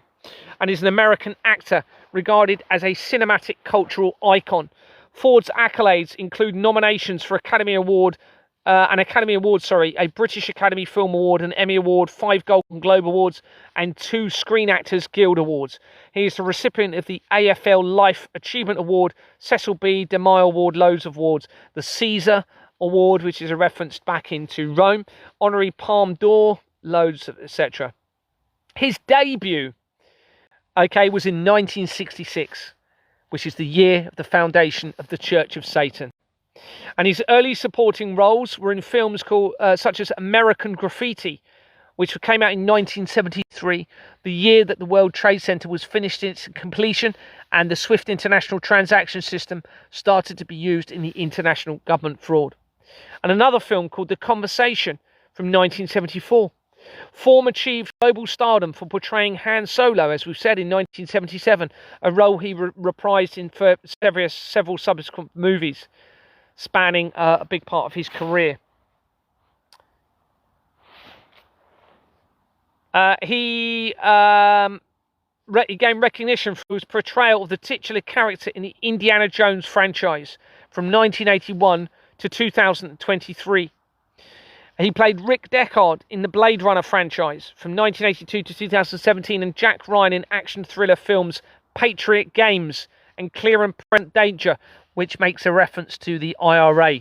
and is an American actor regarded as a cinematic cultural icon. Ford's accolades include nominations for an Academy Award, a British Academy Film Award, an Emmy Award, 5 Golden Globe Awards, and 2 Screen Actors Guild Awards. He is the recipient of the AFL Life Achievement Award, Cecil B. DeMille Award, loads of awards, the Caesar Award, which is a reference back into Rome, Honorary Palme d'Or, loads, etc. His debut, was in 1966, which is the year of the foundation of the Church of Satan. And his early supporting roles were in films such as American Graffiti, which came out in 1973, the year that the World Trade Center was finished its completion and the SWIFT international transaction system started to be used in the international government fraud. And another film called The Conversation from 1974. Form achieved global stardom for portraying Han Solo, as we've said, in 1977, a role he reprised in several subsequent movies, spanning a big part of his career. He gained recognition for his portrayal of the titular character in the Indiana Jones franchise from 1981 to 2023. He played Rick Deckard in the Blade Runner franchise from 1982 to 2017 and Jack Ryan in action thriller films Patriot Games and Clear and Present Danger, which makes a reference to the IRA.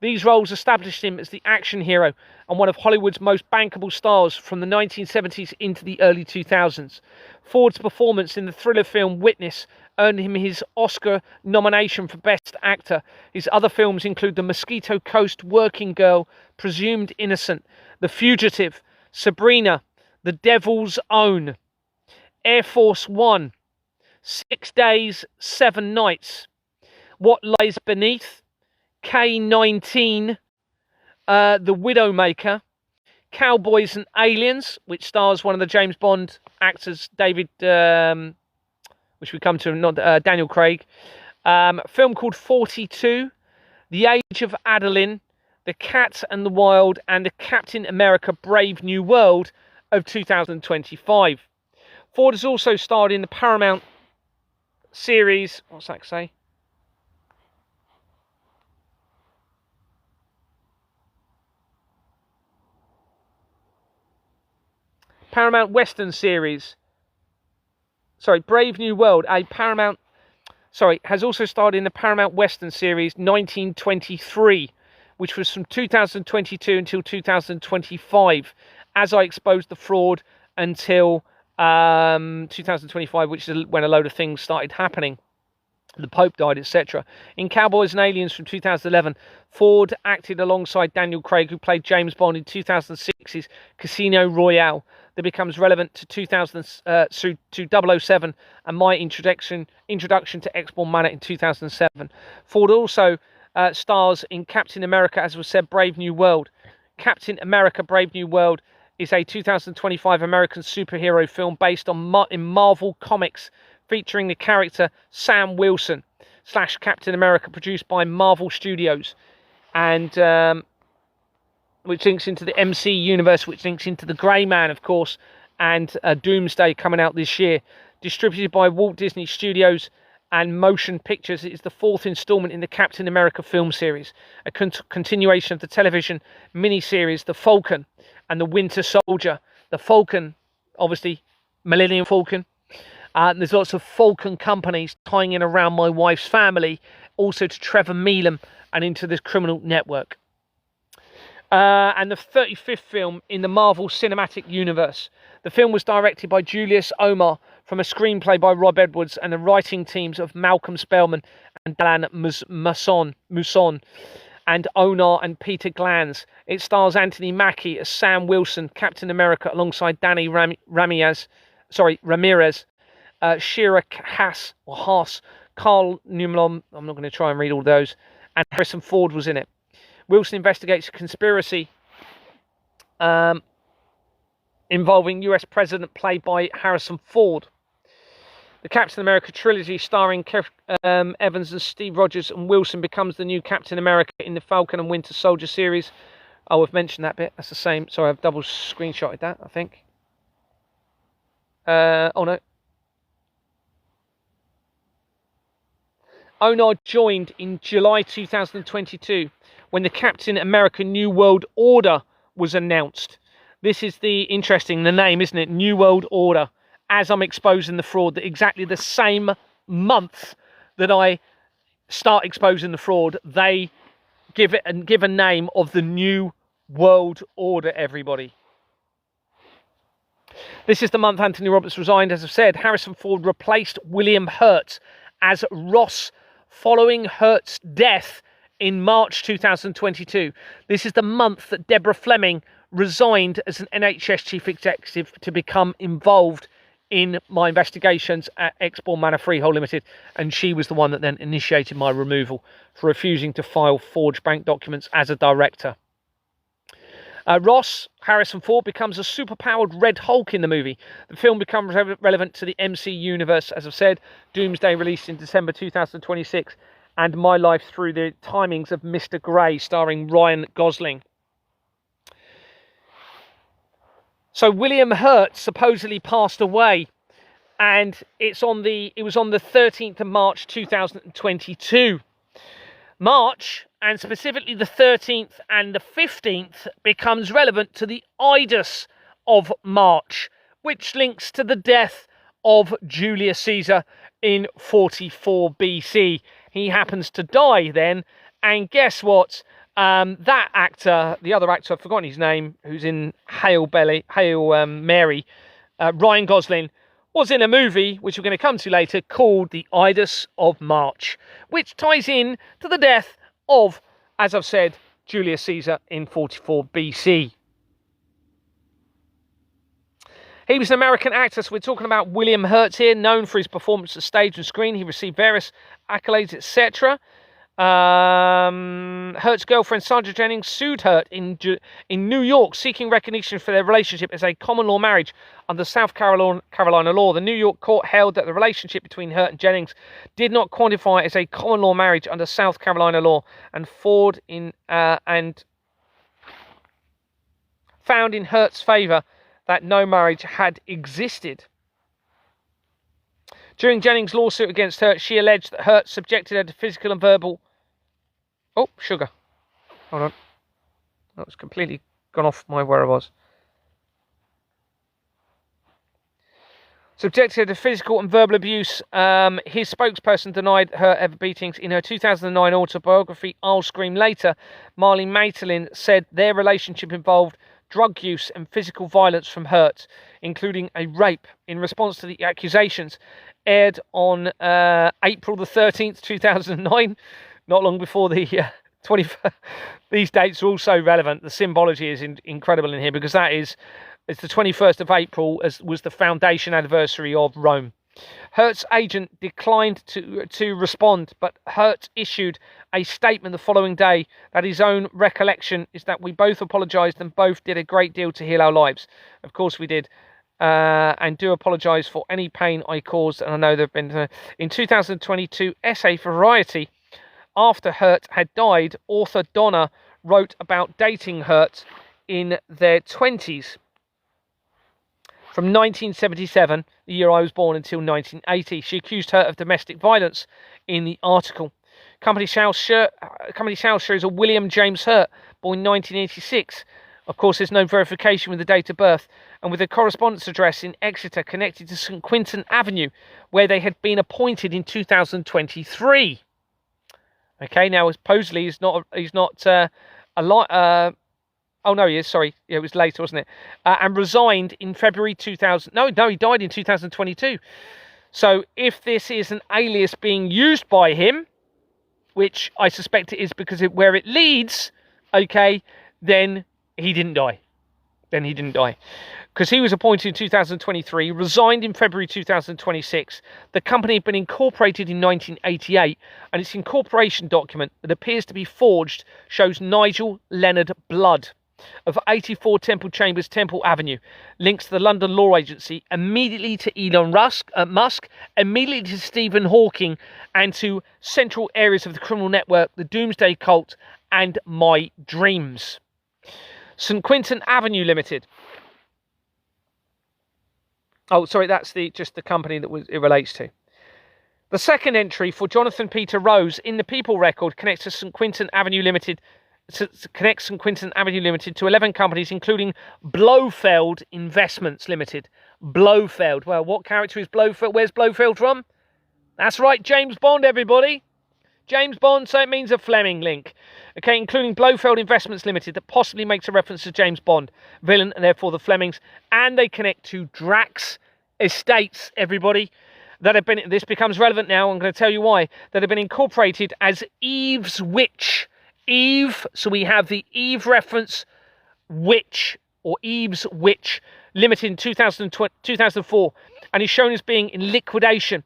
These roles established him as the action hero and one of Hollywood's most bankable stars from the 1970s into the early 2000s. Ford's performance in the thriller film Witness earned him his Oscar nomination for Best Actor. His other films include The Mosquito Coast, Working Girl, Presumed Innocent, The Fugitive, Sabrina, The Devil's Own, Air Force One, 6 Days, 7 Nights, What Lies Beneath, K-19, The Widowmaker, Cowboys and Aliens, which stars one of the James Bond actors, which we come to, not Daniel Craig. Film called 42, The Age of Adeline, The Cat and the Wild, and the Captain America Brave New World of 2025. Ford has also starred in the Paramount series, what's that say? Paramount Western series. Brave New World, has also starred in the Paramount Western series 1923, which was from 2022 until 2025, as I exposed the fraud until 2025, which is when a load of things started happening. The Pope died, etc. In Cowboys and Aliens from 2011, Ford acted alongside Daniel Craig, who played James Bond in 2006's Casino Royale, that becomes relevant to 007 and my introduction to X-Born Manor in 2007. Ford also stars in Captain America, as was said, Brave New World. Captain America Brave New World is a 2025 American superhero film based on in Marvel Comics, featuring the character Sam Wilson / Captain America, produced by Marvel Studios, and which links into the MC universe, which links into the Grey Man, of course, and Doomsday coming out this year. Distributed by Walt Disney Studios and Motion Pictures, it is the 4th installment in the Captain America film series, a continuation of the television miniseries The Falcon and the Winter Soldier. The Falcon, obviously, Millennium Falcon. There's lots of Falcon companies tying in around my wife's family, also to Trevor Meelan and into this criminal network. And the 35th film in the Marvel Cinematic Universe. The film was directed by Julius Omar from a screenplay by Rob Edwards and the writing teams of Malcolm Spellman and Alan Mousson and Onar and Peter Glanz. It stars Anthony Mackie as Sam Wilson, Captain America, alongside Danny Ramirez, Shira Haas, Carl Newman, I'm not going to try and read all those, and Harrison Ford was in it. Wilson investigates a conspiracy involving US President played by Harrison Ford. The Captain America trilogy starring Evans and Steve Rogers and Wilson becomes the new Captain America in the Falcon and Winter Soldier series. Oh, I've mentioned that bit. That's the same. Sorry, I've double screenshotted that, I think. Oh, no. Onard joined in July 2022 when the Captain America New World Order was announced. This is the name, isn't it? New World Order. As I'm exposing the fraud, that exactly the same month that I start exposing the fraud, they give a name of the New World Order, everybody. This is the month Anthony Roberts resigned, as I've said. Harrison Ford replaced William Hurt as Ross following Hurt's death in March 2022. This is the month that Deborah Fleming resigned as an NHS chief executive to become involved in my investigations at Exbourne Manor Freehold Limited, and she was the one that then initiated my removal for refusing to file forged bank documents as a director. Ross, Harrison Ford, becomes a superpowered Red Hulk in the movie. The film becomes relevant to the MC universe, as I've said. Doomsday released in December 2026, and My Life Through the Timings of Mr. Grey, starring Ryan Gosling. So William Hurt supposedly passed away, and it was on the 13th of March 2022. March, and specifically the 13th and the 15th, becomes relevant to the Idus of March, which links to the death of Julius Caesar in 44 BC. He happens to die then, and guess what? That actor, the other actor, I've forgotten his name, who's in Hail Mary, Ryan Gosling, was in a movie, which we're going to come to later, called The Idus of March, which ties in to the death of, as I've said, Julius Caesar in 44 BC. He was an American actor, so we're talking about William Hurt here, known for his performance on stage and screen. He received various accolades, etc. Hurt's girlfriend Sandra Jennings sued Hurt in New York, seeking recognition for their relationship as a common law marriage under South Carolina law. The New York court held that the relationship between Hurt and Jennings did not qualify as a common law marriage under South Carolina law, and Ford and found in Hurt's favour that no marriage had existed. During Jennings' lawsuit against Hurt, she alleged that Hurt subjected her to physical and verbal... Oh, sugar. Hold on. That was completely gone off where I was. Subjected her to physical and verbal abuse. His spokesperson denied her ever beatings. In her 2009 autobiography, I'll Scream Later, Marlene Maitland said their relationship involved drug use and physical violence from Hurt, including a rape. In response to the accusations, aired on April the 13th, 2009, not long before the 21st. These dates are also relevant. The symbology is incredible in here, because it's the 21st of April, as was the foundation anniversary of Rome. Hurt's agent declined to respond, but Hurt issued a statement the following day that his own recollection is that we both apologised and both did a great deal to heal our lives. Of course we did. And do apologise for any pain I caused. And I know there have been... in 2022, essay for Variety, after Hurt had died, author Donna wrote about dating Hurt in their 20s. From 1977, the year I was born, until 1980. She accused Hurt of domestic violence in the article. Company's house shows a William James Hurt, born in 1986. Of course, there's no verification with the date of birth, and with a correspondence address in Exeter connected to St Quintin Avenue, where they had been appointed in 2023. Okay, now supposedly he's not a lot. Oh no, he is. Sorry, yeah, it was later, wasn't it? And resigned in February 2000. No, he died in 2022. So if this is an alias being used by him, which I suspect it is, because where it leads, okay, then he didn't die. Because he was appointed in 2023, resigned in February 2026. The company had been incorporated in 1988, and its incorporation document that appears to be forged shows Nigel Leonard Blood. of 84 Temple Chambers, Temple Avenue. Links to the London Law Agency, immediately to Elon Musk, immediately to Stephen Hawking, and to central areas of the criminal network, the Doomsday Cult, and my dreams. St Quintin Avenue Limited. Oh, sorry, that's just the company that it relates to. The second entry for Jonathan Peter Rose in the People record connects St Quintin Avenue Limited to 11 companies, including Blofeld Investments Limited. Blofeld. Well, what character is Blofeld? Where's Blofeld from? That's right, James Bond, everybody. James Bond, so it means a Fleming link. Okay, including Blofeld Investments Limited, that possibly makes a reference to James Bond, villain, and therefore the Flemings. And they connect to Drax Estates, everybody. This becomes relevant now. I'm going to tell you why. That have been incorporated as Eve's Witch. Eve, so we have the Eve reference, Witch, or Eve's Witch, limited in 2004, and is shown as being in liquidation.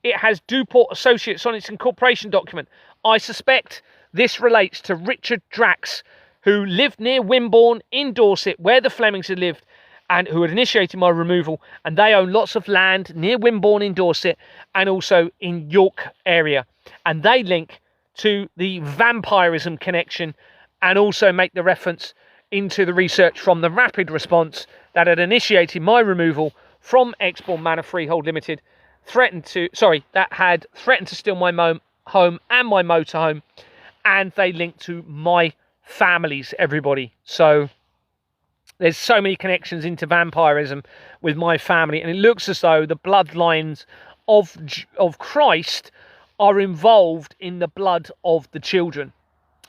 It has Duport Associates on its incorporation document. I suspect this relates to Richard Drax, who lived near Wimborne in Dorset, where the Flemings had lived, and who had initiated my removal, and they own lots of land near Wimborne in Dorset, and also in York area. And they link to the vampirism connection, and also make the reference into the research from the Rapid Response that had initiated my removal from Exbourne Manor Freehold Limited, that had threatened to steal my home and my motorhome, and they link to my families, everybody. So there's so many connections into vampirism with my family, and it looks as though the bloodlines of Christ are involved in the blood of the children.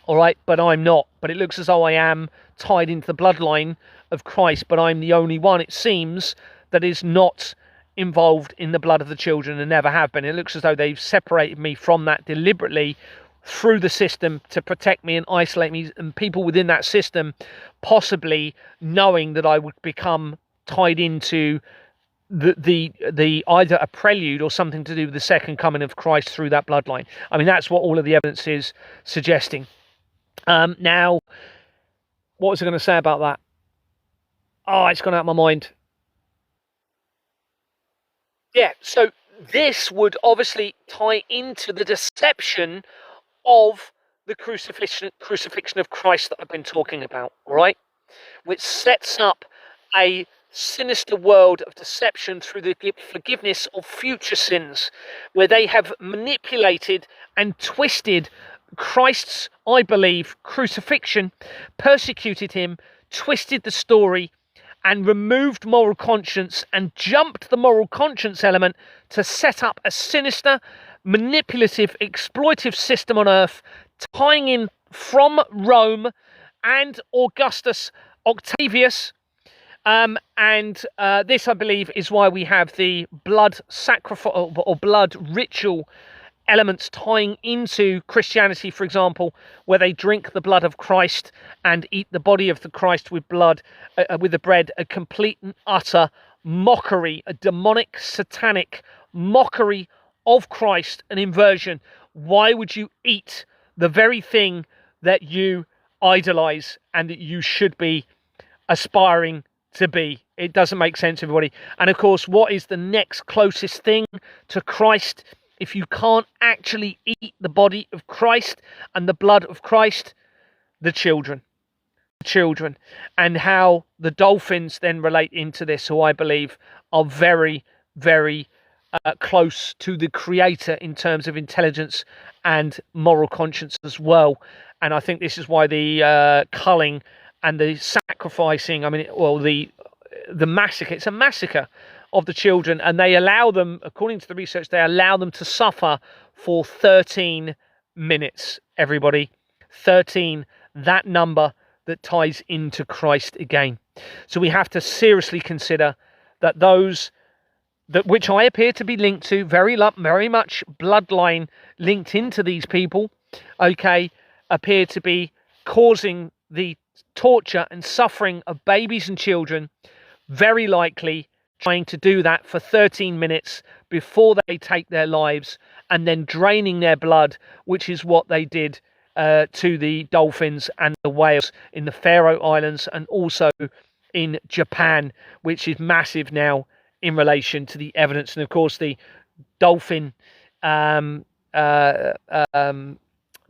All right, but I'm not. But it looks as though I am tied into the bloodline of Christ, but I'm the only one, it seems, that is not involved in the blood of the children, and never have been. It looks as though they've separated me from that deliberately through the system to protect me and isolate me, and people within that system possibly knowing that I would become tied into the either a prelude or something to do with the second coming of Christ through that bloodline. I mean, that's what all of the evidence is suggesting. Now, what was I going to say about that? Oh, it's gone out of my mind. Yeah, so this would obviously tie into the deception of the crucifixion of Christ that I've been talking about, all right? Which sets up a sinister world of deception through the forgiveness of future sins, where they have manipulated and twisted Christ's, I believe, crucifixion, persecuted him, twisted the story, and removed moral conscience and jumped the moral conscience element to set up a sinister, manipulative, exploitive system on earth, tying in from Rome and Augustus Octavius. This, I believe, is why we have the blood sacrifice or blood ritual elements tying into Christianity, for example, where they drink the blood of Christ and eat the body of the Christ with blood, with the bread, a complete and utter mockery, a demonic, satanic mockery of Christ, an inversion. Why would you eat the very thing that you idolize and that you should be aspiring to be? It doesn't make sense, everybody. And of course, what is the next closest thing to Christ? If you can't actually eat the body of Christ and the blood of Christ, the children. And how the dolphins then relate into this, who I believe are very, very close to the Creator in terms of intelligence and moral conscience as well. And I think this is why the culling and the sacrificing, the massacre, it's a massacre of the children, and they allow them, according to the research, they allow them to suffer for 13 minutes, everybody. 13, that number that ties into Christ again. So we have to seriously consider that those that which I appear to be linked to, very much bloodline linked into these people, okay, appear to be causing the torture and suffering of babies and children, very likely trying to do that for 13 minutes before they take their lives, and then draining their blood, which is what they did to the dolphins and the whales in the Faroe Islands and also in Japan, which is massive now in relation to the evidence. And of course, the Dolphin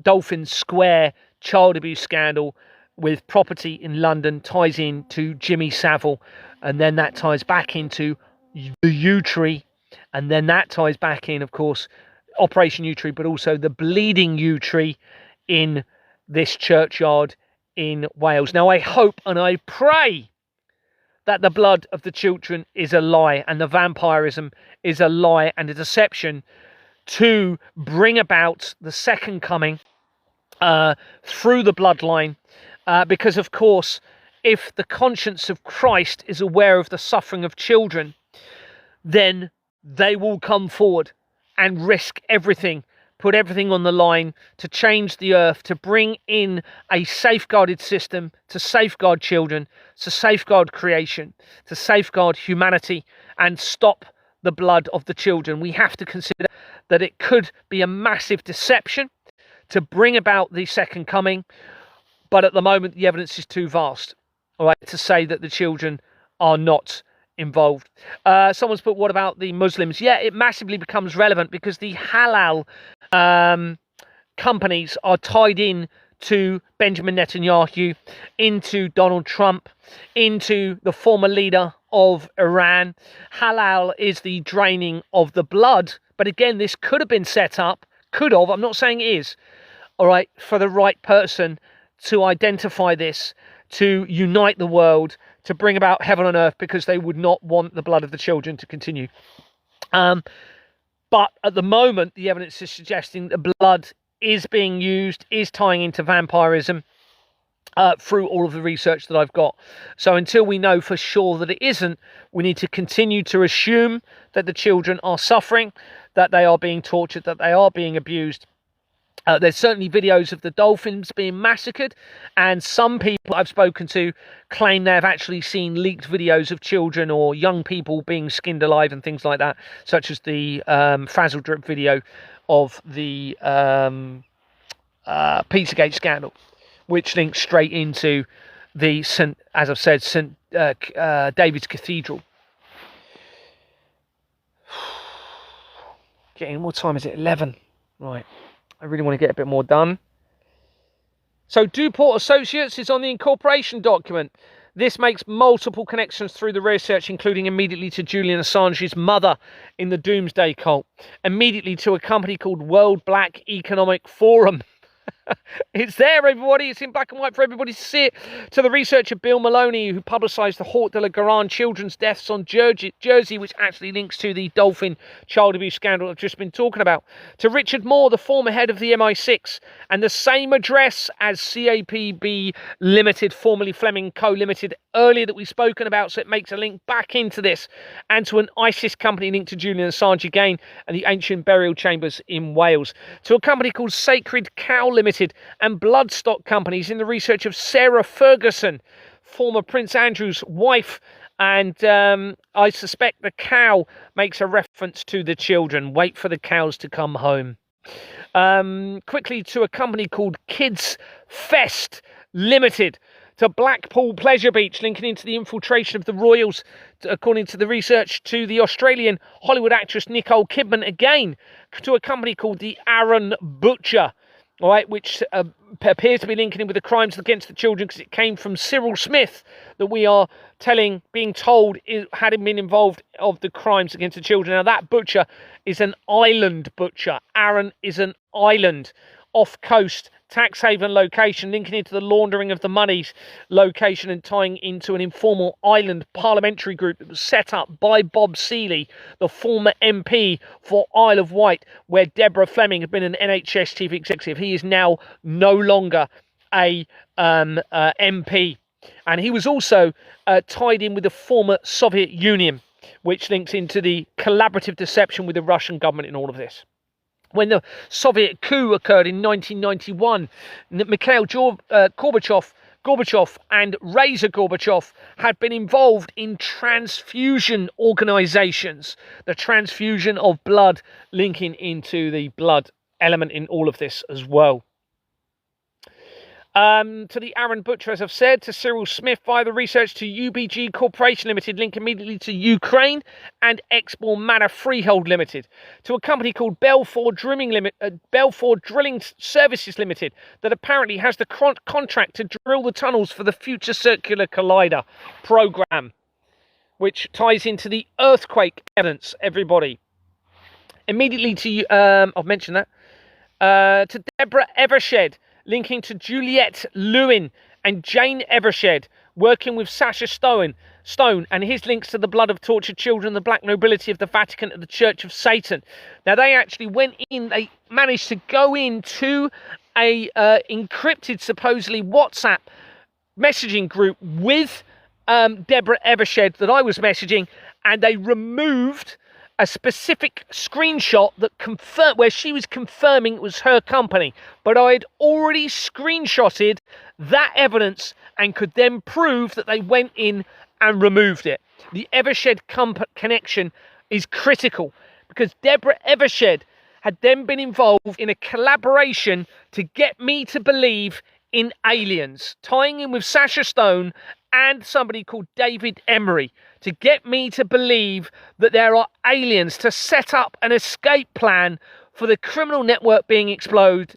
Dolphin Square child abuse scandal with property in London ties in to Jimmy Savile, and then that ties back into the Yew-Tree, and then that ties back in, of course, Operation Yew-Tree, but also the bleeding Yew-Tree in this churchyard in Wales. Now, I hope and I pray that the blood of the children is a lie and the vampirism is a lie and a deception to bring about the second coming through the bloodline, because, of course, if the conscience of Christ is aware of the suffering of children, then they will come forward and risk everything, put everything on the line to change the earth, to bring in a safeguarded system, to safeguard children, to safeguard creation, to safeguard humanity, and stop the blood of the children. We have to consider that it could be a massive deception to bring about the second coming, but at the moment the evidence is too vast, all right, to say that the children are not involved. Someone's put, what about the Muslims? Yeah, it massively becomes relevant because the halal companies are tied in to Benjamin Netanyahu, into Donald Trump, into the former leader of Iran. Halal is the draining of the blood, but again, this could have been set up, I'm not saying it is, all right, for the right person to identify this, to unite the world, to bring about heaven on earth, because they would not want the blood of the children to continue. But at the moment, the evidence is suggesting that blood is being used, is tying into vampirism through all of the research that I've got. So until we know for sure that it isn't, we need to continue to assume that the children are suffering, that they are being tortured, that they are being abused. There's certainly videos of the dolphins being massacred, and some people I've spoken to claim they've actually seen leaked videos of children or young people being skinned alive and things like that, such as the Frazzle Drip video of the Pizzagate scandal, which links straight into the St. David's Cathedral. What time is it? 11. Right. I really want to get a bit more done. So Duport Associates is on the incorporation document. This makes multiple connections through the research, including immediately to Julian Assange's mother in the Doomsday Cult, immediately to a company called World Black Economic Forum. It's there, everybody. It's in black and white for everybody to see it. To the researcher Bill Maloney, who publicised the Hort de la Garonne children's deaths on Jersey, which actually links to the Dolphin child abuse scandal I've just been talking about. To Richard Moore, the former head of the MI6, and the same address as CAPB Limited, formerly Fleming Co Limited, earlier that we've spoken about, so it makes a link back into this, and to an ISIS company linked to Julian Assange again, and the ancient burial chambers in Wales. To a company called Sacred Cow Limited, and bloodstock companies in the research of Sarah Ferguson, former Prince Andrew's wife, and I suspect the cow makes a reference to the children. Wait for the cows to come home. Quickly to a company called Kids Fest Limited, to Blackpool Pleasure Beach, linking into the infiltration of the Royals, according to the research, to the Australian Hollywood actress Nicole Kidman, again to a company called the Aaron Butcher, all right, which appears to be linking in with the crimes against the children, because it came from Cyril Smith that we are being told had been involved of the crimes against the children. Now, that butcher is an island butcher. Aaron is an island, off-coast, tax haven location, linking into the laundering of the monies location and tying into an informal island parliamentary group that was set up by Bob Seeley, the former MP for Isle of Wight, where Deborah Fleming had been an NHS chief executive. He is now no longer a MP, and he was also tied in with the former Soviet Union, which links into the collaborative deception with the Russian government in all of this. When the Soviet coup occurred in 1991, Mikhail Gorbachev and Reza Gorbachev had been involved in transfusion organizations, the transfusion of blood linking into the blood element in all of this as well. To the Aaron Butcher, as I've said, to Cyril Smith via the research, to UBG Corporation Limited, link immediately to Ukraine, and Exmoor Manor Freehold Limited, to a company called Balfour Drilling Services Limited, that apparently has the contract to drill the tunnels for the Future Circular Collider program, which ties into the earthquake evidence, everybody. Immediately to, I've mentioned that, to Deborah Evershed, linking to Juliette Lewin and Jane Evershed, working with Sacha Stone, and his links to the blood of tortured children, the black nobility of the Vatican, and the Church of Satan. Now, they actually went in, they managed to go into a encrypted, supposedly, WhatsApp messaging group with Deborah Evershed that I was messaging, and they removed a specific screenshot that confirmed where she was confirming it was her company, but I had already screenshotted that evidence and could then prove that they went in and removed it. The Evershed connection is critical because Deborah Evershed had then been involved in a collaboration to get me to believe in aliens, tying in with Sacha Stone and somebody called David Emery, to get me to believe that there are aliens, to set up an escape plan for the criminal network being exposed,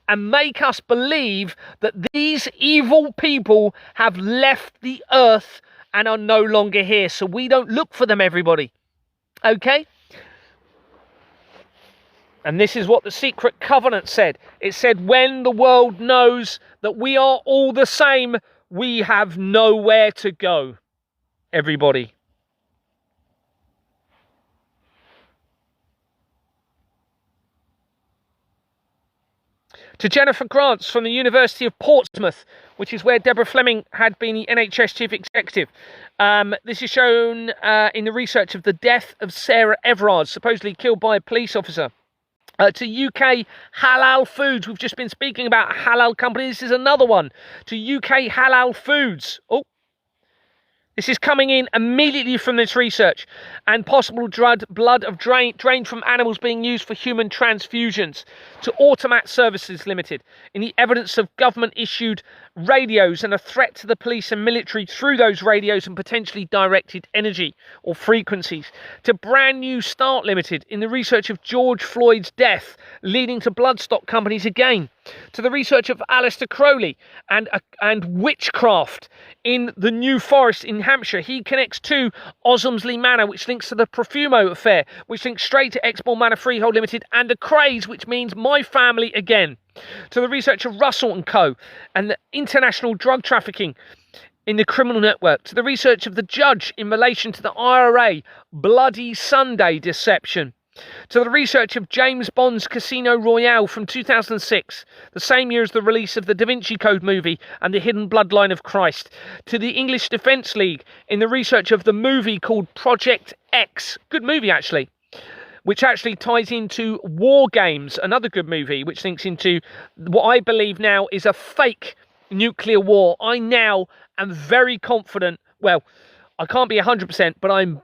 and make us believe that these evil people have left the earth and are no longer here. So we don't look for them, everybody. Okay? And this is what the Secret Covenant said. It said, when the world knows that we are all the same, we have nowhere to go. Everybody. To Jennifer Grants from the University of Portsmouth, which is where Deborah Fleming had been the NHS chief executive. This is shown in the research of the death of Sarah Everard, supposedly killed by a police officer. To UK Halal Foods, we've just been speaking about halal companies. This is another one. To UK Halal Foods. Oh, this is coming in immediately from this research, and possible blood drained from animals being used for human transfusions. To Automat Services Limited, in the evidence of government-issued radios and a threat to the police and military through those radios and potentially directed energy or frequencies. To Brand New Start Limited, in the research of George Floyd's death, leading to bloodstock companies again. To the research of Alistair Crowley and witchcraft in the New Forest in Hampshire. He connects to Osmsley Manor, which links to the Profumo affair, which links straight to Exmoor Manor Freehold Limited, and the Craze, which means my family again. To the research of Russell and Co. and the international drug trafficking in the criminal network. To the research of the judge in relation to the IRA Bloody Sunday deception. To the research of James Bond's Casino Royale from 2006, the same year as the release of the Da Vinci Code movie and the Hidden Bloodline of Christ. To the English Defence League in the research of the movie called Project X. Good movie, actually. Which actually ties into War Games, another good movie, which links into what I believe now is a fake nuclear war. I now am very confident, well, I can't be 100%, but I'm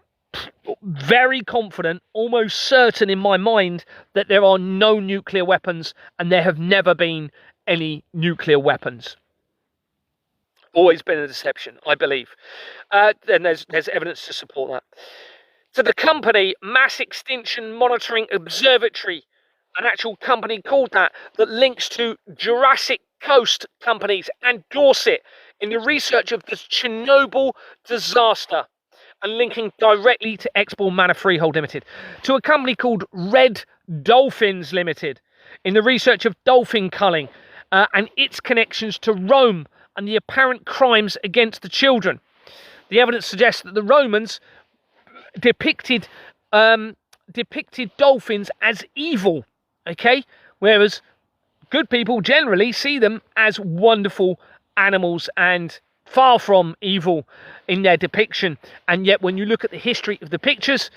very confident, almost certain in my mind, that there are no nuclear weapons and there have never been any nuclear weapons. Always been a deception, I believe. And there's evidence to support that. So the company, Mass Extinction Monitoring Observatory, an actual company called that links to Jurassic Coast companies and Dorset in the research of the Chernobyl disaster, and linking directly to Exmoor Manor Freehold Limited. To a company called Red Dolphins Limited, in the research of dolphin culling and its connections to Rome and the apparent crimes against the children. The evidence suggests that the Romans depicted dolphins as evil, okay? Whereas good people generally see them as wonderful animals and far from evil in their depiction. And yet when you look at the history of the pictures,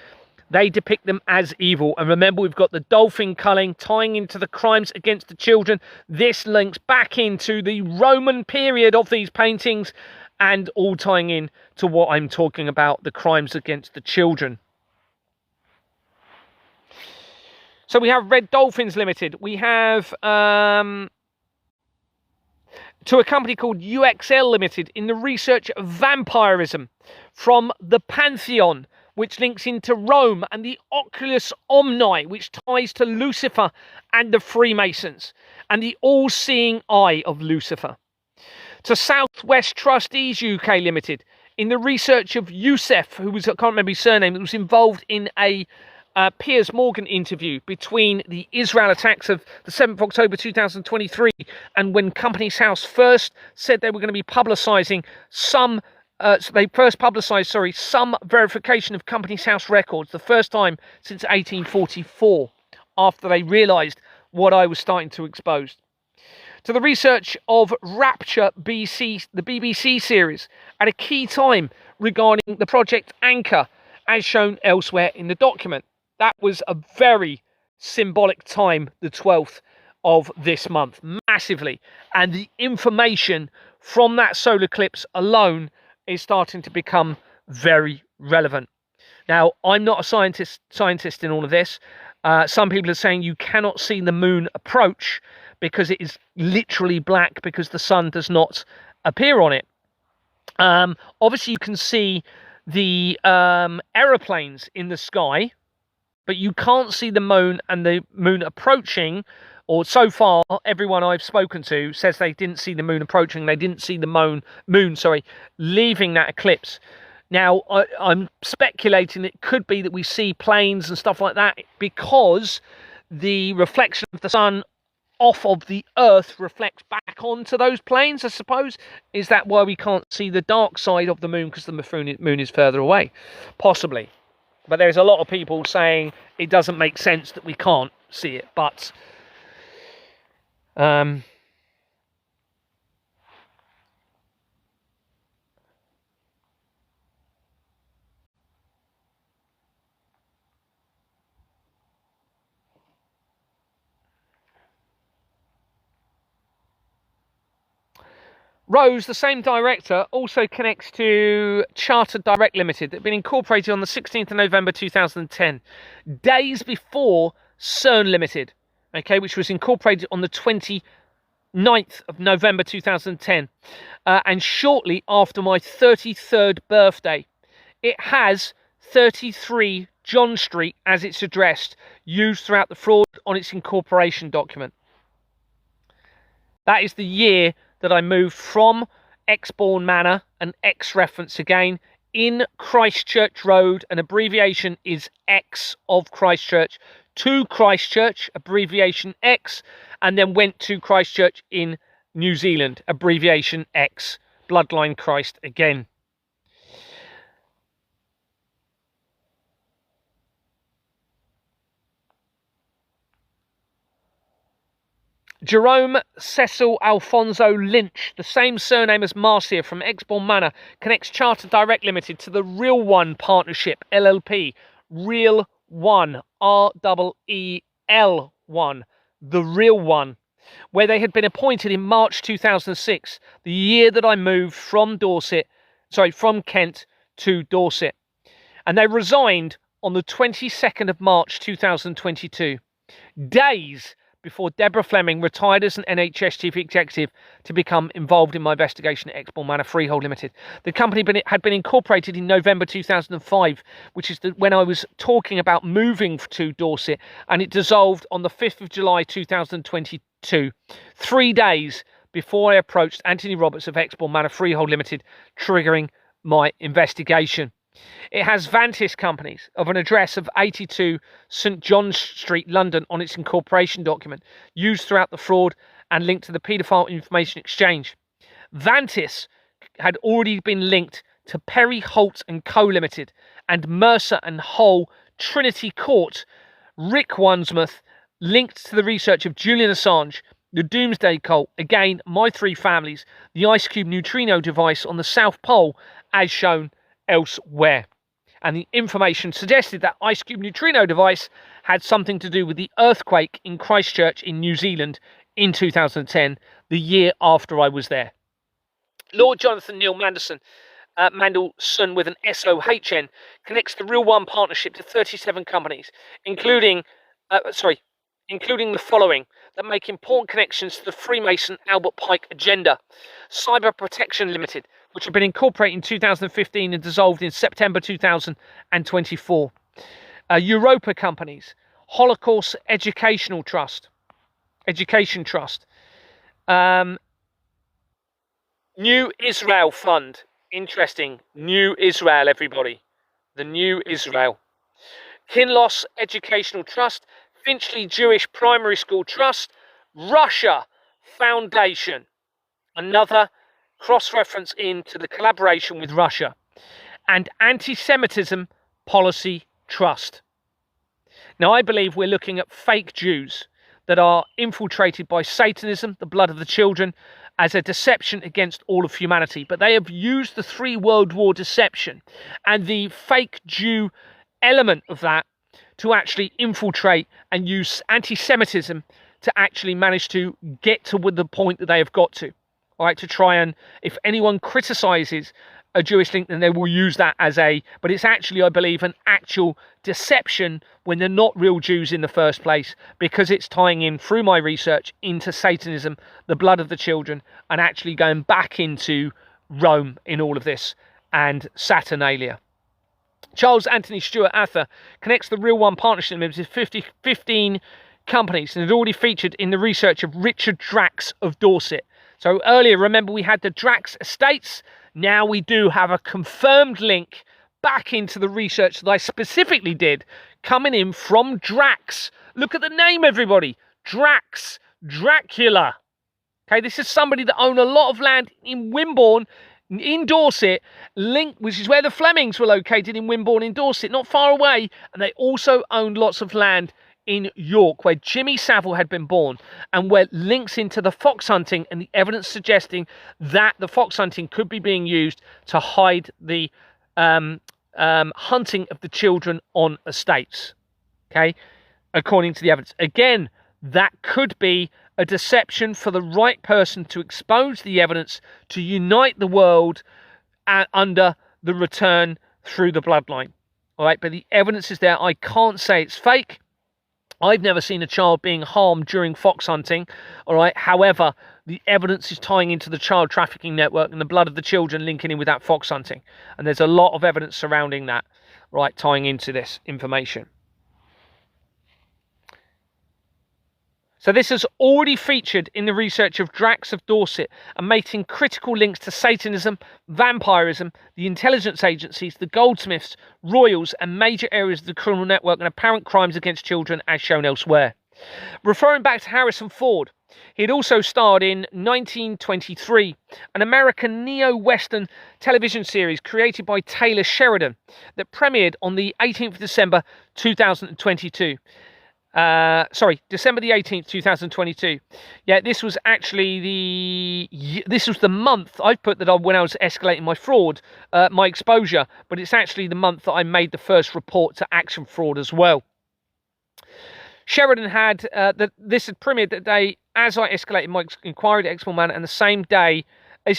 they depict them as evil. And remember, we've got the dolphin culling tying into the crimes against the children. This links back into the Roman period of these paintings, and all tying in to what I'm talking about, the crimes against the children. So we have Red Dolphins Limited. We have to a company called UXL Limited in the research of vampirism from the Pantheon, which links into Rome, and the Oculus Omni, which ties to Lucifer and the Freemasons, and the all-seeing eye of Lucifer. To Southwest Trustees UK Limited in the research of Youssef, who was, I can't remember his surname, that was involved in a Piers Morgan interview between the Israel attacks of the 7th of October 2023 and when Companies House first said they were going to be publicising some some verification of Companies House records, the first time since 1844, after they realised what I was starting to expose. To the research of Rapture BC, the BBC series, at a key time regarding the Project Anchor, as shown elsewhere in the document. That was a very symbolic time, the 12th of this month, massively. And the information from that solar eclipse alone is starting to become very relevant. Now, I'm not a scientist in all of this. Some people are saying you cannot see the moon approach because it is literally black because the sun does not appear on it. Obviously, you can see the aeroplanes in the sky, but you can't see the moon and the moon approaching, or so far, everyone I've spoken to says they didn't see the moon approaching, they didn't see the moon, leaving that eclipse. Now, I'm speculating it could be that we see planes and stuff like that because the reflection of the sun off of the Earth reflects back onto those planes, I suppose. Is that why we can't see the dark side of the moon because the moon is further away? Possibly. But there's a lot of people saying it doesn't make sense that we can't see it. But Rose, the same director, also connects to Charter Direct Limited that had been incorporated on the 16th of November 2010, days before CERN Limited, which was incorporated on the 29th of November 2010, and shortly after my 33rd birthday. It has 33 John Street as its address, used throughout the fraud on its incorporation document. That is the year that I moved from Exbourne Manor, an X reference again, in Christchurch Road, an abbreviation is X of Christchurch, to Christchurch, abbreviation X, and then went to Christchurch in New Zealand, abbreviation X, Bloodline Christ again. Jerome Cecil Alfonso Lynch, the same surname as Marcia from Exbourne Manor, connects Charter Direct Limited to the Real One Partnership, LLP. Real One, REEL1, the Real One, where they had been appointed in March 2006, the year that I moved from Kent to Dorset. And they resigned on the 22nd of March 2022, days before Deborah Fleming retired as an NHS chief executive to become involved in my investigation at Exbourne Manor Freehold Limited. The company had been incorporated in November 2005, which is when I was talking about moving to Dorset, and it dissolved on the 5th of July 2022, 3 days before I approached Anthony Roberts of Exbourne Manor Freehold Limited, triggering my investigation. It has Vantis companies of an address of 82 St John's Street, London, on its incorporation document, used throughout the fraud and linked to the paedophile information exchange. Vantis had already been linked to Perry Holt and Co Limited and Mercer and Hull Trinity Court. Rick Wansmouth linked to the research of Julian Assange, the Doomsday Cult, again, my three families, the Ice Cube neutrino device on the South Pole, as shown elsewhere. And the information suggested that Ice Cube neutrino device had something to do with the earthquake in Christchurch in New Zealand in 2010, the year after I was there. Lord Jonathan Neil Mandelson with an SOHN connects the Real One Partnership to 37 companies, including the following: that make important connections to the Freemason Albert Pike agenda. Cyber Protection Limited, which had been incorporated in 2015 and dissolved in September 2024. Europa Companies, Holocaust Education Trust, New Israel Fund. Interesting. New Israel, everybody. The New Israel. Kinloss Educational Trust, Finchley Jewish Primary School Trust, Russia Foundation. Another cross-reference into the collaboration with Russia. And Anti-Semitism Policy Trust. Now, I believe we're looking at fake Jews that are infiltrated by Satanism, the blood of the children, as a deception against all of humanity. But they have used the 3 World War deception and the fake Jew element of that to actually infiltrate and use anti-Semitism to actually manage to get to the point that they have got to. All right, to try and, if anyone criticizes a Jewish link, then they will use that as but it's actually, I believe, an actual deception when they're not real Jews in the first place, because it's tying in, through my research, into Satanism, the blood of the children, and actually going back into Rome in all of this, and Saturnalia. Charles Anthony Stewart Ather connects the Real One Partnership Limited 15 companies, and had already featured in the research of Richard Drax of Dorset. So earlier, remember, we had the Drax Estates. Now we do have a confirmed link back into the research that I specifically did, coming in from Drax. Look at the name, everybody. Drax. Dracula. Okay, this is somebody that owned a lot of land in Wimborne, in Dorset, which is where the Flemings were located, in Wimborne in Dorset, not far away. And they also owned lots of land in York, where Jimmy Savile had been born, and where links into the fox hunting and the evidence suggesting that the fox hunting could be being used to hide the hunting of the children on estates. Okay, according to the evidence. Again, that could be a deception for the right person to expose the evidence, to unite the world under the return through the bloodline. All right, but the evidence is there. I can't say it's fake. I've never seen a child being harmed during fox hunting, all right? However, the evidence is tying into the child trafficking network and the blood of the children linking in with that fox hunting. And there's a lot of evidence surrounding that, right, tying into this information. So this has already featured in the research of Drax of Dorset, and making critical links to Satanism, vampirism, the intelligence agencies, the goldsmiths, royals, and major areas of the criminal network and apparent crimes against children as shown elsewhere. Referring back to Harrison Ford, he had also starred in 1923, an American neo-Western television series created by Taylor Sheridan that premiered on the 18th of December 2022. December the 18th, 2022. Yeah, this was actually the month I've put that when I was escalating my fraud, my exposure, but it's actually the month that I made the first report to Action Fraud as well. Sheridan had, this had premiered that day as I escalated my inquiry to Exmoor Manor, and this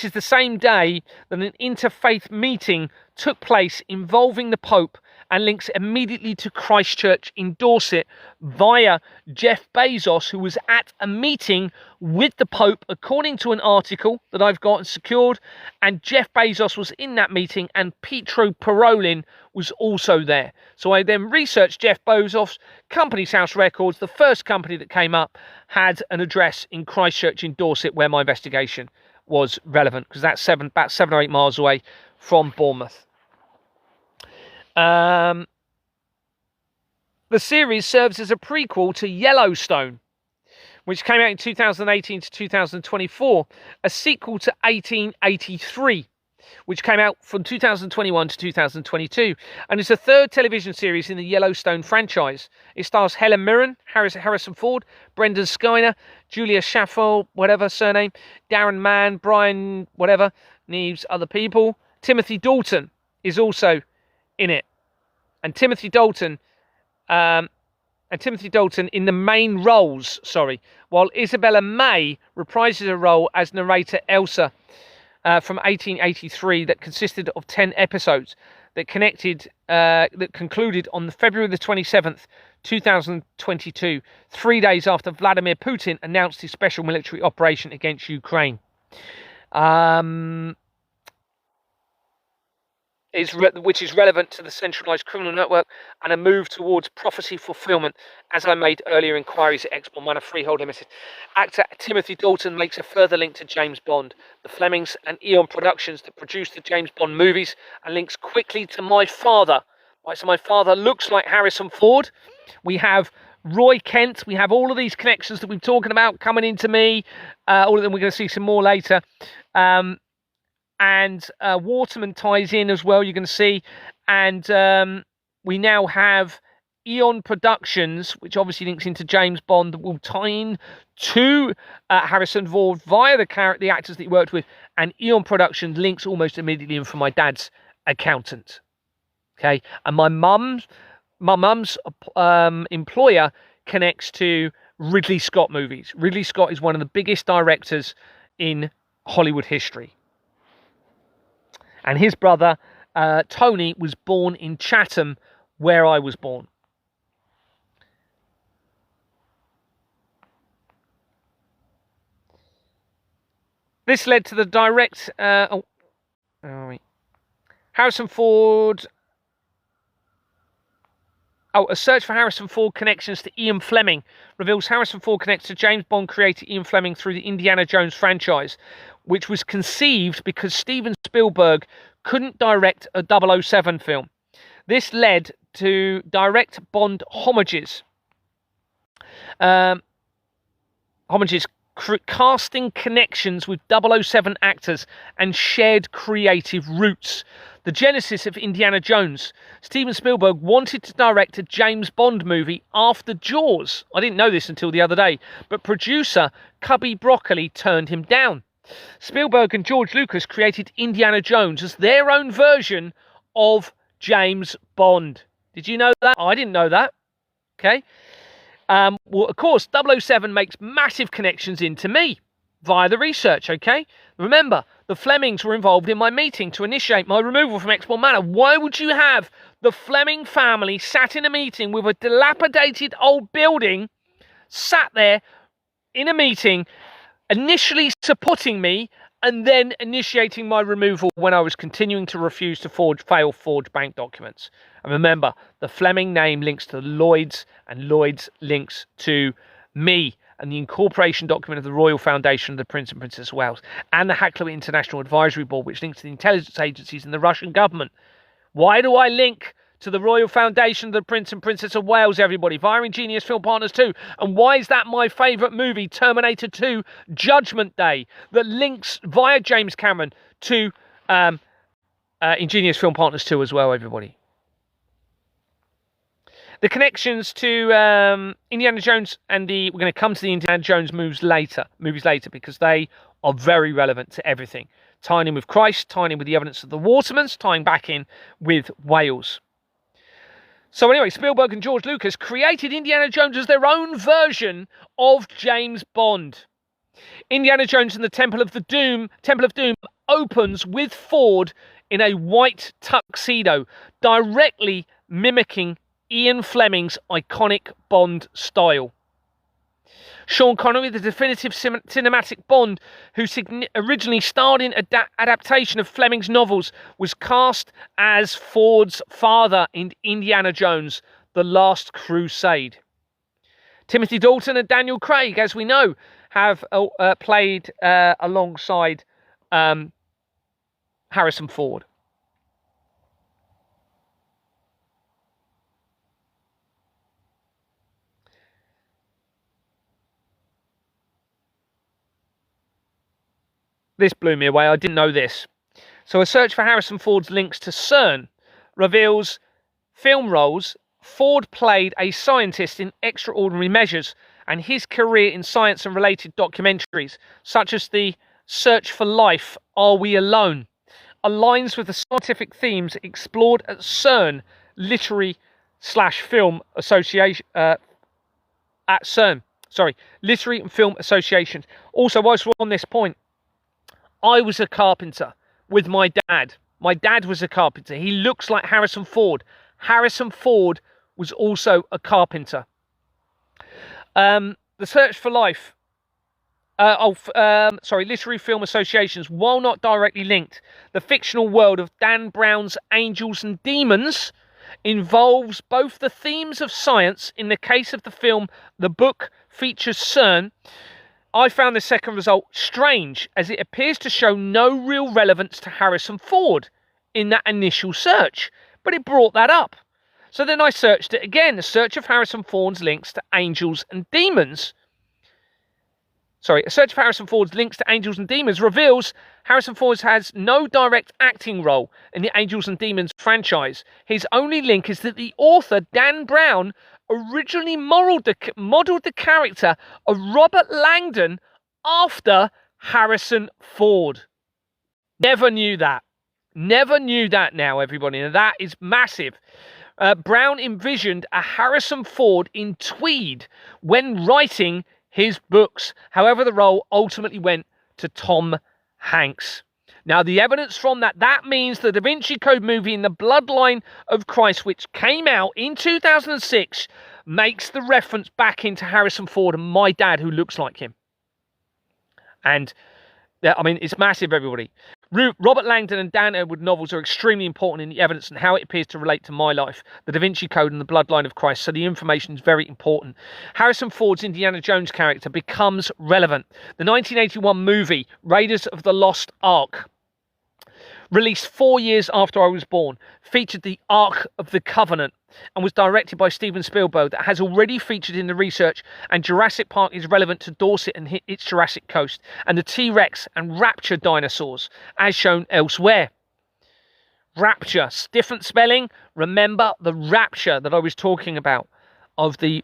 is the same day that an interfaith meeting took place involving the Pope, and links immediately to Christchurch in Dorset via Jeff Bezos, who was at a meeting with the Pope, according to an article that I've got and secured. And Jeff Bezos was in that meeting, and Pietro Parolin was also there. So I then researched Jeff Bezos' Companies House records. The first company that came up had an address in Christchurch in Dorset, where my investigation was relevant, because that's about 7 or 8 miles away from Bournemouth. The series serves as a prequel to Yellowstone, which came out in 2018 to 2024, a sequel to 1883, which came out from 2021 to 2022, and it's the third television series in the Yellowstone franchise. It stars Helen Mirren, Harrison Ford, Brendan Skinner, Julia Schaffel, whatever surname, Darren Mann, Brian, whatever, Neves, other people. Timothy Dalton is also in it, and Timothy Dalton in the main roles, while Isabella May reprises her role as narrator Elsa from 1883 that consisted of 10 episodes that concluded on February the 27th, 2022, 3 days after Vladimir Putin announced his special military operation against Ukraine. Which is relevant to the centralised criminal network and a move towards prophecy fulfilment, as I made earlier inquiries at Exmouth Manor Freehold Limited. Actor Timothy Dalton makes a further link to James Bond, the Flemings and Eon Productions that produced the James Bond movies, and links quickly to my father. Right, so my father looks like Harrison Ford. We have Roy Kent. We have all of these connections that we've been talking about coming into me. All of them we're going to see some more later. And Waterman ties in as well, you're going to see. And we now have Eon Productions, which obviously links into James Bond, that will tie in to Harrison Ford via the actors that he worked with. And Eon Productions links almost immediately in from my dad's accountant. Okay, and my mum's employer connects to Ridley Scott movies. Ridley Scott is one of the biggest directors in Hollywood history. And his brother, Tony, was born in Chatham, where I was born. This led to the direct... Harrison Ford... a search for Harrison Ford connections to Ian Fleming reveals Harrison Ford connects to James Bond creator Ian Fleming through the Indiana Jones franchise, which was conceived because Steven Spielberg couldn't direct a 007 film. This led to direct Bond homages. Casting connections with 007 actors and shared creative roots. The genesis of Indiana Jones. Steven Spielberg wanted to direct a James Bond movie after Jaws. I didn't know this until the other day, but producer Cubby Broccoli turned him down. Spielberg and George Lucas created Indiana Jones as their own version of James Bond. Did you know that? I didn't know that. Okay. Well, of course, 007 makes massive connections into me via the research, okay? Remember, the Flemings were involved in my meeting to initiate my removal from Exmouth Manor. Why would you have the Fleming family sat in a meeting with a dilapidated old building, sat there in a meeting, initially supporting me, and then initiating my removal when I was continuing to refuse to forge bank documents? And remember, the Fleming name links to Lloyd's, and Lloyd's links to me, and the incorporation document of the Royal Foundation of the Prince and Princess of Wales, and the Hacklow International Advisory Board, which links to the intelligence agencies and the Russian government. Why do I link to the Royal Foundation of the Prince and Princess of Wales, everybody? Via Ingenious Film Partners 2. And why is that my favourite movie, Terminator 2 Judgment Day, that links via James Cameron to Ingenious Film Partners 2 as well, everybody? The connections to Indiana Jones and we're going to come to the Indiana Jones movies later, because they are very relevant to everything. Tying in with Christ, tying in with the evidence of the Watermans, tying back in with Wales. So anyway, Spielberg and George Lucas created Indiana Jones as their own version of James Bond. Indiana Jones and the Temple of Doom opens with Ford in a white tuxedo, directly mimicking Ian Fleming's iconic Bond style. Sean Connery, the definitive cinematic Bond, who originally starred in adaptation of Fleming's novels, was cast as Ford's father in Indiana Jones, The Last Crusade. Timothy Dalton and Daniel Craig, as we know, have played alongside Harrison Ford. This blew me away. I didn't know this. So a search for Harrison Ford's links to CERN reveals film roles. Ford played a scientist in Extraordinary Measures, and his career in science and related documentaries, such as The Search for Life, Are We Alone?, aligns with the scientific themes explored at CERN, Literary/Film Association, at CERN. Literary and Film Associations. Also, whilst we're on this point, I was a carpenter with my dad. My dad was a carpenter. He looks like Harrison Ford. Harrison Ford was also a carpenter. The Search for Life. Literary Film Associations, while not directly linked, the fictional world of Dan Brown's Angels and Demons involves both the themes of science. In the case of the film, the book features CERN. I found the second result strange, as it appears to show no real relevance to Harrison Ford in that initial search, but it brought that up. So then I searched it again, the search of Harrison Ford's links to Angels and Demons. A search of Harrison Ford's links to Angels and Demons reveals Harrison Ford has no direct acting role in the Angels and Demons franchise. His only link is that the author, Dan Brown, originally modelled the character of Robert Langdon after Harrison Ford. Never knew that. Never knew that now, everybody. And that is massive. Brown envisioned a Harrison Ford in tweed when writing his books. However, the role ultimately went to Tom Hanks. Now, the evidence from that means the Da Vinci Code movie In the Bloodline of Christ, which came out in 2006, makes the reference back into Harrison Ford and my dad, who looks like him. And, I mean, it's massive, everybody. Robert Langdon and Dan Edward novels are extremely important in the evidence and how it appears to relate to my life, the Da Vinci Code and the Bloodline of Christ, so the information is very important. Harrison Ford's Indiana Jones character becomes relevant. The 1981 movie, Raiders of the Lost Ark, released 4 years after I was born, featured the Ark of the Covenant and was directed by Steven Spielberg, that has already featured in the research, and Jurassic Park is relevant to Dorset and its Jurassic Coast, and the T-Rex and Rapture dinosaurs, as shown elsewhere. Rapture, different spelling. Remember the rapture that I was talking about, of the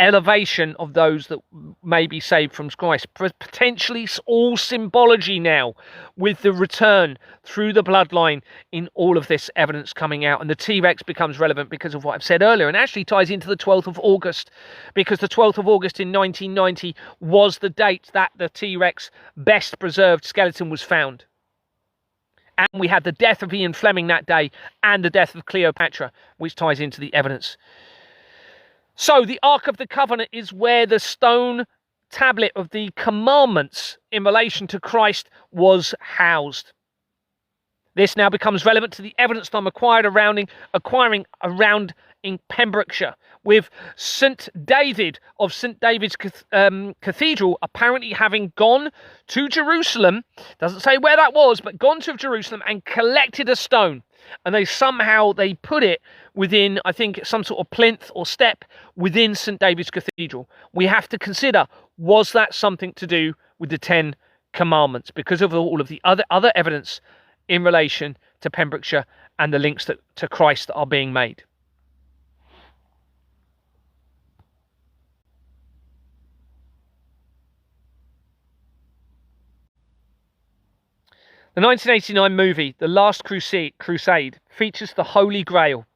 elevation of those that may be saved from Christ. Potentially all symbology now, with the return through the bloodline in all of this evidence coming out. And the T-Rex becomes relevant because of what I've said earlier, and actually ties into the 12th of August, because the 12th of August in 1990 was the date that the T-Rex best preserved skeleton was found. And we had the death of Ian Fleming that day and the death of Cleopatra, which ties into the evidence. So the Ark of the Covenant is where the stone tablet of the commandments in relation to Christ was housed. This now becomes relevant to the evidence that I'm acquiring around in Pembrokeshire, with St. David of St. David's Cathedral apparently having gone to Jerusalem, doesn't say where that was, but gone to Jerusalem and collected a stone. And they put it within, I think, some sort of plinth or step within St. David's Cathedral. We have to consider, was that something to do with the 10 Commandments? Because of all of the other evidence in relation to Pembrokeshire and the links to Christ that are being made. The 1989 movie, The Last Crusade, features the Holy Grail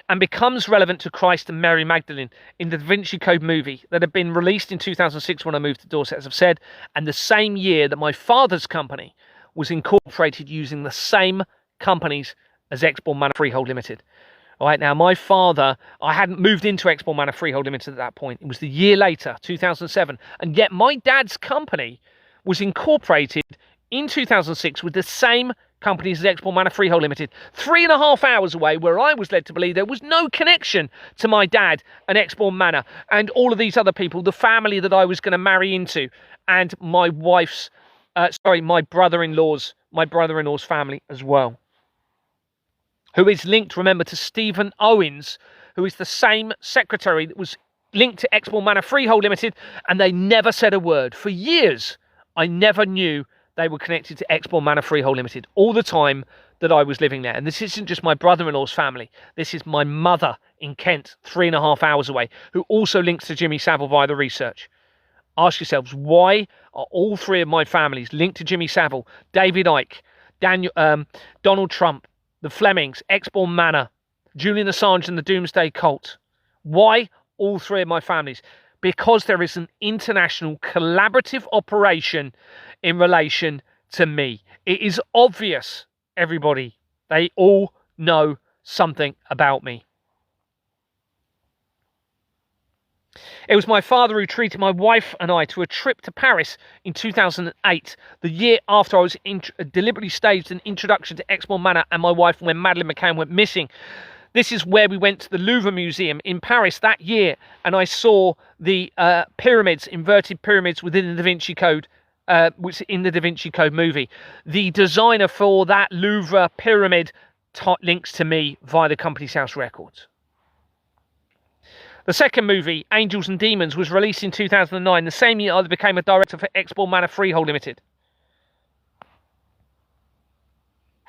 and becomes relevant to Christ and Mary Magdalene in the Da Vinci Code movie that had been released in 2006 when I moved to Dorset, as I've said, and the same year that my father's company was incorporated using the same companies as Exbourne Manor Freehold Limited. All right, now my father, I hadn't moved into Exbourne Manor Freehold Limited at that point. It was the year later, 2007, and yet my dad's company was incorporated in 2006 with the same companies as Exbourne Manor Freehold Limited, 3.5 hours away, where I was led to believe there was no connection to my dad and Exbourne Manor and all of these other people, the family that I was going to marry into, and my my brother-in-law's family as well, who is linked, remember, to Stephen Owens, who is the same secretary that was linked to Exbourne Manor Freehold Limited, and they never said a word. For years, I never knew they were connected to Exbourne Manor Freehold Limited all the time that I was living there. And this isn't just my brother-in-law's family. This is my mother in Kent, 3.5 hours away, who also links to Jimmy Savile via the research. Ask yourselves, why are all three of my families linked to Jimmy Savile, David Icke, Donald Trump, the Flemings, Exbourne Manor, Julian Assange and the Doomsday Cult? Why all three of my families? Because there is an international collaborative operation in relation to me. It is obvious, everybody. They all know something about me. It was my father who treated my wife and I to a trip to Paris in 2008, the year after I was deliberately staged an introduction to Exmoor Manor and my wife when Madeleine McCann went missing. This is where we went to the Louvre Museum in Paris that year, and I saw the pyramids, inverted pyramids within the Da Vinci Code, which in the Da Vinci Code movie. The designer for that Louvre pyramid links to me via the Company's House Records. The second movie, Angels and Demons, was released in 2009, the same year I became a director for Exmoor Manor Freehold Limited.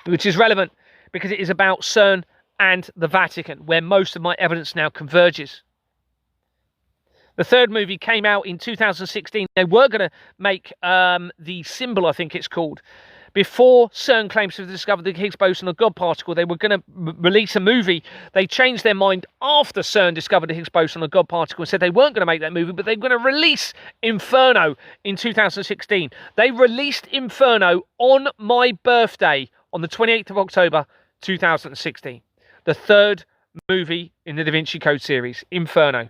Which is relevant because it is about CERN and the Vatican, where most of my evidence now converges. The third movie came out in 2016. They were going to make the Symbol, I think it's called. Before CERN claims to have discovered the Higgs boson or God particle, they were going to release a movie. They changed their mind after CERN discovered the Higgs boson or God particle and said they weren't going to make that movie, but they were going to release Inferno in 2016. They released Inferno on my birthday on the 28th of October 2016. The third movie in the Da Vinci Code series, Inferno.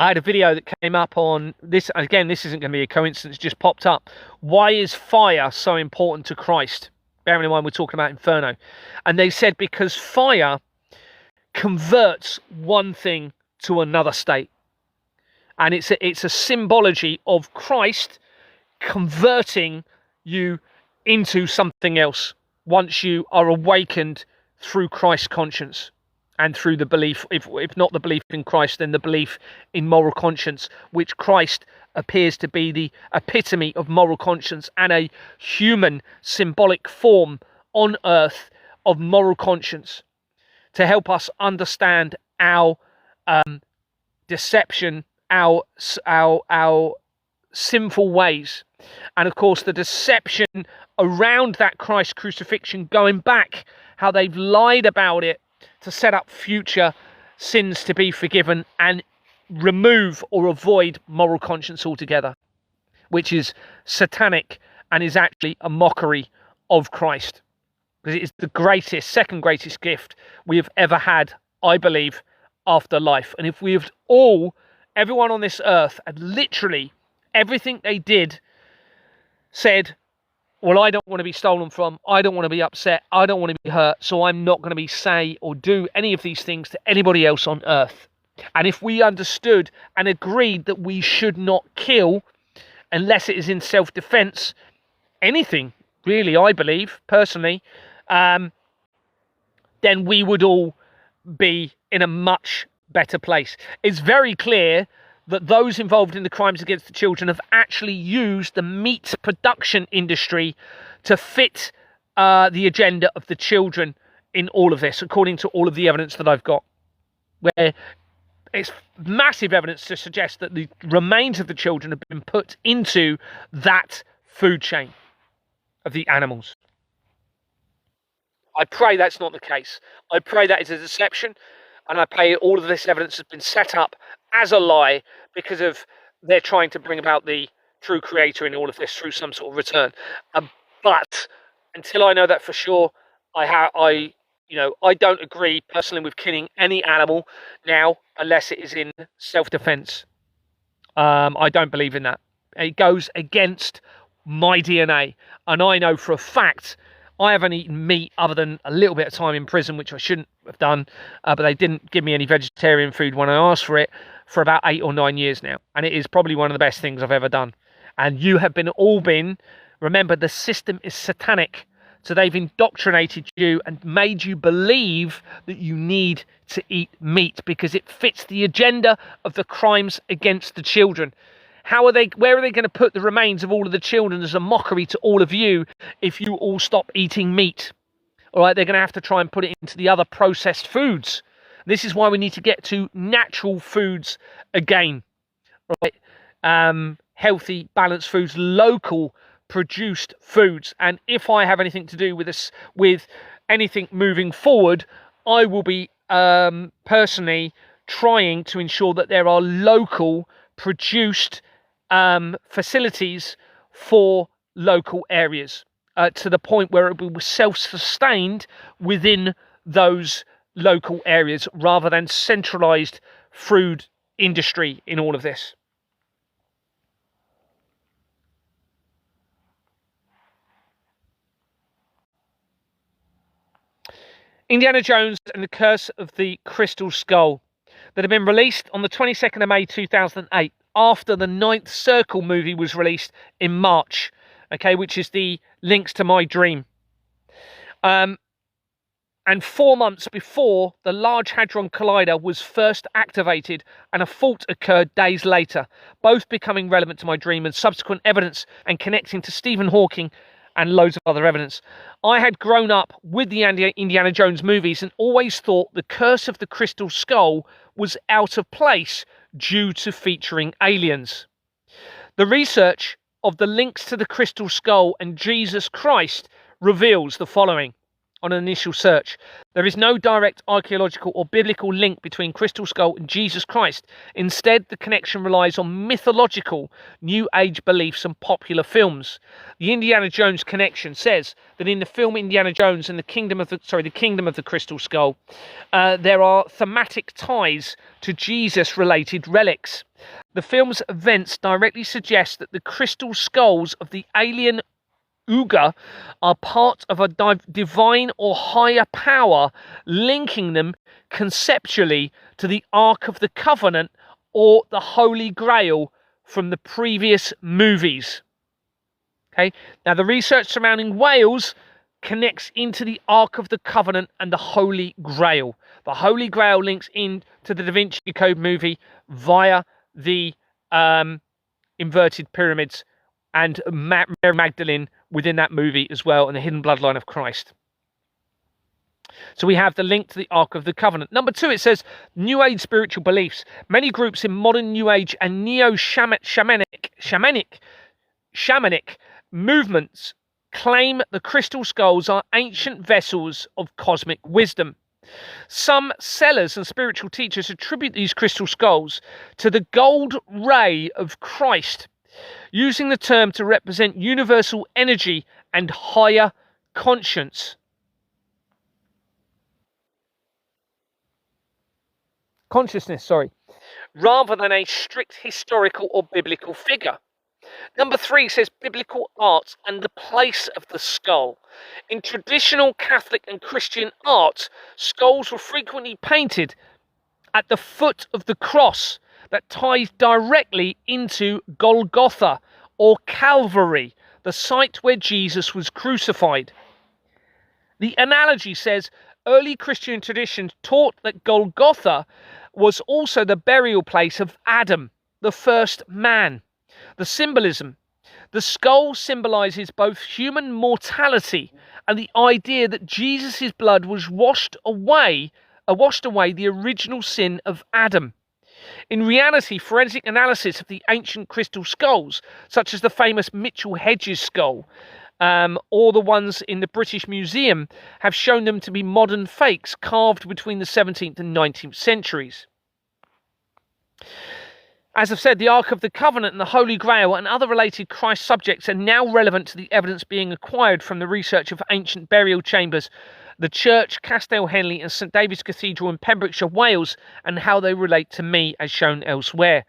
I had a video that came up on this. Again, this isn't going to be a coincidence, just popped up. Why is fire so important to Christ? Bearing in mind we're talking about Inferno. And they said because fire converts one thing to another state. And it's a symbology of Christ converting you into something else once you are awakened through Christ's conscience. And through the belief, if not the belief in Christ, then the belief in moral conscience, which Christ appears to be the epitome of moral conscience and a human symbolic form on earth of moral conscience to help us understand our deception, our sinful ways. And of course, the deception around that Christ crucifixion, going back, how they've lied about it, to set up future sins to be forgiven and remove or avoid moral conscience altogether, which is satanic and is actually a mockery of Christ. Because it is the greatest, second greatest gift we have ever had, I believe, after life. And if we have everyone on this earth, had literally everything they did said, well, I don't want to be stolen from, I don't want to be upset, I don't want to be hurt, so I'm not going to say or do any of these things to anybody else on earth. And if we understood and agreed that we should not kill unless it is in self-defense, anything, really, I believe, personally, then we would all be in a much better place. It's very clear that those involved in the crimes against the children have actually used the meat production industry to fit the agenda of the children in all of this, according to all of the evidence that I've got, where it's massive evidence to suggest that the remains of the children have been put into that food chain of the animals. I pray that's not the case. I pray that is a deception, and I pray all of this evidence has been set up as a lie because of they're trying to bring about the true creator in all of this through some sort of return. But until I know that for sure, I don't agree personally with killing any animal now unless it is in self-defense. I don't believe in that. It goes against my DNA, and I know for a fact I haven't eaten meat other than a little bit of time in prison, which I shouldn't have done, but they didn't give me any vegetarian food when I asked for it for about 8 or 9 years now, and it is probably one of the best things I've ever done. And you have remember, the system is satanic, so they've indoctrinated you and made you believe that you need to eat meat because it fits the agenda of the crimes against the children. Where are they going to put the remains of all of the children as a mockery to all of you if you all stop eating meat? All right, they're going to have to try and put it into the other processed foods. This is why we need to get to natural foods again. Right? Healthy, balanced foods, local produced foods. And if I have anything to do with this, with anything moving forward, I will be personally trying to ensure that there are local produced facilities for local areas to the point where it was self-sustained within those local areas rather than centralized food industry in all of this. Indiana Jones and the Curse of the Crystal Skull, that had been released on the 22nd of May 2008 after the Ninth Circle movie was released in March, okay, which is the Links to My Dream. And 4 months before the Large Hadron Collider was first activated and a fault occurred days later, both becoming relevant to my dream and subsequent evidence and connecting to Stephen Hawking and loads of other evidence. I had grown up with the Indiana Jones movies and always thought the Curse of the Crystal Skull was out of place due to featuring aliens. The research of the links to the Crystal Skull and Jesus Christ reveals the following. On an initial search, there is no direct archaeological or biblical link between Crystal Skull and Jesus Christ. Instead, the connection relies on mythological New Age beliefs and popular films. The Indiana Jones connection says that in the film Indiana Jones and the Kingdom of the Crystal Skull, there are thematic ties to Jesus-related relics. The film's events directly suggest that the crystal skulls of the alien Uga are part of a divine or higher power, linking them conceptually to the Ark of the Covenant or the Holy Grail from the previous movies. Okay, now the research surrounding whales connects into the Ark of the Covenant and the Holy Grail. The Holy Grail links into the Da Vinci Code movie via the inverted pyramids and Mary Magdalene within that movie as well, and the hidden bloodline of Christ. So we have the link to the Ark of the Covenant. Number 2, it says New Age spiritual beliefs. Many groups in modern New Age and neo-shamanic movements claim the crystal skulls are ancient vessels of cosmic wisdom. Some sellers and spiritual teachers attribute these crystal skulls to the gold ray of Christ, using the term to represent universal energy and higher consciousness, rather than a strict historical or biblical figure. Number 3 says biblical art and the place of the skull. In traditional Catholic and Christian art, skulls were frequently painted at the foot of the cross that ties directly into Golgotha or Calvary, the site where Jesus was crucified. The analogy says early Christian tradition taught that Golgotha was also the burial place of Adam, the first man. The symbolism. The skull symbolizes both human mortality and the idea that Jesus' blood was washed away the original sin of Adam. In reality, forensic analysis of the ancient crystal skulls, such as the famous Mitchell Hedges skull, or the ones in the British Museum, have shown them to be modern fakes carved between the 17th and 19th centuries. As I've said, the Ark of the Covenant and the Holy Grail and other related Christ subjects are now relevant to the evidence being acquired from the research of ancient burial chambers, the church, Castell Henley and St David's Cathedral in Pembrokeshire, Wales, and how they relate to me as shown elsewhere.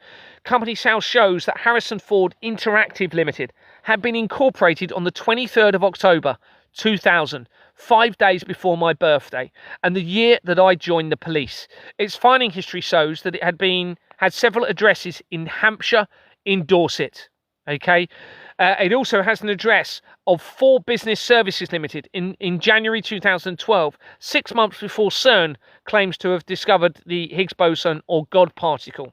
Company's house shows that Harrison Ford Interactive Limited had been incorporated on the 23rd of October 2000, 5 days before my birthday, and the year that I joined the police. Its filing history shows that it had several addresses in Hampshire, in Dorset. Okay, it also has an address of 4 Business Services Limited in January 2012, 6 months before CERN claims to have discovered the Higgs boson or God particle.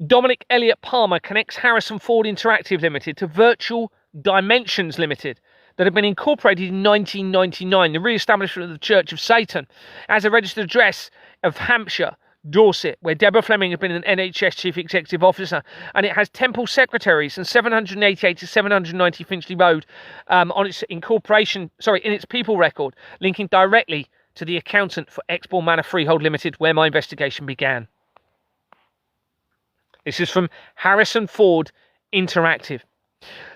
Dominic Elliott Palmer connects Harrison Ford Interactive Limited to Virtual Dimensions Limited, that had been incorporated in 1999, the re-establishment of the Church of Satan, as a registered address of Hampshire, Dorset, where Deborah Fleming had been an NHS Chief Executive Officer, and it has temple secretaries and 788 to 790 Finchley Road on its in its people record, linking directly to the accountant for Exmoor Manor Freehold Limited, where my investigation began. This is from Harrison Ford Interactive.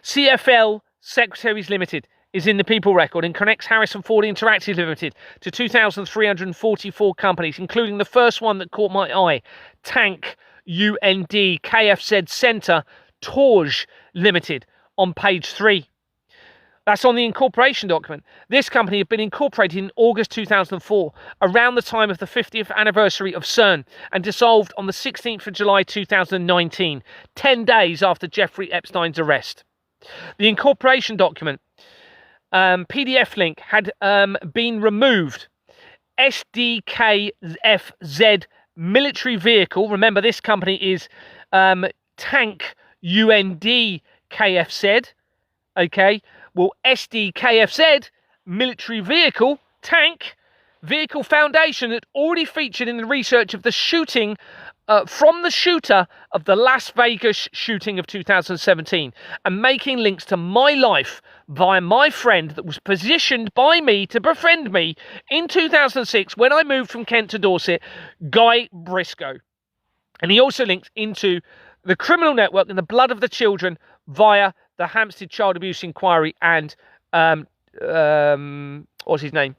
CFL Secretaries Limited is in the People Record and connects Harrison Ford Interactive Limited to 2,344 companies, including the first one that caught my eye, Tank UND KFZ Centre Torge Limited, on page 3. That's on the incorporation document. This company had been incorporated in August 2004, around the time of the 50th anniversary of CERN, and dissolved on the 16th of July 2019, 10 days after Jeffrey Epstein's arrest. The incorporation document PDF link had been removed. SDKFZ military vehicle, remember this company is Tank UND KFZ, okay? Well, SDKFZ military vehicle, tank, vehicle foundation that already featured in the research of the shooting from the shooter of the Las Vegas shooting of 2017, and making links to my life via my friend that was positioned by me to befriend me in 2006 when I moved from Kent to Dorset, Guy Briscoe. And he also links into the criminal network and the blood of the children via the Hampstead Child Abuse Inquiry and what's his name?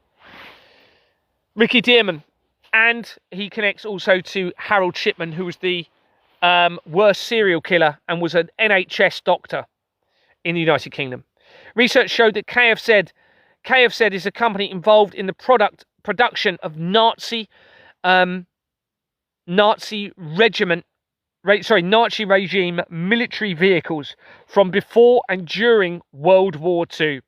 Ricky Dearman. And he connects also to Harold Shipman, who was the worst serial killer and was an NHS doctor in the United Kingdom. Research showed that KFZ is a company involved in the production of Nazi regime military vehicles from before and during World War II.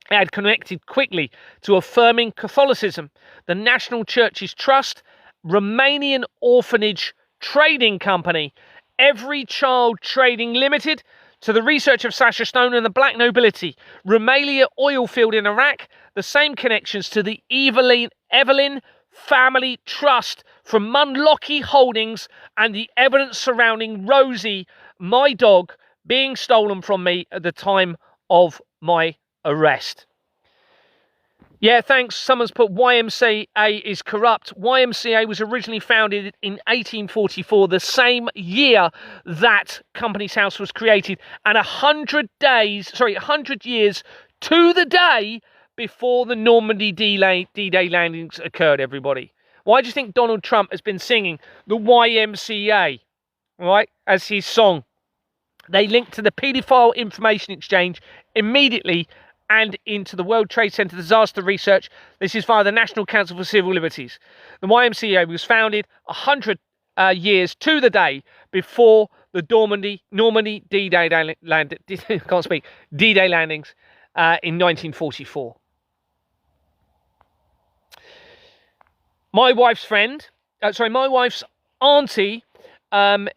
It had connected quickly to affirming Catholicism, the National Churches Trust, Romanian Orphanage Trading Company, Every Child Trading Limited, to the research of Sasha Stone and the Black Nobility, Rumelia oil field in Iraq, the same connections to the Evelyn Family Trust from Munlochy Holdings, and the evidence surrounding Rosie, my dog, being stolen from me at the time of my arrest. Yeah, thanks. Someone's put YMCA is corrupt. YMCA was originally founded in 1844, the same year that Companies House was created, and 100 years to the day before the Normandy D-Day landings occurred, everybody. Why do you think Donald Trump has been singing the YMCA, right, as his song? They linked to the paedophile information exchange immediately and into the World Trade Center disaster research. This is via the National Council for Civil Liberties. The YMCA was founded 100 years to the day before the Normandy D-Day D-Day landings in 1944. My wife's auntie,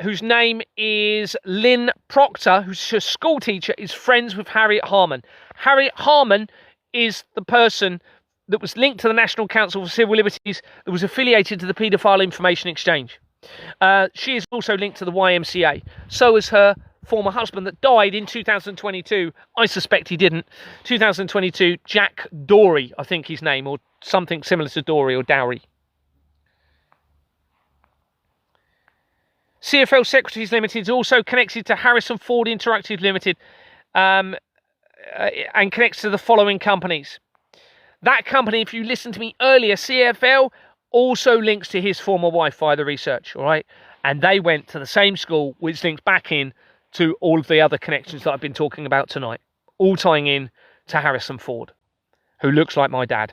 whose name is Lynn Proctor, who's a school teacher, is friends with Harriet Harman. Harriet Harman is the person that was linked to the National Council for Civil Liberties, that was affiliated to the Paedophile Information Exchange. She is also linked to the YMCA. So is her former husband that died in 2022. I suspect he didn't. 2022, Jack Dory, I think his name, or something similar to Dory or Dowry. CFL Secretaries Limited is also connected to Harrison Ford Interactive Limited and connects to the following companies. That company, if you listened to me earlier, CFL, also links to his former wife via the research, all right? And they went to the same school, which links back in to all of the other connections that I've been talking about tonight, all tying in to Harrison Ford, who looks like my dad.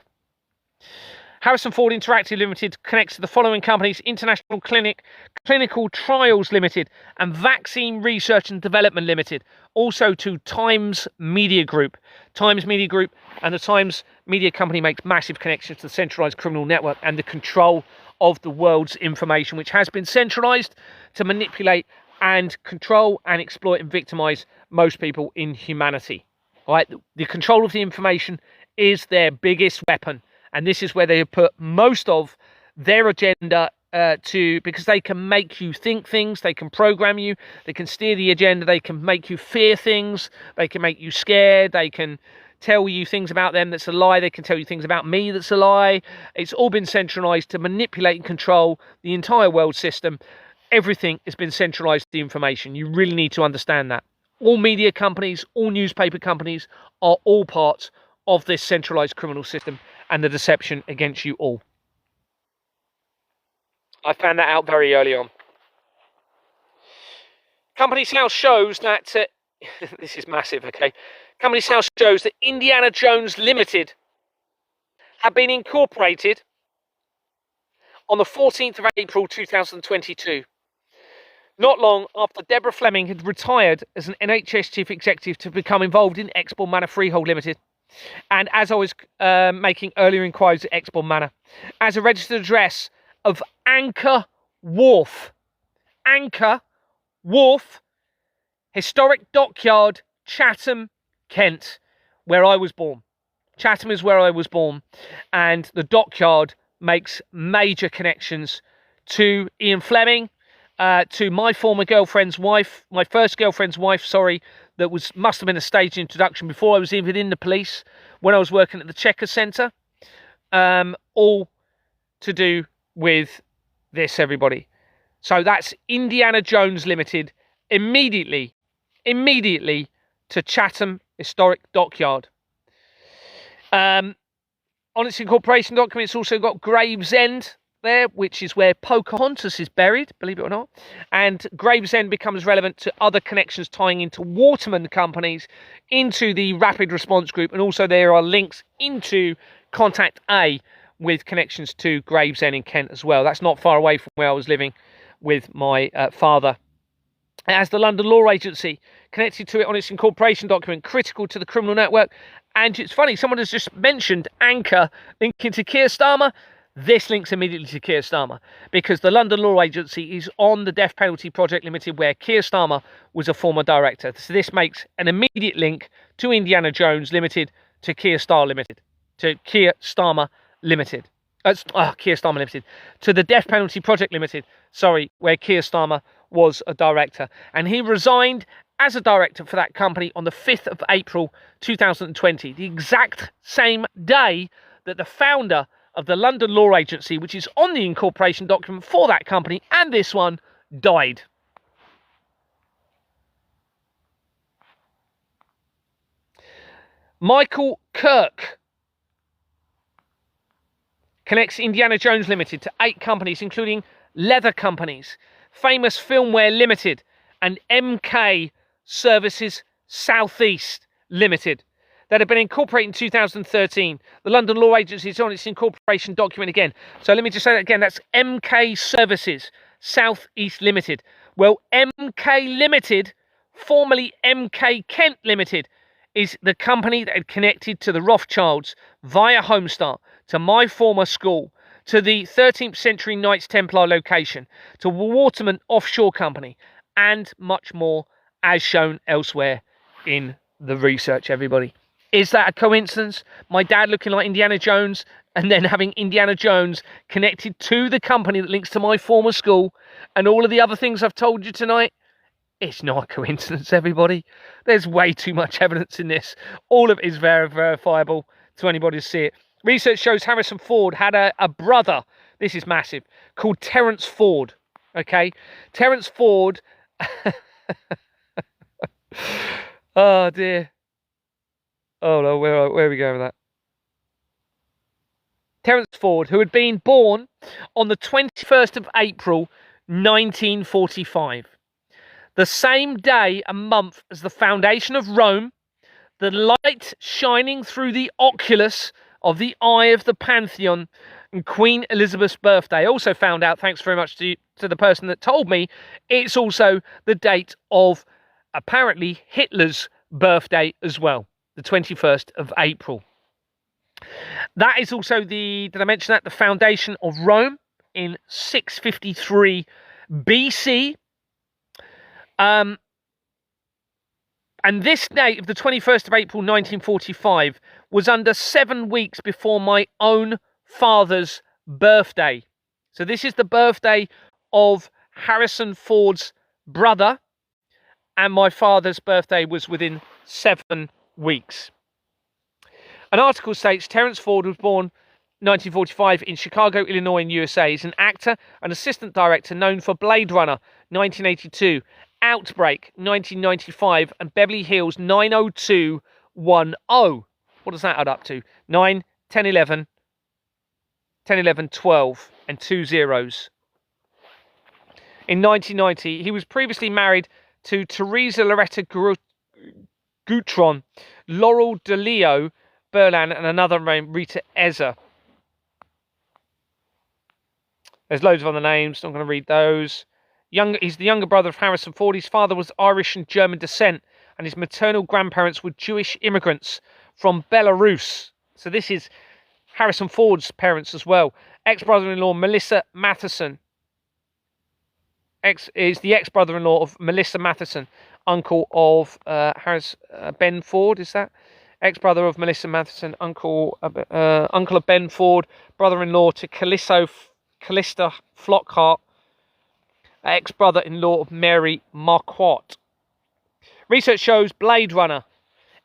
Harrison Ford Interactive Limited connects to the following companies: International Clinical Trials Limited and Vaccine Research and Development Limited. Also to Times Media Group. Times Media Group and the Times Media Company makes massive connections to the centralised criminal network and the control of the world's information, which has been centralised to manipulate and control and exploit and victimise most people in humanity. All right, the control of the information is their biggest weapon. And this is where they have put most of their agenda because they can make you think things, they can program you, they can steer the agenda, they can make you fear things, they can make you scared, they can tell you things about them that's a lie, they can tell you things about me that's a lie. It's all been centralised to manipulate and control the entire world system everything has been centralised, the information. You really need to understand that. All media companies, all newspaper companies are all parts of this centralised criminal system and the deception against you all. I found that out very early on. Company's House shows that... this is massive, okay? Company's House shows that Indiana Jones Limited have been incorporated on the 14th of April 2022. Not long after Deborah Fleming had retired as an NHS chief executive to become involved in Exbourne Manor Freehold Limited. And as I was making earlier inquiries at Exbourne Manor, as a registered address of Anchor Wharf. Anchor Wharf, Historic Dockyard, Chatham, Kent, where I was born. Chatham is where I was born. And the dockyard makes major connections to Ian Fleming, to my former girlfriend's wife, my first girlfriend's wife, sorry, that must have been a staged introduction before I was even in the police, when I was working at the Checker Centre. All to do with this, everybody. So that's Indiana Jones Limited, immediately to Chatham Historic Dockyard. On its incorporation document, it's also got Gravesend there, which is where Pocahontas is buried, believe it or not. And Gravesend becomes relevant to other connections tying into Waterman companies, into the Rapid Response Group, and also there are links into Contact A with connections to Gravesend in Kent as well. That's not far away from where I was living with my father. It has the London Law Agency connected to it on its incorporation document, critical to the criminal network. And it's funny, someone has just mentioned Anchor linking to Keir Starmer. This links immediately to Keir Starmer, because the London Law Agency is on the Death Penalty Project Limited, where Keir Starmer was a former director. So this makes an immediate link to Indiana Jones Limited, to Keir Starmer Limited, to Keir Starmer Limited. Keir Starmer Limited, to the Death Penalty Project Limited, sorry, where Keir Starmer was a director. And he resigned as a director for that company on the 5th of April 2020, the exact same day that the founder of the London Law Agency, which is on the incorporation document for that company and this one, died. Michael Kirk connects Indiana Jones Limited to 8 companies, including leather companies, Famous Filmware Limited, and MK Services Southeast Limited, that had been incorporated in 2013. The London Law Agency is on its incorporation document again. So let me just say that again. That's MK Services Southeast Limited. Well, MK Limited, formerly MK Kent Limited, is the company that had connected to the Rothschilds via Homestar, to my former school, to the 13th century Knights Templar location, to Waterman Offshore Company, and much more, as shown elsewhere in the research, everybody. Is that a coincidence? My dad looking like Indiana Jones, and then having Indiana Jones connected to the company that links to my former school, and all of the other things I've told you tonight? It's not a coincidence, everybody. There's way too much evidence in this. All of it is verifiable to anybody to see it. Research shows Harrison Ford had a brother, this is massive, called Terence Ford. Okay? Terence Ford... oh, dear. Oh, no, where are we going with that? Terence Ford, who had been born on the 21st of April, 1945. The same day and month as the foundation of Rome, the light shining through the oculus of the eye of the Pantheon, and Queen Elizabeth's birthday. I also found out, thanks very much to the person that told me, it's also the date of, apparently, Hitler's birthday as well, the 21st of April. That is also did I mention that? The foundation of Rome in 653 BC. And this date of the 21st of April 1945 was under 7 weeks before my own father's birthday. So this is the birthday of Harrison Ford's brother, and my father's birthday was within 7 weeks. An article states Terence Ford was born 1945 in Chicago, Illinois in USA. He's an actor and assistant director known for Blade Runner 1982, Outbreak 1995 and Beverly Hills 90210. What does that add up to? 9, 10, 11, 10, 11, 12 and 2 zeros. In 1990, he was previously married to Teresa Loretta Gutron, Laurel DeLeo Berlan and another named Rita Eza. There's loads of other names, not going to read those. He's the younger brother of Harrison Ford. His father was Irish and German descent, and his maternal grandparents were Jewish immigrants from Belarus. So this is Harrison Ford's parents as well. Ex-brother-in-law Melissa Matheson. Is the ex-brother-in-law of Melissa Matheson, uncle of Ben Ford, is that? Ex-brother of Melissa Matheson, uncle of Ben Ford, brother-in-law to Callista Flockhart, ex-brother-in-law of Mary Marquardt. Research shows Blade Runner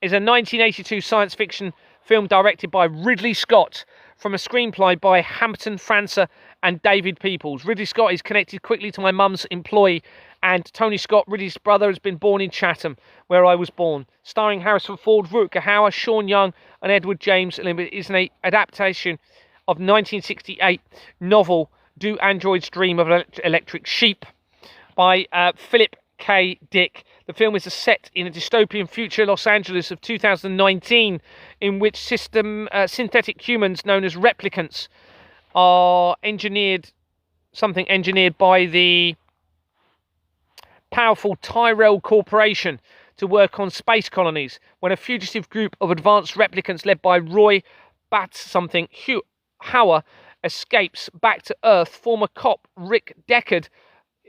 is a 1982 science fiction film directed by Ridley Scott from a screenplay by Hampton Francer and David Peoples. Ridley Scott is connected quickly to my mum's employee, and Tony Scott, Ridley's brother, has been born in Chatham, where I was born. Starring Harrison Ford, Rutger Hauer, Sean Young and Edward James, it is an adaptation of 1968 novel Do Androids Dream of Electric Sheep by Philip K. Dick. The film is set in a dystopian future Los Angeles of 2019, in which synthetic humans known as replicants are engineered by the powerful Tyrell Corporation to work on space colonies. When a fugitive group of advanced replicants led by Roy Hauer escapes back to Earth, former cop Rick Deckard,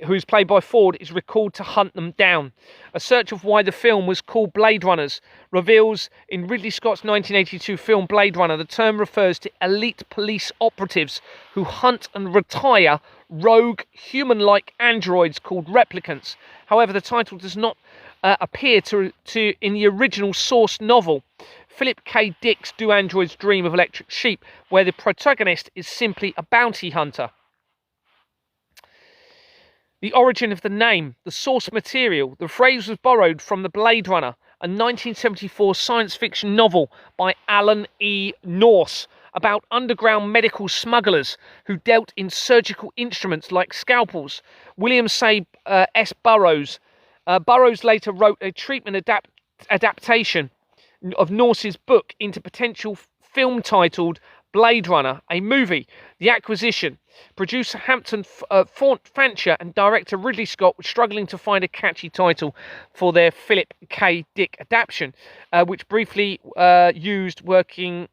who's played by Ford, is recalled to hunt them down. A search of why the film was called Blade Runners reveals in Ridley Scott's 1982 film Blade Runner, the term refers to elite police operatives who hunt and retire rogue human-like androids called replicants. However, the title does not appear to in the original source novel, Philip K. Dick's Do Androids Dream of Electric Sheep, where the protagonist is simply a bounty hunter. The origin of the name, the source material, the phrase was borrowed from the Blade Runner, a 1974 science fiction novel by Alan E. Nourse about underground medical smugglers who dealt in surgical instruments like scalpels. William S. Burroughs. Burroughs later wrote a treatment adaptation of Nourse's book into potential film titled Blade Runner, a movie. The acquisition. Producer Hampton Fancher and director Ridley Scott were struggling to find a catchy title for their Philip K. Dick adaptation, which briefly used working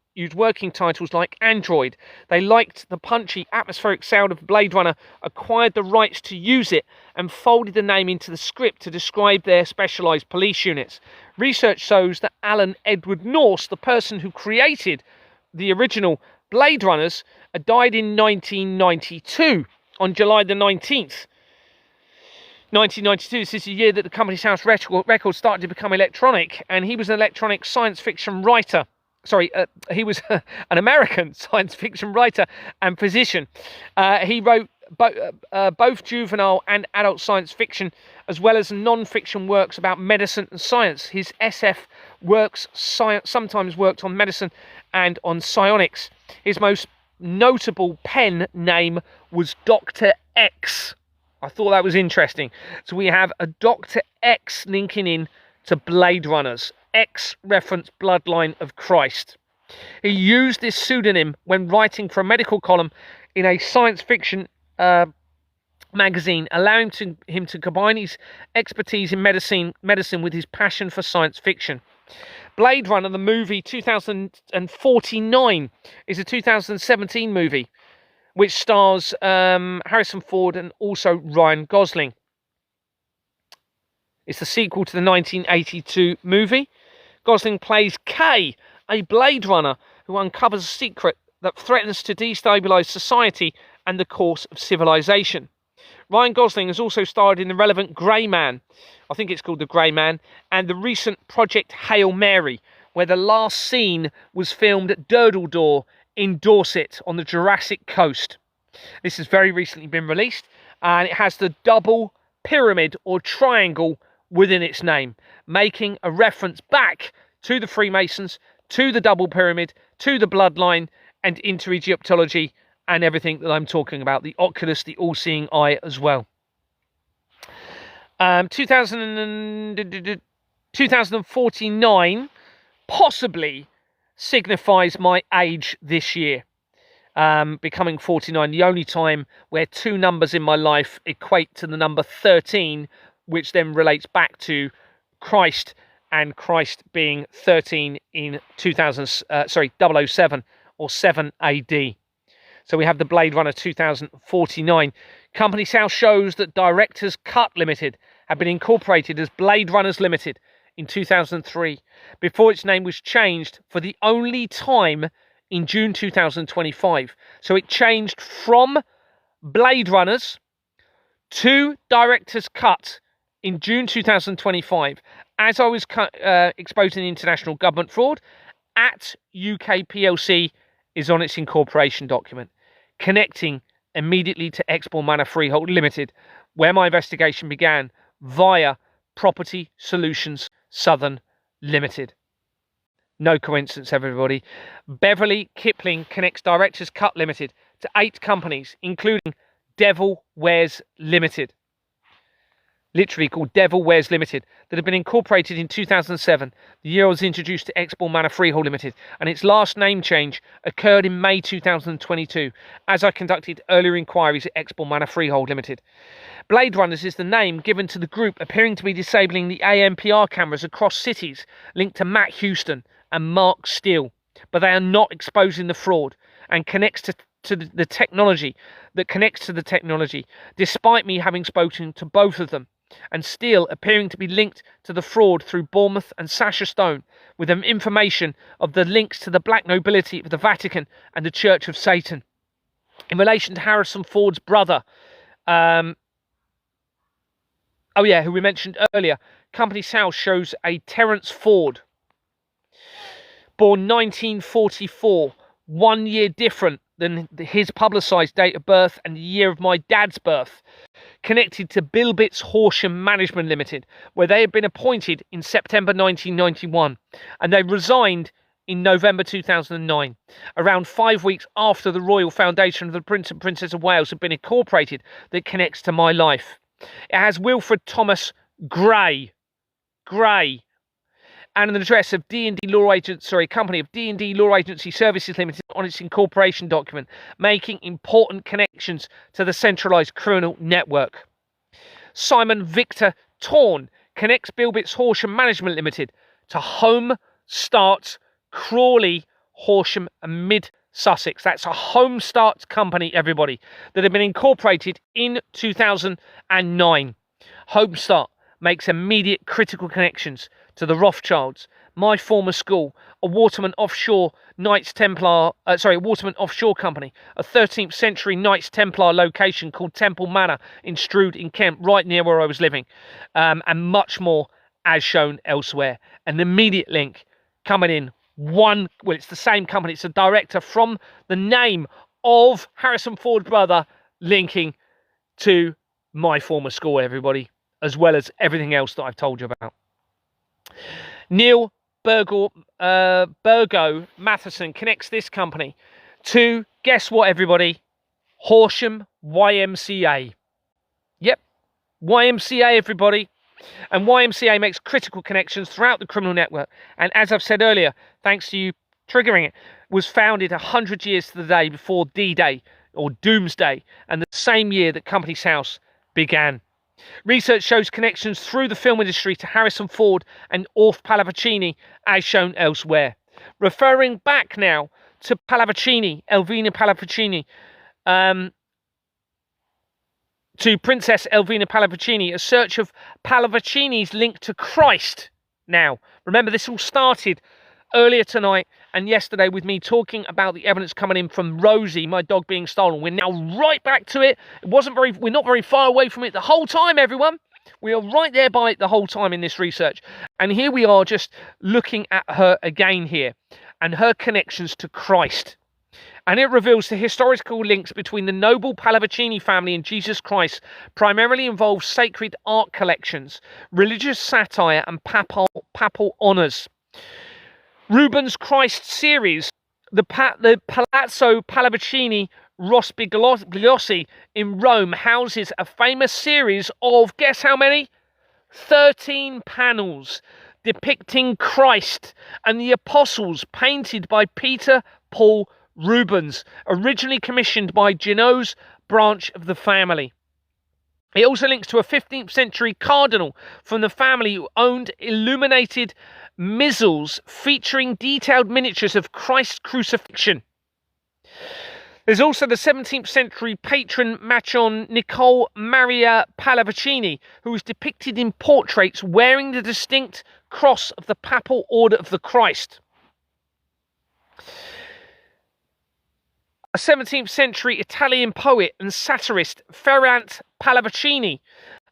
titles like Android. They liked the punchy, atmospheric sound of Blade Runner, acquired the rights to use it, and folded the name into the script to describe their specialised police units. Research shows that Alan Edward Nourse, the person who created the original Blade Runners, died in 1992 on July the 19th. 1992, this is the year that the Company's House Records started to become electronic, and he was an electronic science fiction writer. He was an American science fiction writer and physician. He wrote both juvenile and adult science fiction, as well as non-fiction works about medicine and science. His SF works sometimes worked on medicine and on psionics. His most notable pen name was Dr. X. I thought that was interesting. So we have a Dr. X linking in to Blade Runners. X reference bloodline of Christ. He used this pseudonym when writing for a medical column in a science fiction magazine, allowing him to combine his expertise in medicine with his passion for science fiction. Blade Runner, the movie 2049, is a 2017 movie which stars Harrison Ford and also Ryan Gosling. It's the sequel to the 1982 movie. Gosling plays K, a Blade Runner who uncovers a secret that threatens to destabilise society and the course of civilization. Ryan Gosling has also starred in the relevant Grey Man, I think it's called The Grey Man, and the recent Project Hail Mary, where the last scene was filmed at Durdledore in Dorset on the Jurassic Coast. This has very recently been released, and it has the double pyramid or triangle within its name, making a reference back to the Freemasons, to the double pyramid, to the bloodline, and into Egyptology and everything that I'm talking about, the oculus, the all-seeing eye as well. 2049 possibly signifies my age this year. Becoming 49, the only time where two numbers in my life equate to the number 13, which then relates back to Christ, and Christ being 13 in 007 or 7 AD. So we have the Blade Runner 2049. Company's House shows that Directors Cut Limited had been incorporated as Blade Runners Limited in 2003, before its name was changed for the only time in June 2025. So it changed from Blade Runners to Directors Cut in June 2025. As I was exposing international government fraud, at UK PLC is on its incorporation document, connecting immediately to Expoor Manor Freehold Limited, where my investigation began via Property Solutions Southern Limited. No coincidence, everybody. Beverly Kipling connects Directors Cut Limited to 8 companies, including Devil Wears Limited, literally called Devil Wears Limited, that had been incorporated in 2007, the year I was introduced to Expoor Manor Freehold Limited, and its last name change occurred in May 2022, as I conducted earlier inquiries at Expoor Manor Freehold Limited. Blade Runners is the name given to the group appearing to be disabling the ANPR cameras across cities linked to Matt Houston and Mark Steele, but they are not exposing the fraud and connects to the technology that connects to the technology, despite me having spoken to both of them, and Steele appearing to be linked to the fraud through Bournemouth and Sasha Stone, with information of the links to the black nobility of the Vatican and the Church of Satan. In relation to Harrison Ford's brother, who we mentioned earlier, Company's House shows a Terence Ford, born 1944, 1 year different than his publicised date of birth and the year of my dad's birth, connected to Bilbits Horsham Management Limited, where they had been appointed in September 1991, and they resigned in November 2009, around 5 weeks after the Royal Foundation of the Prince and Princess of Wales had been incorporated, that connects to my life. It has Wilfred Thomas Gray, and an address of company of D&D Law Agency Services Limited on its incorporation document, making important connections to the centralised criminal network. Simon Victor Torn connects Bilbits Horsham Management Limited to Home Start Crawley Horsham and Mid Sussex. That's a Home Start company, everybody, that had been incorporated in 2009. Home Start makes immediate critical connections to the Rothschilds, my former school, a Waterman Offshore Waterman Offshore Company, a 13th century Knights Templar location called Temple Manor in Strood in Kent, right near where I was living, and much more as shown elsewhere. An immediate link coming in it's the same company, it's a director from the name of Harrison Ford's brother, linking to my former school, everybody, as well as everything else that I've told you about. Neil Burgo Matheson connects this company to, guess what, everybody? Horsham YMCA. Yep, YMCA, everybody. And YMCA makes critical connections throughout the criminal network. And as I've said earlier, thanks to you triggering it, was founded 100 years to the day before D-Day or Doomsday, and the same year that Company's House began. Research shows connections through the film industry to Harrison Ford and Orf Palavicini, as shown elsewhere. Referring back now to Palavicini, Elvina Palavicini, to Princess Elvina Palavicini, a search of Palavicini's link to Christ. Now, remember, this all started earlier tonight and yesterday with me talking about the evidence coming in from Rosie, my dog being stolen. We're now right back to it. We're not very far away from it the whole time, everyone. We are right there by it the whole time in this research. And here we are just looking at her again here and her connections to Christ. And it reveals the historical links between the noble Pallavicini family and Jesus Christ, primarily involves sacred art collections, religious satire, and papal honours. Rubens' Christ series, the Palazzo Pallavicini Rospigliosi in Rome, houses a famous series of, guess how many? 13 panels depicting Christ and the apostles, painted by Peter Paul Rubens, originally commissioned by Genoa's branch of the family. It also links to a 15th century cardinal from the family who owned illuminated missals featuring detailed miniatures of Christ's crucifixion. There's also the 17th century patron matron Nicole Maria Pallavicini, who is depicted in portraits wearing the distinct cross of the Papal Order of the Christ. A 17th century Italian poet and satirist Ferrante Pallavicini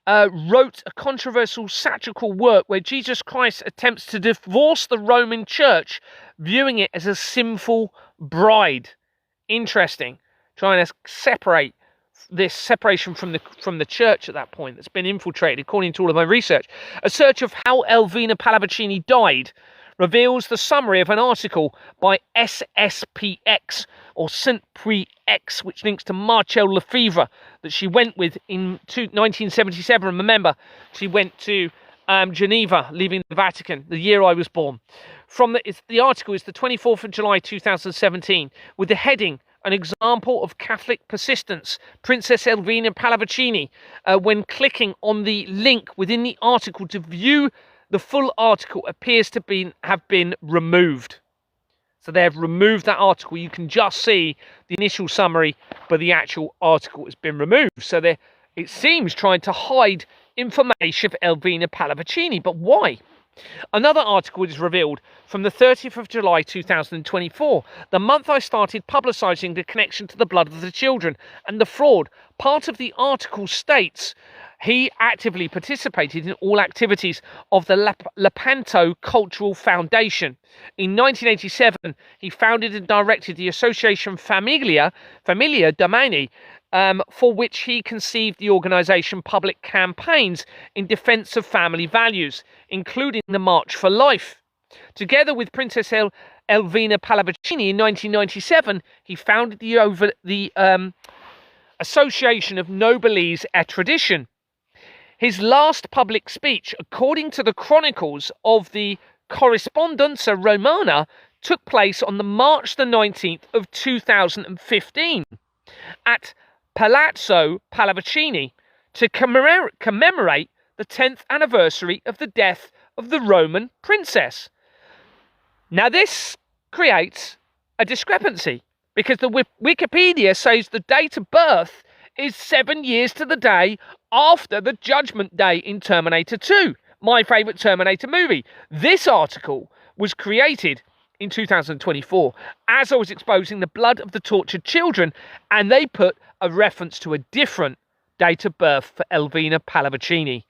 wrote a controversial satirical work where Jesus Christ attempts to divorce the Roman Church, viewing it as a sinful bride. Interesting, trying to separate this separation from the church at that point that's been infiltrated, according to all of my research. A search of how Elvina Pallavicini died reveals the summary of an article by SSPX, or Saint Prix X, which links to Marcel Lefebvre, that she went with in 1977. Remember, she went to Geneva, leaving the Vatican, the year I was born. The article is the 24th of July 2017, with the heading, "An example of Catholic persistence, Princess Elvina Pallavicini." When clicking on the link within the article to view the full article, appears to have been removed. So they've removed that article. You can just see the initial summary, but the actual article has been removed. So it seems trying to hide information of Elvina Pallavicini. But why? Another article is revealed from the 30th of July 2024, the month I started publicising the connection to the blood of the children and the fraud. Part of the article states he actively participated in all activities of the Lepanto Cultural Foundation. In 1987, he founded and directed the association Familia Domani, for which he conceived the organisation public campaigns in defence of family values, including the March for Life. Together with Princess Elvina Pallavicini in 1997, he founded the Association of Noblesse et Tradition. His last public speech, according to the chronicles of the Correspondenza Romana, took place on the March the 19th of 2015 at Palazzo Pallavicini to commemorate the 10th anniversary of the death of the Roman princess. Now this creates a discrepancy, because the Wikipedia says the date of birth is 7 years to the day after the Judgment Day in Terminator 2, my favourite Terminator movie. This article was created in 2024 as I was exposing the blood of the tortured children, and they put a reference to a different date of birth for Elvina Pallavicini,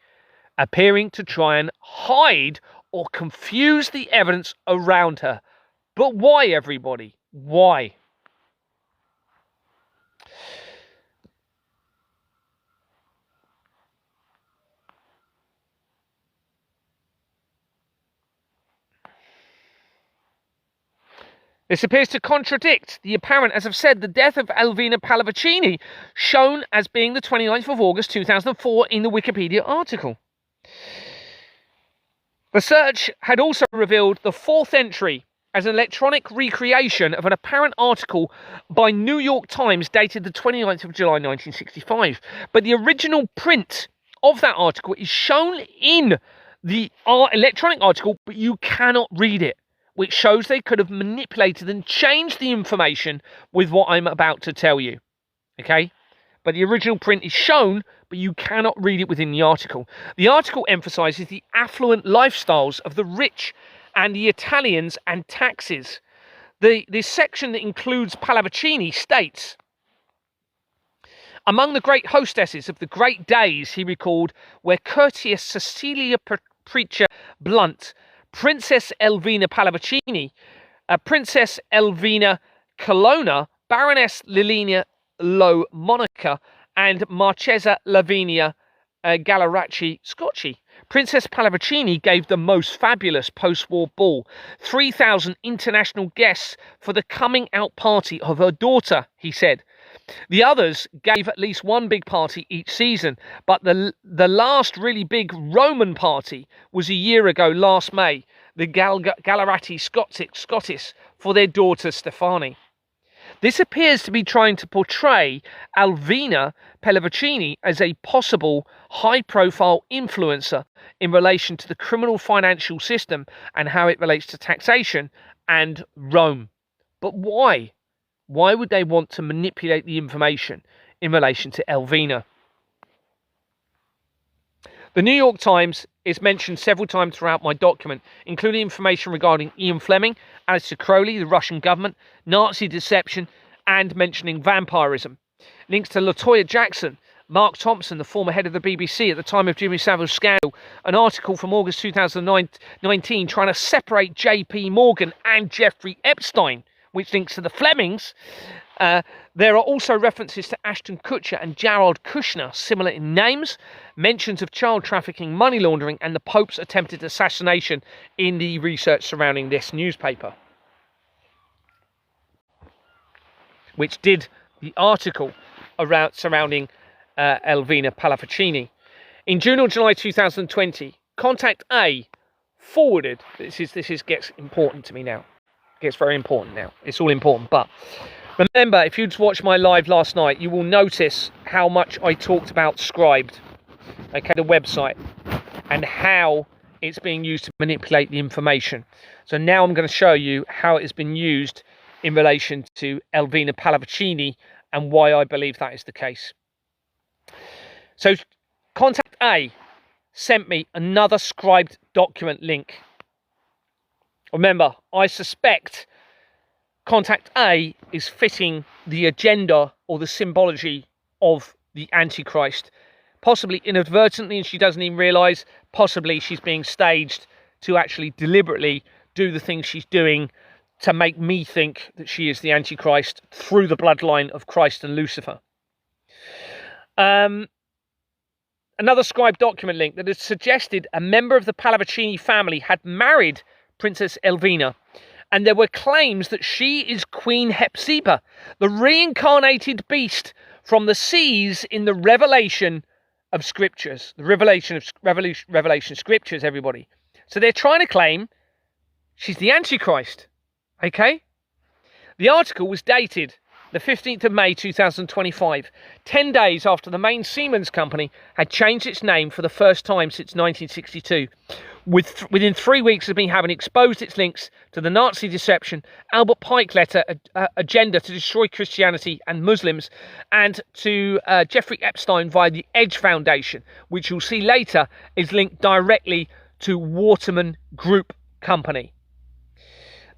appearing to try and hide or confuse the evidence around her. But why, everybody? Why? This appears to contradict the apparent, as I've said, the death of Elvina Pallavicini, shown as being the 29th of August 2004 in the Wikipedia article. The search had also revealed the fourth entry as an electronic recreation of an apparent article by New York Times dated the 29th of July 1965. But the original print of that article is shown in the electronic article, but you cannot read it, which shows they could have manipulated and changed the information with what I'm about to tell you. Okay? But the original print is shown, but you cannot read it within the article. The article emphasises the affluent lifestyles of the rich and the Italians and taxes. This section that includes Pallavicini states, among the great hostesses of the great days, he recalled, were courteous Cecilia Preacher Blunt, Princess Elvina Pallavicini, Princess Elvina Colonna, Baroness Lilina Lo Monaca, and Marchesa Lavinia Gallaracci Scocci. Princess Pallavicini gave the most fabulous post-war ball. 3,000 international guests for the coming out party of her daughter, he said. The others gave at least one big party each season, but the last really big Roman party was a year ago, last May, the Gallarati Scottis for their daughter Stefani. This appears to be trying to portray Alvina Pallavicini as a possible high-profile influencer in relation to the criminal financial system and how it relates to taxation and Rome. But why? Why would they want to manipulate the information in relation to Alvina? The New York Times is mentioned several times throughout my document, including information regarding Ian Fleming, Aleister Crowley, the Russian government, Nazi deception, and mentioning vampirism. Links to LaToya Jackson, Mark Thompson, the former head of the BBC at the time of Jimmy Savile's scandal, an article from August 2019 trying to separate J.P. Morgan and Jeffrey Epstein, which links to the Flemings. There are also references to Ashton Kutcher and Jared Kushner, similar in names, mentions of child trafficking, money laundering, and the Pope's attempted assassination in the research surrounding this newspaper, which did the article surrounding Alvina Pallavicini. In June or July 2020, Contact A forwarded, this gets important to me now. It's very important now. It's all important. But remember, if you'd watched my live last night, you will notice how much I talked about Scribd, okay, the website, and how it's being used to manipulate the information. So now I'm going to show you how it has been used in relation to Alvina Pallavicini and why I believe that is the case. So Contact A sent me another Scribd document link. Remember, I suspect Contact A is fitting the agenda or the symbology of the Antichrist. Possibly inadvertently, and she doesn't even realise. Possibly she's being staged to actually deliberately do the things she's doing to make me think that she is the Antichrist through the bloodline of Christ and Lucifer. Another Scribd document link that has suggested a member of the Pallavicini family had married Princess Alvina, and there were claims that she is Queen Hepzibah, the reincarnated beast from the seas in the Revelation of Scriptures. The Revelation Scriptures, everybody. So they're trying to claim she's the Antichrist. Okay? The article was dated the 15th of May 2025, 10 days after the main Siemens company had changed its name for the first time since 1962. Within 3 weeks of me having exposed its links to the Nazi deception, Albert Pike letter agenda to destroy Christianity and Muslims, and to Jeffrey Epstein via the Edge Foundation, which you'll see later is linked directly to Waterman Group Company.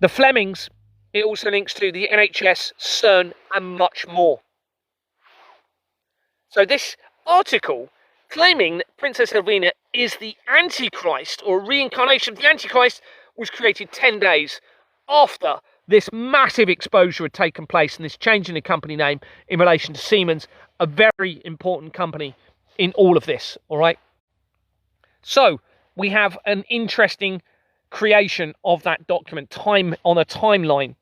The Flemings, it also links to the NHS, CERN, and much more. So this article claiming that Princess Alvina is the Antichrist, or reincarnation of the Antichrist, was created 10 days after this massive exposure had taken place and this change in the company name in relation to Siemens, a very important company in all of this, all right? So we have an interesting creation of that document on a timeline.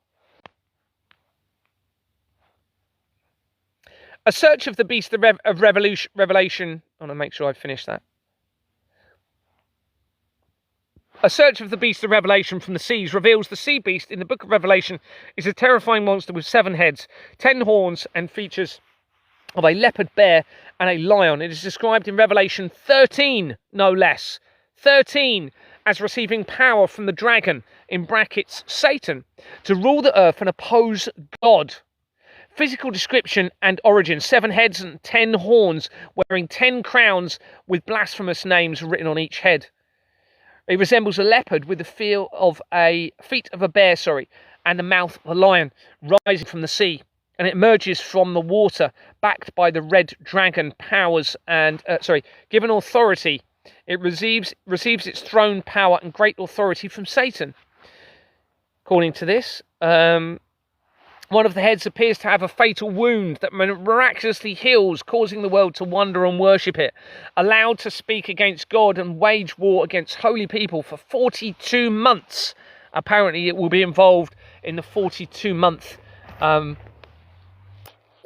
A search of the beast of Revelation. I want to make sure I finish that. A search of the beast of Revelation from the seas reveals the sea beast in the book of Revelation is a terrifying monster with 7 heads, 10 horns, and features of a leopard, bear, and a lion. It is described in Revelation 13, no less. 13, as receiving power from the dragon, in brackets Satan, to rule the earth and oppose God. Physical description and origin: 7 heads and 10 horns, wearing 10 crowns with blasphemous names written on each head. It resembles a leopard with the feet of a bear, and the mouth of a lion, rising from the sea. And it emerges from the water, backed by the red dragon powers and, given authority. It receives its throne, power, and great authority from Satan. According to this, One of the heads appears to have a fatal wound that miraculously heals, causing the world to wonder and worship it. Allowed to speak against God and wage war against holy people for 42 months. Apparently it will be involved in the 42-month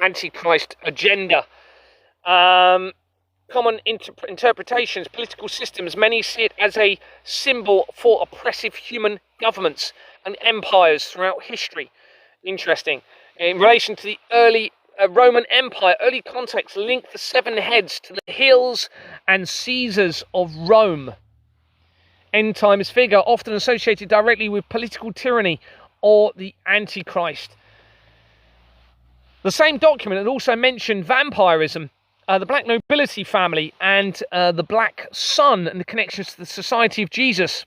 Antichrist agenda. Common interpretations, political systems, many see it as a symbol for oppressive human governments and empires throughout history. Interesting. In relation to the early Roman Empire, early contexts link the 7 heads to the hills and Caesars of Rome. End times figure often associated directly with political tyranny or the Antichrist. The same document had also mentioned vampirism, the Black Nobility family, and the Black Sun and the connections to the Society of Jesus.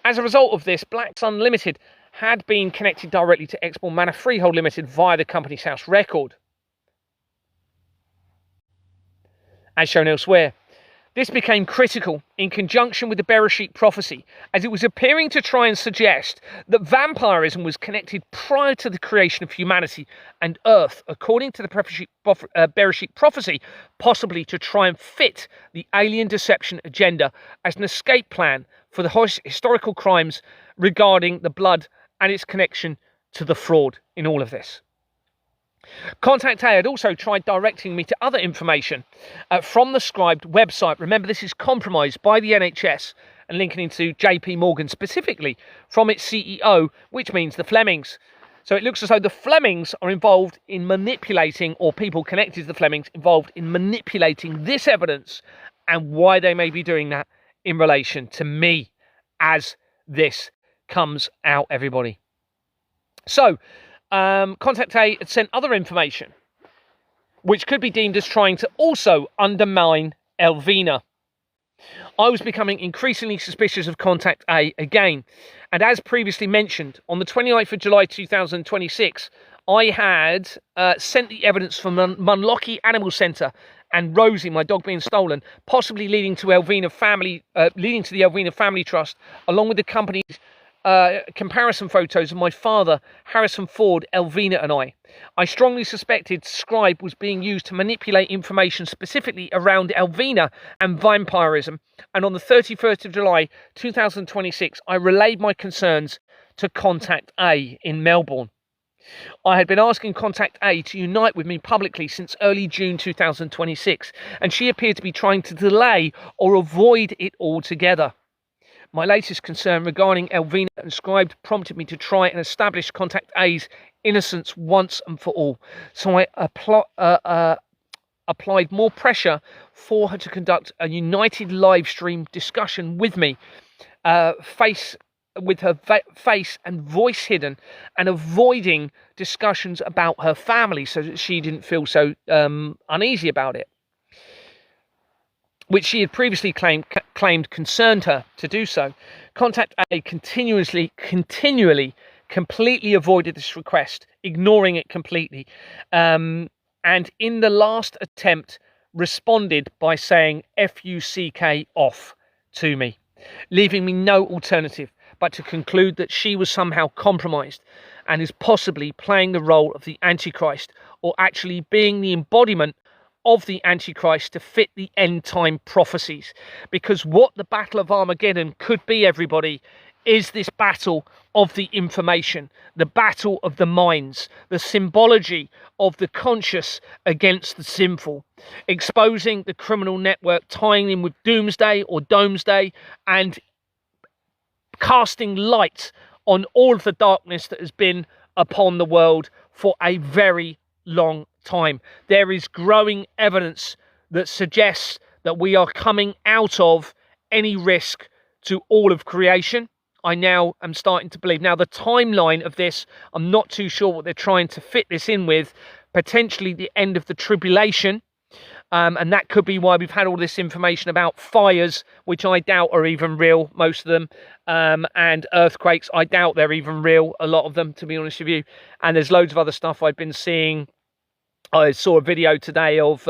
As a result of this, Black Sun Limited had been connected directly to Exmoor Manor Freehold Limited via the Companies House record, as shown elsewhere. This became critical in conjunction with the Bereshit prophecy, as it was appearing to try and suggest that vampirism was connected prior to the creation of humanity and Earth, according to the Bereshit prophecy, possibly to try and fit the alien deception agenda as an escape plan for the historical crimes regarding the blood and its connection to the fraud in all of this. Contact A had also tried directing me to other information from the Scribed website. Remember, this is compromised by the NHS and linking into JP Morgan specifically from its CEO, which means the Flemings. So it looks as though the Flemings are involved in manipulating, or people connected to the Flemings involved in manipulating this evidence, and why they may be doing that in relation to me as this comes out, everybody. So, Contact A had sent other information, which could be deemed as trying to also undermine Elvina. I was becoming increasingly suspicious of Contact A again, and as previously mentioned, on the 29th of July 2026, I had sent the evidence from Munlochy Animal Centre and Rosie, my dog, being stolen, possibly leading to the Elvina Family Trust, along with the company's comparison photos of my father, Harrison Ford, Elvina and I. I strongly suspected Scribe was being used to manipulate information specifically around Elvina and vampirism, and on the 31st of July 2026 I relayed my concerns to Contact A in Melbourne. I had been asking Contact A to unite with me publicly since early June 2026, and she appeared to be trying to delay or avoid it altogether. My latest concern regarding Elvina and Scribed prompted me to try and establish Contact A's innocence once and for all. So I applied more pressure for her to conduct a united live stream discussion with me, with her face and voice hidden, and avoiding discussions about her family so that she didn't feel so uneasy about it, which she had previously claimed concerned her to do so. Contact A continually, completely avoided this request, ignoring it completely, and in the last attempt responded by saying "FUCK off" to me, leaving me no alternative but to conclude that she was somehow compromised and is possibly playing the role of the Antichrist, or actually being the embodiment of the Antichrist to fit the end time prophecies. Because what the Battle of Armageddon could be, everybody, is this battle of the information, the battle of the minds, the symbology of the conscious against the sinful, exposing the criminal network, tying in with doomsday or domesday, and casting light on all of the darkness that has been upon the world for a very long time. There is growing evidence that suggests that we are coming out of any risk to all of creation. I now am starting to believe. Now, the timeline of this, I'm not too sure what they're trying to fit this in with. Potentially the end of the tribulation. And that could be why we've had all this information about fires, which I doubt are even real, most of them, and earthquakes. I doubt they're even real, a lot of them, to be honest with you. And there's loads of other stuff I've been seeing. I saw a video today of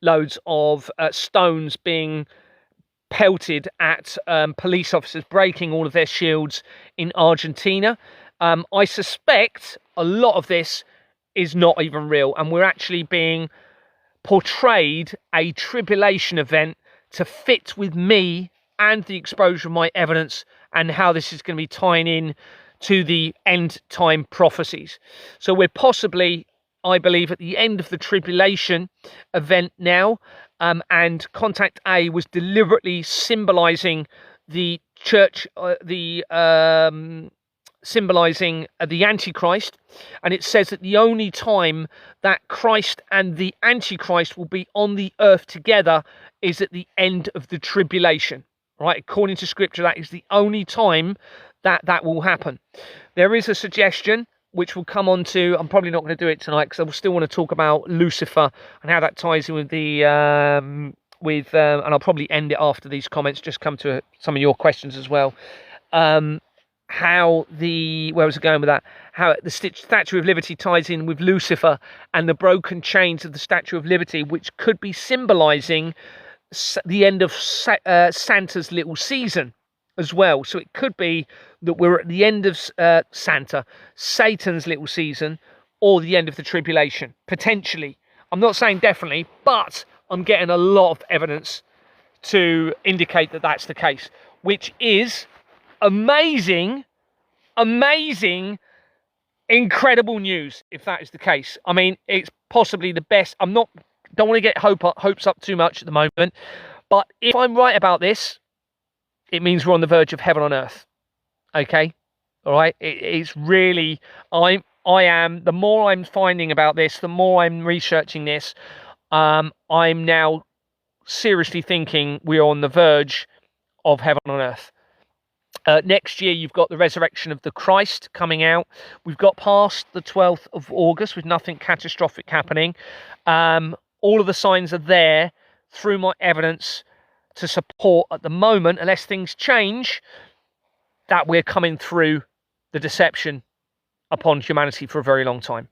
loads of stones being pelted at police officers, breaking all of their shields in Argentina. I suspect a lot of this is not even real, and we're actually being portrayed a tribulation event to fit with me and the exposure of my evidence and how this is going to be tying in to the end time prophecies. So we're possibly, I believe, at the end of the tribulation event now, and Contact A was deliberately symbolizing the church, symbolizing the Antichrist, and it says that the only time that Christ and the Antichrist will be on the earth together is at the end of the tribulation, right? According to scripture, that is the only time that will happen. There is a suggestion which we'll come on to. I'm probably not going to do it tonight because I still want to talk about Lucifer and how that ties in with the and I'll probably end it after these comments, just come to some of your questions as well. How where was I going with that? How the Statue of Liberty ties in with Lucifer and the broken chains of the Statue of Liberty, which could be symbolizing the end of Santa's little season as well. So it could be that we're at the end of Santa, Satan's little season, or the end of the tribulation, potentially. I'm not saying definitely, but I'm getting a lot of evidence to indicate that that's the case, which is amazing, incredible news if that is the case. I mean, it's possibly the best. Don't want to get hopes up too much at the moment, but if I'm right about this, it means we're on the verge of heaven on earth. Okay, all right. It's really, I am. The more I'm finding about this, the more I'm researching this. I'm now seriously thinking we're on the verge of heaven on earth. Next year, you've got the resurrection of the Christ coming out. We've got past the 12th of August with nothing catastrophic happening. All of the signs are there through my evidence to support at the moment, unless things change, that we're coming through the deception upon humanity for a very long time.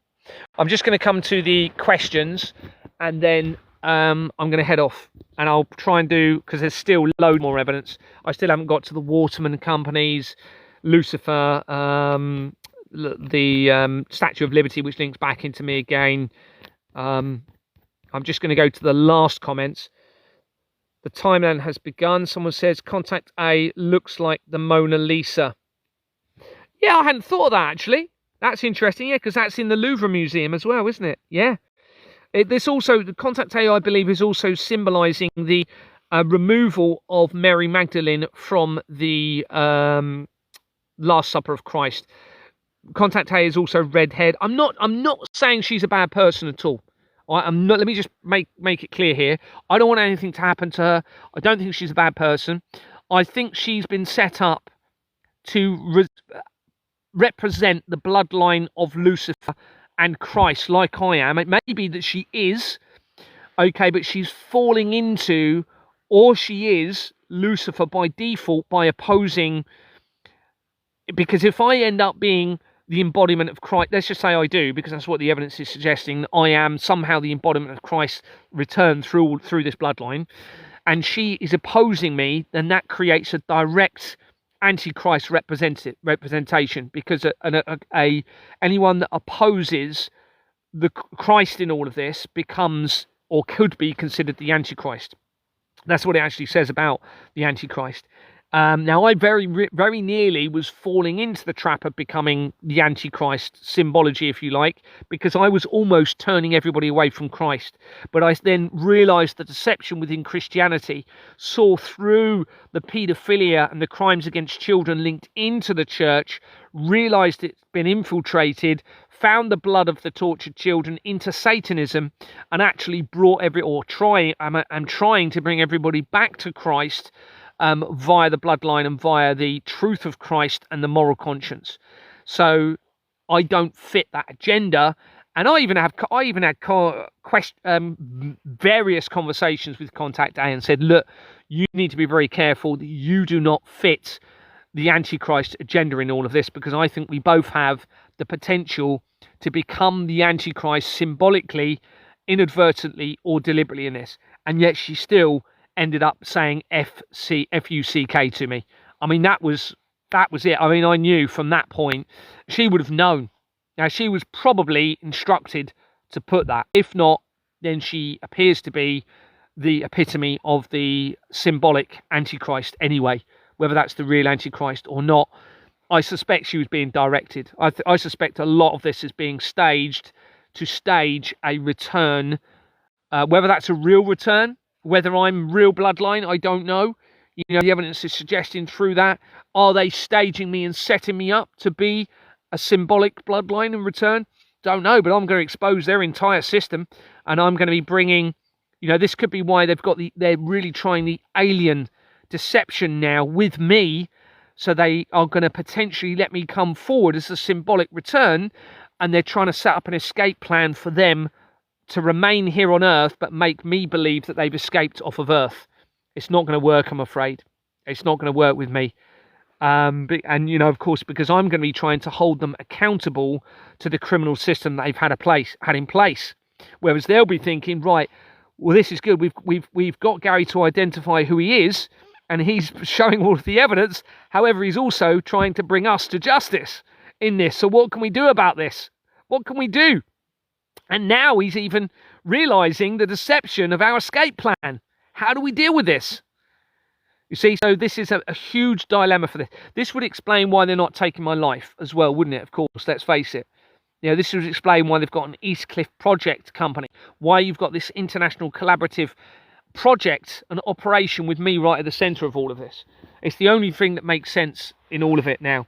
I'm just going to come to the questions, and then I'm going to head off, and I'll try and do, because there's still loads more evidence. I still haven't got to the Waterman companies, Lucifer, the Statue of Liberty, which links back into me again. I'm just going to go to the last comments. The timeline has begun. Someone says Contact A looks like the Mona Lisa. Yeah, I hadn't thought of that, actually. That's interesting, yeah, because that's in the Louvre Museum as well, isn't it? Yeah. This also, the Contact A, I believe, is also symbolising the removal of Mary Magdalene from the Last Supper of Christ. Contact A is also redhead. I'm not saying she's a bad person at all. I'm not. Let me just make it clear here. I don't want anything to happen to her. I don't think she's a bad person. I think she's been set up to represent the bloodline of Lucifer and Christ, like I am. It may be that she is, okay, but she's falling into, or she is, Lucifer by default by opposing. Because if I end up being the embodiment of Christ, let's just say I do, because that's what the evidence is suggesting, that I am somehow the embodiment of Christ returned through this bloodline, and she is opposing me, then that creates a direct antichrist representation, because anyone that opposes the Christ in all of this becomes, or could be considered, the antichrist. That's what it actually says about the antichrist. Now, I very nearly was falling into the trap of becoming the Antichrist symbology, if you like, because I was almost turning everybody away from Christ. But I then realised the deception within Christianity, saw through the paedophilia and the crimes against children linked into the church, realised it's been infiltrated, found the blood of the tortured children into Satanism, and actually brought I'm trying to bring everybody back to Christ, via the bloodline and via the truth of Christ and the moral conscience. So I don't fit that agenda, and I even had various conversations with Contact A and said, look, you need to be very careful that you do not fit the Antichrist agenda in all of this, because I think we both have the potential to become the Antichrist symbolically, inadvertently, or deliberately in this. And yet she still ended up saying F-U-C-K to me. I mean, that was that was it. I mean, I knew from that point she would have known. Now, she was probably instructed to put that. If not, then she appears to be the epitome of the symbolic Antichrist anyway, whether that's the real Antichrist or not. I suspect she was being directed. I suspect a lot of this is being staged to stage a return, whether that's a real return, whether I'm real bloodline, I don't know. You know, the evidence is suggesting through that. Are they staging me and setting me up to be a symbolic bloodline and return? Don't know, but I'm going to expose their entire system, and I'm going to be bringing, you know, this could be why they're really trying the alien deception now with me, so they are going to potentially let me come forward as a symbolic return, and they're trying to set up an escape plan for them to remain here on Earth, but make me believe that they've escaped off of Earth. It's not going to work, I'm afraid. It's not going to work with me. And, you know, of course, because I'm going to be trying to hold them accountable to the criminal system that they've had in place. Whereas they'll be thinking, right, well, this is good. We've got Gary to identify who he is, and he's showing all of the evidence. However, he's also trying to bring us to justice in this. So what can we do about this? What can we do? And now he's even realizing the deception of our escape plan. How do we deal with this? You see, so this is a huge dilemma for this. This would explain why they're not taking my life as well, wouldn't it? Of course, let's face it. You know, this would explain why they've got an East Cliff project company, why you've got this international collaborative project and operation with me right at the centre of all of this. It's the only thing that makes sense in all of it now,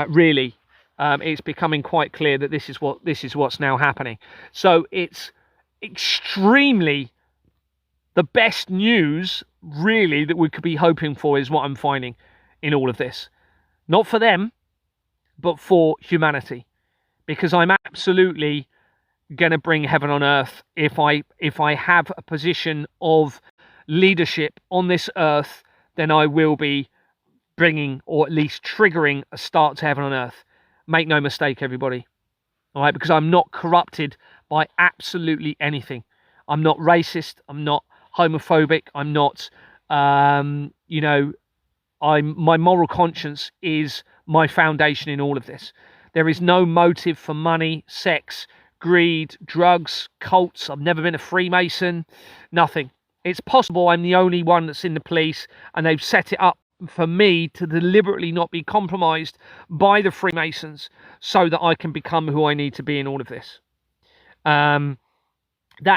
really. It's becoming quite clear that this is what's now happening. So it's extremely the best news, really, that we could be hoping for is what I'm finding in all of this. Not for them, but for humanity. Because I'm absolutely going to bring heaven on earth if I have a position of leadership on this earth, then I will be bringing, or at least triggering, a start to heaven on earth. Make no mistake, everybody. All right, because I'm not corrupted by absolutely anything. I'm not racist. I'm not homophobic. I'm not, you know, my moral conscience is my foundation in all of this. There is no motive for money, sex, greed, drugs, cults. I've never been a Freemason, nothing. It's possible I'm the only one that's in the police, and they've set it up for me to deliberately not be compromised by the Freemasons so that I can become who I need to be in all of this. That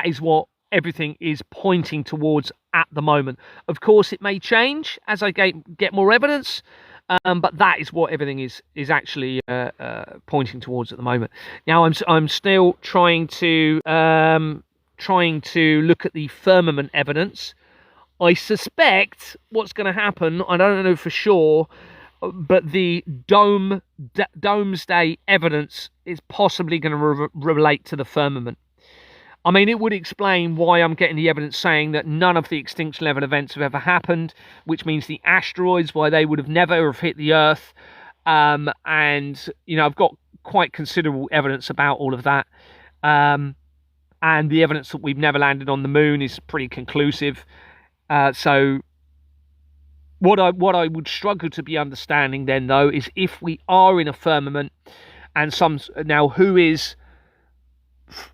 is what everything is pointing towards at the moment. Of course, it may change as I get more evidence, but that is what everything is actually pointing towards at the moment. Now, I'm still trying to look at the firmament evidence. I suspect what's going to happen, I don't know for sure, but the doomsday evidence is possibly going to relate to the firmament. I mean, it would explain why I'm getting the evidence saying that none of the extinction level events have ever happened, which means the asteroids, why they would have never have hit the Earth. And, you know, I've got quite considerable evidence about all of that. And the evidence that we've never landed on the moon is pretty conclusive. So what I would struggle to be understanding then, though, is if we are in a firmament and who is...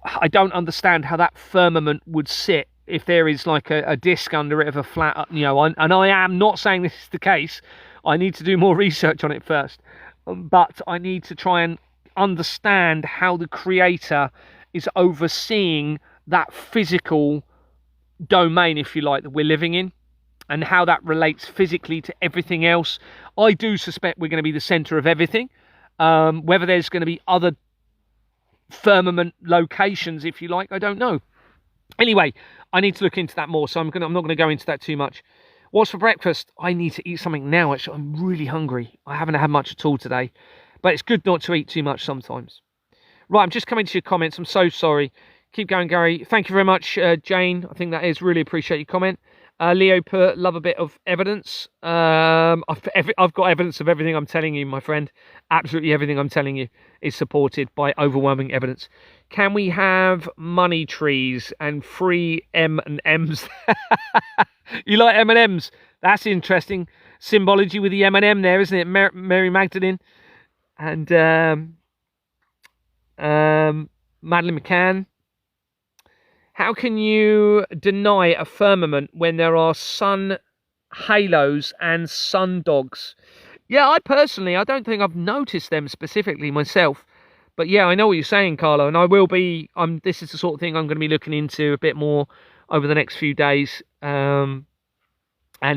I don't understand how that firmament would sit if there is like a disc under it of a flat, you know, and I am not saying this is the case. I need to do more research on it first, but I need to try and understand how the creator is overseeing that physical domain, if you like, that we're living in, and how that relates physically to everything else. I do suspect we're going to be the center of everything. Whether there's going to be other firmament locations, if you like, I don't know. Anyway, I need to look into that more, so I'm not going to go into that too much. What's for breakfast? I need to eat something now. Actually, I'm really hungry. I haven't had much at all today, but it's good not to eat too much sometimes. Right, I'm just coming to your comments. I'm so sorry. Keep going, Gary. Thank you very much, Jane. I think that is really appreciate your comment. Leo put, love a bit of evidence. I've got evidence of everything I'm telling you, my friend. Absolutely everything I'm telling you is supported by overwhelming evidence. Can we have money trees and free M&Ms? You like M&Ms? That's interesting. symbology with the M&M there, isn't it? Mary Magdalene and Madeleine McCann. How can you deny a firmament when there are sun halos and sun dogs? Yeah, I don't think I've noticed them specifically myself. But yeah, I know what you're saying, Carlo, and I will be. This is the sort of thing I'm going to be looking into a bit more over the next few days, and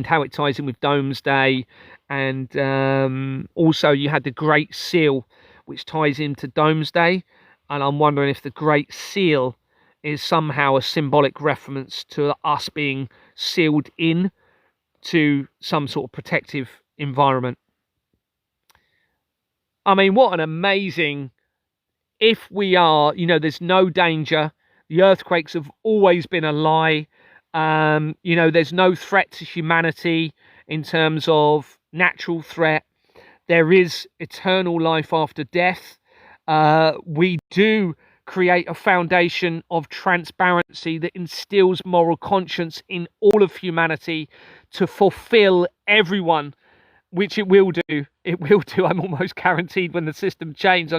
how it ties in with Domesday, and also you had the Great Seal, which ties into Domesday, and I'm wondering if the Great Seal is somehow a symbolic reference to us being sealed in to some sort of protective environment. I mean, what an amazing... If we are, there's no danger. The earthquakes have always been a lie. There's no threat to humanity in terms of natural threat. There is eternal life after death. We do create a foundation of transparency that instills moral conscience in all of humanity to fulfill everyone, which it will do. It will do. I'm almost guaranteed when the system changes. I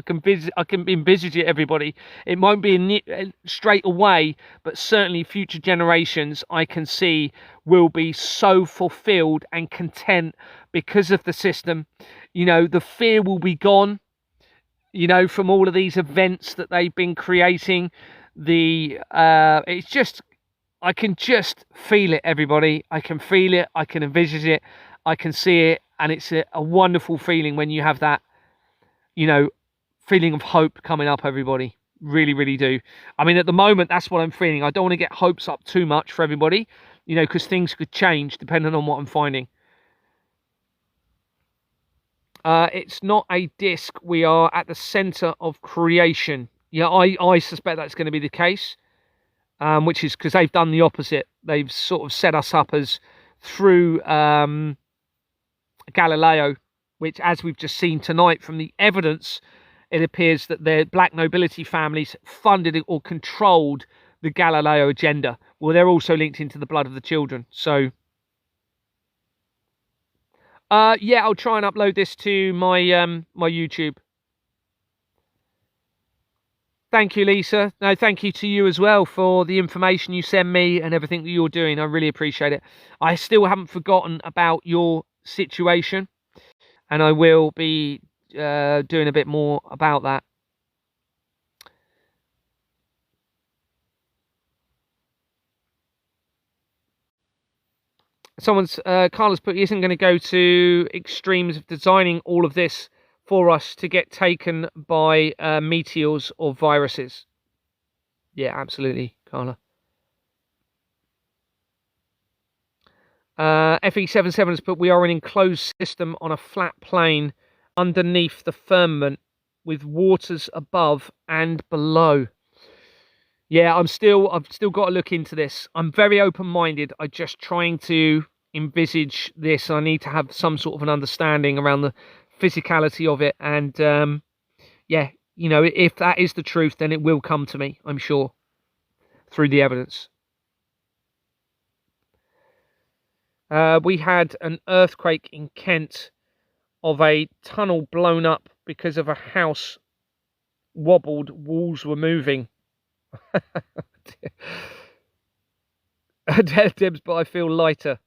can envisage it, everybody. It won't be straight away, but certainly future generations I can see will be so fulfilled and content because of the system. The fear will be gone, from all of these events that they've been creating. It's just, I can just feel it, everybody. I can feel it. I can envisage it. I can see it. And it's a wonderful feeling when you have that, feeling of hope coming up, everybody. Really, really do. I mean, at the moment, that's what I'm feeling. I don't want to get hopes up too much for everybody, because things could change depending on what I'm finding. It's not a disc. We are at the center of creation. Yeah, I suspect that's going to be the case, which is because they've done the opposite. They've sort of set us up as through... Galileo, which, as we've just seen tonight from the evidence, it appears that the black nobility families funded or controlled the Galileo agenda. Well, they're also linked into the blood of the children. So, yeah, I'll try and upload this to my my YouTube. Thank you, Lisa. No, thank you to you as well for the information you send me and everything that you're doing. I really appreciate it. I still haven't forgotten about your situation, and I will be doing a bit more about that. Carlos put, he isn't going to go to extremes of designing all of this for us to get taken by meteors or viruses. Yeah, absolutely, Carla. FE77 has put, we are an enclosed system on a flat plane underneath the firmament with waters above and below. Yeah, I've still got to look into this. I'm very open-minded. I'm just trying to envisage this. I need to have some sort of an understanding around the physicality of it. And yeah, if that is the truth, then it will come to me, I'm sure, through the evidence. We had an earthquake in Kent of a tunnel blown up because of a house wobbled, walls were moving. Debs, but I feel lighter.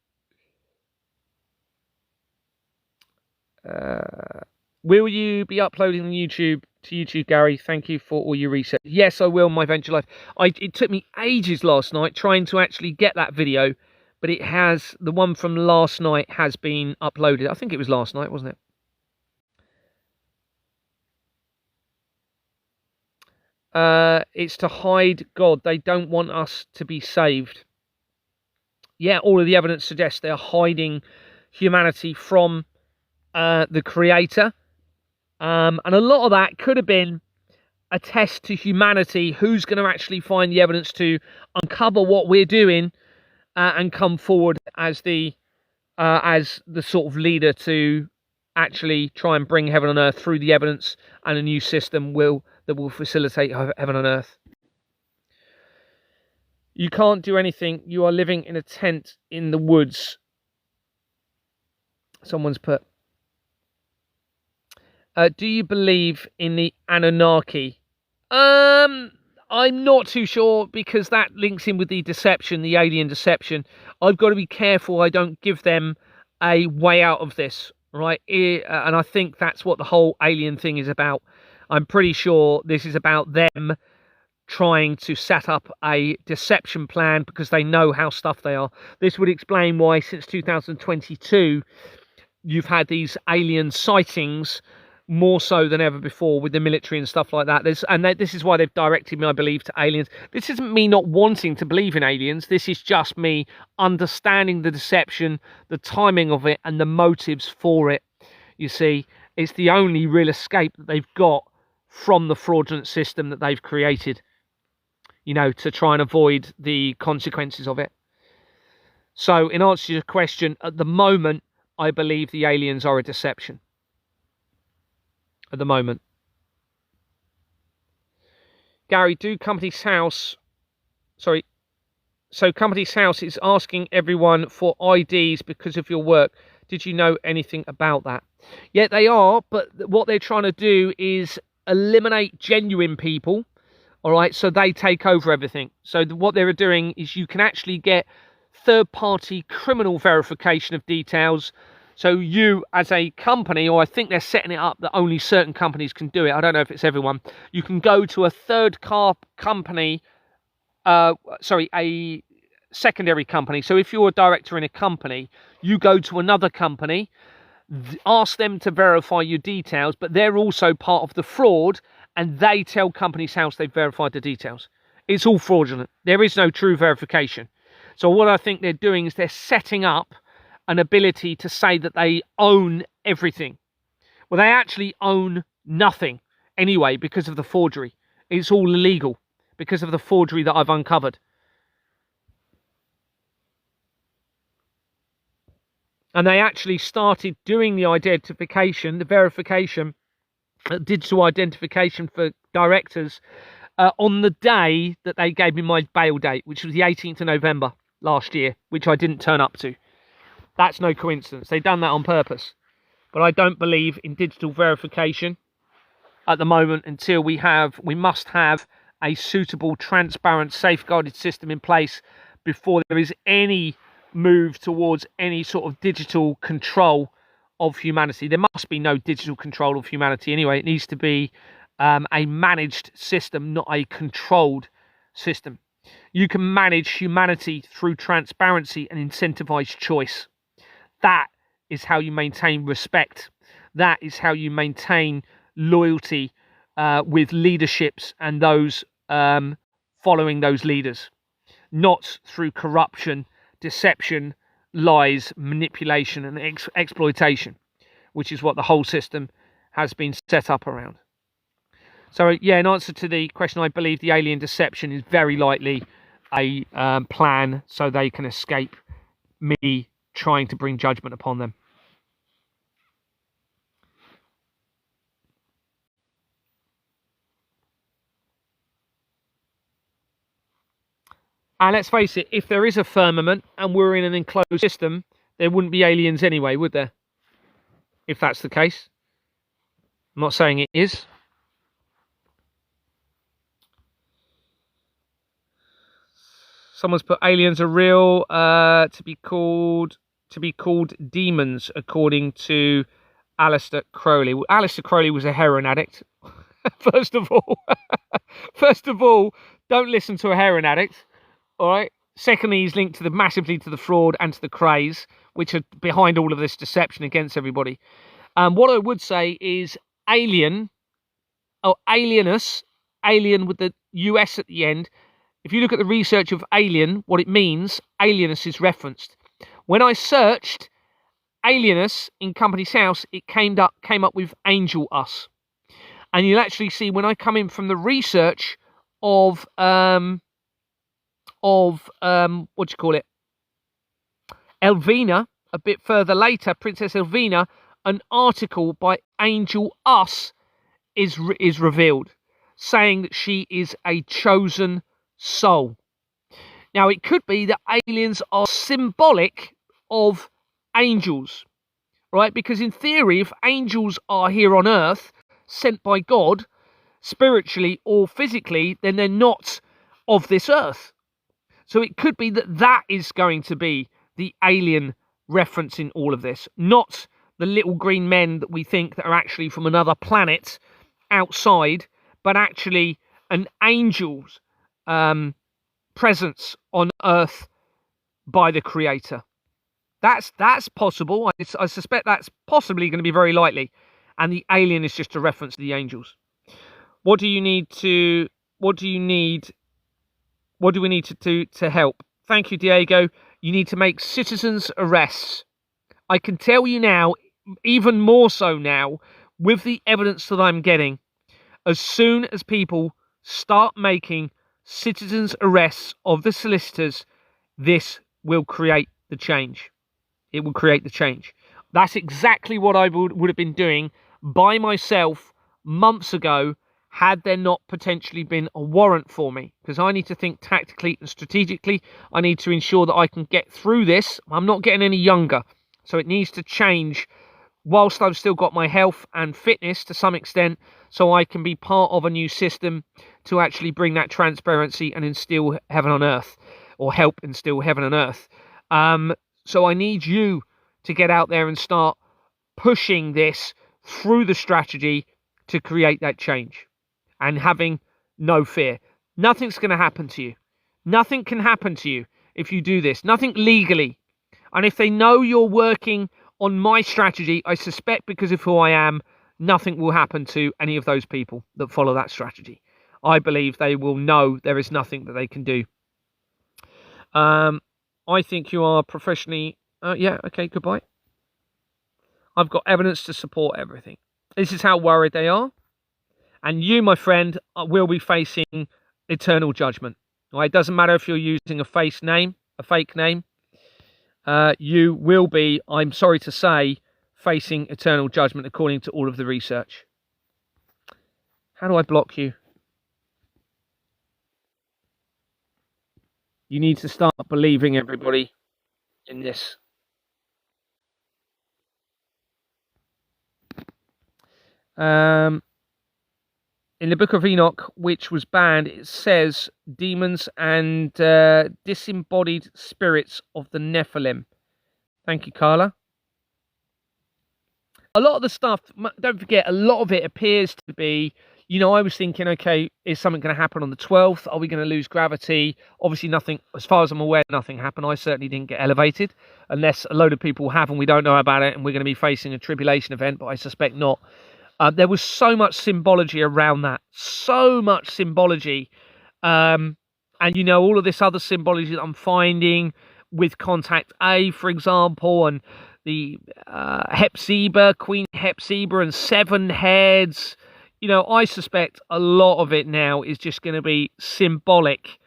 Will you be uploading to YouTube, Gary? Thank you for all your research. Yes, I will, my venture life. It took me ages last night trying to actually get that video. But it has, the one from last night has been uploaded. I think it was last night, wasn't it? It's to hide God. They don't want us to be saved. Yeah, all of the evidence suggests they're hiding humanity from the Creator. And a lot of that could have been a test to humanity. Who's going to actually find the evidence to uncover what we're doing and come forward as the sort of leader to actually try and bring heaven on earth through the evidence and a new system that will facilitate heaven on earth. You can't do anything. You are living in a tent in the woods. Someone's put, do you believe in the Anunnaki? I'm not too sure, because that links in with the deception, the alien deception. I've got to be careful I don't give them a way out of this, right? And I think that's what the whole alien thing is about. I'm pretty sure this is about them trying to set up a deception plan because they know how stuffed they are. This would explain why since 2022 you've had these alien sightings more so than ever before with the military and stuff like that. This is why they've directed me, I believe, to aliens. This isn't me not wanting to believe in aliens. This is just me understanding the deception, the timing of it, and the motives for it. You see, it's the only real escape that they've got from the fraudulent system that they've created, you know, to try and avoid the consequences of it. So in answer to your question, at the moment, I believe the aliens are a deception. At the moment. Gary, so Company's House is asking everyone for IDs because of your work. Did you know anything about that? Yeah, they are, but what they're trying to do is eliminate genuine people, all right, so they take over everything. So what they're doing is you can actually get third-party criminal verification of details. So you, as a company, or I think they're setting it up that only certain companies can do it. I don't know if it's everyone. You can go to a company, a secondary company. So if you're a director in a company, you go to another company, ask them to verify your details, but they're also part of the fraud, and they tell Company's House they've verified the details. It's all fraudulent. There is no true verification. So what I think they're doing is they're setting up an ability to say that they own everything. Well, they actually own nothing anyway because of the forgery. It's all illegal because of the forgery that I've uncovered. And they actually started doing the identification, the verification, digital identification for directors on the day that they gave me my bail date, which was the 18th of November last year, which I didn't turn up to. That's no coincidence. They've done that on purpose. But I don't believe in digital verification at the moment until we must have a suitable, transparent, safeguarded system in place before there is any move towards any sort of digital control of humanity. There must be no digital control of humanity anyway. It needs to be a managed system, not a controlled system. You can manage humanity through transparency and incentivized choice. That is how you maintain respect. That is how you maintain loyalty with leaderships and those following those leaders. Not through corruption, deception, lies, manipulation, and exploitation, which is what the whole system has been set up around. So, yeah, in answer to the question, I believe the alien deception is very likely a plan so they can escape me trying to bring judgment upon them. And let's face it, if there is a firmament and we're in an enclosed system, there wouldn't be aliens anyway, would there? If that's the case. I'm not saying it is. Someone's put aliens are real, to be called demons, according to Aleister Crowley. Well, Aleister Crowley was a heroin addict. First of all, don't listen to a heroin addict. All right. Secondly, he's linked massively to the fraud and to the craze, which are behind all of this deception against everybody. What I would say is alien, or alienus, alien with the US at the end. If you look at the research of alien, what it means, alienus is referenced. When I searched alienus in Company's House, it came up with angel us. And you'll actually see when I come in from the research of Elvina, a bit further later, Princess Elvina, an article by Angel Us is revealed, saying that she is a chosen soul. Now, it could be that aliens are symbolic of angels, right? Because in theory, if angels are here on earth, sent by God, spiritually or physically, then they're not of this earth. So it could be that that is going to be the alien reference in all of this, not the little green men that we think that are actually from another planet outside, but actually an angel's presence on earth by the creator. That's possible. I suspect that's possibly going to be very likely, and the alien is just a reference to the angels. What do you need to? What do you need? What do we need to do to help? Thank you, Diego. You need to make citizens' arrests. I can tell you now, even more so now, with the evidence that I'm getting, as soon as people start making citizens' arrests of the solicitors, this will create the change. It will create the change. That's exactly what I would have been doing by myself months ago, had there not potentially been a warrant for me, because I need to think tactically and strategically. I need to ensure that I can get through this. I'm not getting any younger, so it needs to change whilst I've still got my health and fitness to some extent, so I can be part of a new system to actually bring that transparency and instill heaven on earth, or help instill heaven on earth. So I need you to get out there and start pushing this through the strategy to create that change. And having no fear. Nothing's going to happen to you. Nothing can happen to you if you do this. Nothing legally. And if they know you're working on my strategy, I suspect because of who I am, nothing will happen to any of those people that follow that strategy. I believe they will know there is nothing that they can do. I think you are professionally... yeah, okay, goodbye. I've got evidence to support everything. This is how worried they are. And you, my friend, will be facing eternal judgment. Right? It doesn't matter if you're using a fake name. You will be, I'm sorry to say, facing eternal judgment according to all of the research. How do I block you? You need to start believing, everybody, in this. In the Book of Enoch, which was banned, it says demons and disembodied spirits of the Nephilim. Thank you, Carla. A lot of the stuff, don't forget, a lot of it appears to be, I was thinking, okay, is something going to happen on the 12th? Are we going to lose gravity? Obviously nothing, as far as I'm aware, nothing happened. I certainly didn't get elevated, unless a load of people have and we don't know about it and we're going to be facing a tribulation event, but I suspect not. There was so much symbology around that. So much symbology. And, all of this other symbology that I'm finding with Contact A, for example, and the Hepzibah, Queen Hepzibah, and 7 heads. I suspect a lot of it now is just going to be symbolic.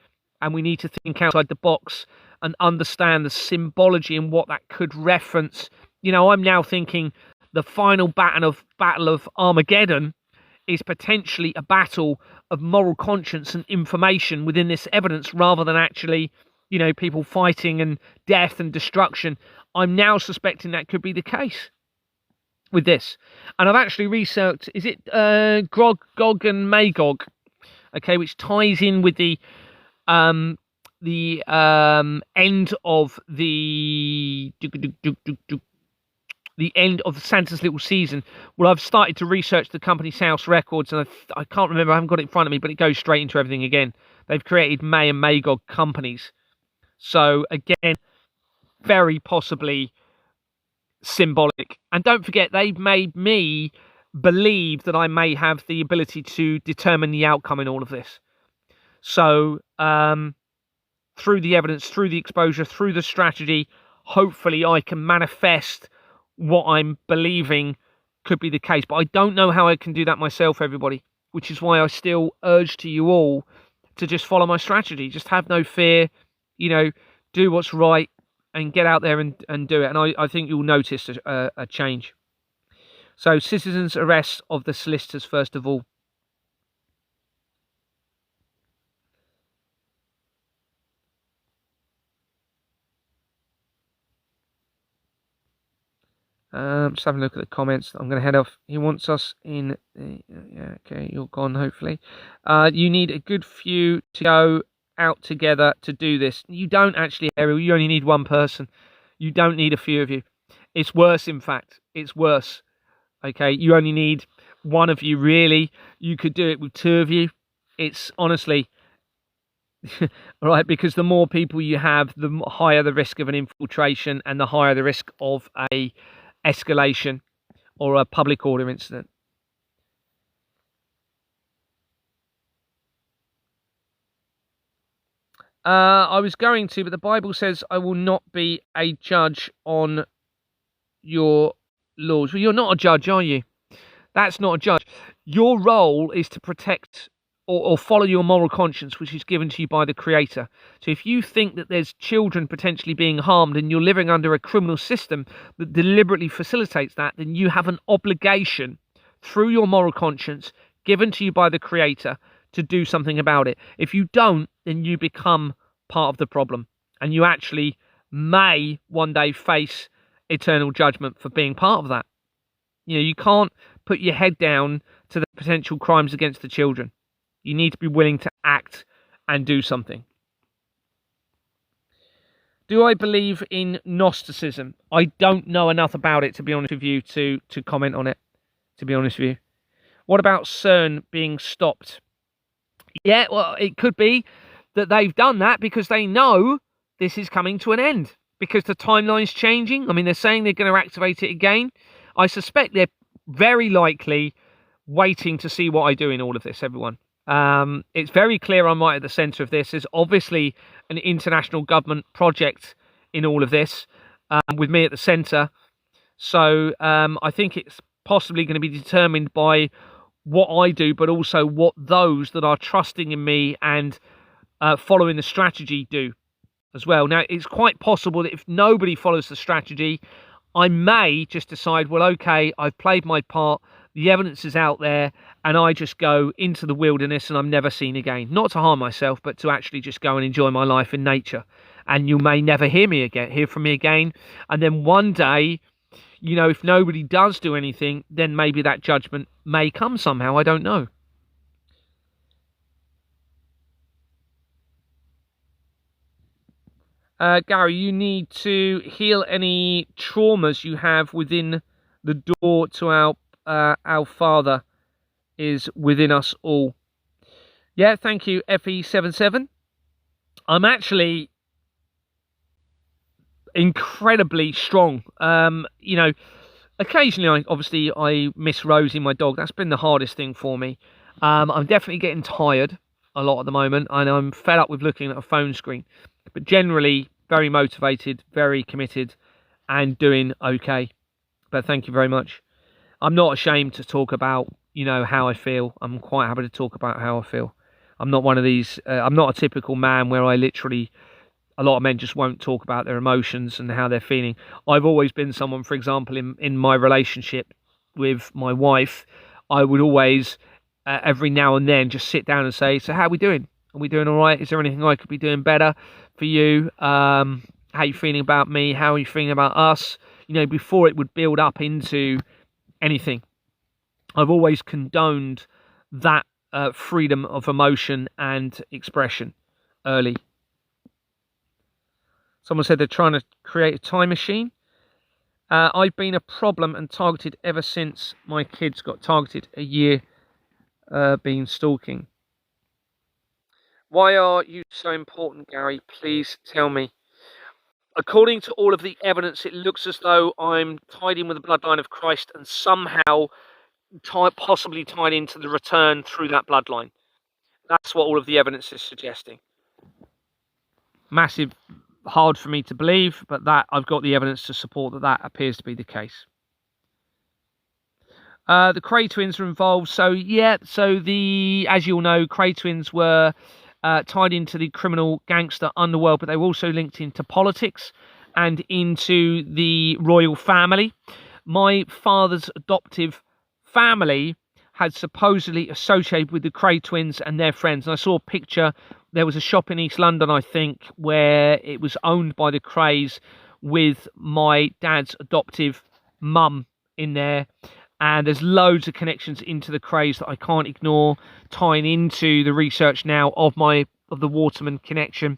And we need to think outside the box and understand the symbology and what that could reference. I'm now thinking the final battle of Armageddon is potentially a battle of moral conscience and information within this evidence, rather than actually, people fighting and death and destruction. I'm now suspecting that could be the case with this. And I've actually researched, is it Gog and Magog? Okay, which ties in with the end of the end of Santa's Little Season. Well, I've started to research the Company's House records, and I can't remember, I haven't got it in front of me, but it goes straight into everything again. They've created May and Magog companies. So, again, very possibly symbolic. And don't forget, they've made me believe that I may have the ability to determine the outcome in all of this. So, through the evidence, through the exposure, through the strategy, hopefully I can manifest what I'm believing could be the case. But I don't know how I can do that myself, everybody, which is why I still urge to you all to just follow my strategy. Just have no fear, do what's right and get out there and do it. And I think you'll notice a change. So, citizens' arrest of the solicitors, first of all. Just having a look at the comments. I'm going to head off. He wants us in. Yeah, okay, you're gone, hopefully. You need a good few to go out together to do this. You don't actually, Ariel. You only need one person. You don't need a few of you. It's worse, in fact. It's worse. Okay, you only need one of you, really. You could do it with two of you. It's honestly... right, because the more people you have, the higher the risk of an infiltration and the higher the risk of a escalation or a public order incident. I was going to, but the Bible says I will not be a judge on your laws. Well, you're not a judge, are you? That's not a judge. Your role is to protect or follow your moral conscience, which is given to you by the Creator. So if you think that there's children potentially being harmed and you're living under a criminal system that deliberately facilitates that, then you have an obligation through your moral conscience given to you by the Creator to do something about it. If you don't, then you become part of the problem, and you actually may one day face eternal judgment for being part of that. You know, you can't put your head down to the potential crimes against the children. You need to be willing to act and do something. Do I believe in Gnosticism? I don't know enough about it, to be honest with you, to comment on it, to be honest with you. What about CERN being stopped? Yeah, well, it could be that they've done that because they know this is coming to an end, because the timeline's changing. I mean, they're saying they're going to activate it again. I suspect they're very likely waiting to see what I do in all of this, everyone. It's very clear I'm right at the centre of this. There's obviously an international government project in all of this, with me at the centre. So I think it's possibly going to be determined by what I do, but also what those that are trusting in me and following the strategy do as well. Now, it's quite possible that if nobody follows the strategy, I may just decide, well, okay, I've played my part, the evidence is out there, and I just go into the wilderness and I'm never seen again. Not to harm myself, but to actually just go and enjoy my life in nature. And you may never hear from me again. And then one day, you know, if nobody does do anything, then maybe that judgment may come somehow. I don't know. Gary, you need to heal any traumas you have within the door to our Father is within us all. Yeah, thank you, FE77. I'm actually incredibly strong. You know, occasionally, I miss Rosie, my dog. That's been the hardest thing for me. I'm definitely getting tired a lot at the moment, and I'm fed up with looking at a phone screen. But generally, very motivated, very committed, and doing okay. But thank you very much. I'm not ashamed to talk about, you know, how I feel. I'm quite happy to talk about how I feel. I'm not one of these, I'm not a typical man where I literally, a lot of men just won't talk about their emotions and how they're feeling. I've always been someone, for example, in my relationship with my wife, I would always, every now and then, just sit down and say, so how are we doing? Are we doing all right? Is there anything I could be doing better for you? How are you feeling about me? How are you feeling about us? You know, before it would build up into anything. I've always condoned that freedom of emotion and expression early. Someone said they're trying to create a time machine. I've been a problem and targeted ever since my kids got targeted a year being stalking. Why are you so important, Gary? Please tell me. According to all of the evidence, it looks as though I'm tied in with the bloodline of Christ and somehow possibly tied into the return through that bloodline. That's what all of the evidence is suggesting. Massive, hard for me to believe, but that I've got the evidence to support that appears to be the case. The Kray twins are involved. So yeah, as you all know, Kray twins were tied into the criminal gangster underworld, but they were also linked into politics and into the royal family. My father's adoptive family had supposedly associated with the Kray twins and their friends. And I saw a picture. There was a shop in East London, I think, where it was owned by the Krays with my dad's adoptive mum in there. And there's loads of connections into the Krays that I can't ignore, tying into the research now of the Waterman connection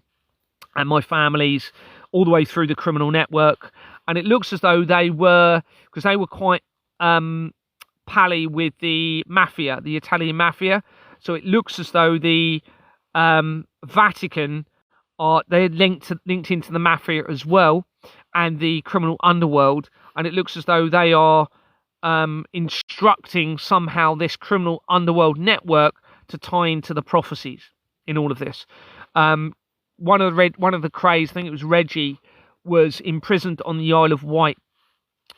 and my family's all the way through the criminal network. And it looks as though they were, because they were quite pally with the mafia, the Italian mafia. So it looks as though the Vatican they're linked into the mafia as well, and the criminal underworld. And it looks as though they are instructing somehow this criminal underworld network to tie into the prophecies in all of this. One of the Krays, I think it was Reggie, was imprisoned on the Isle of Wight,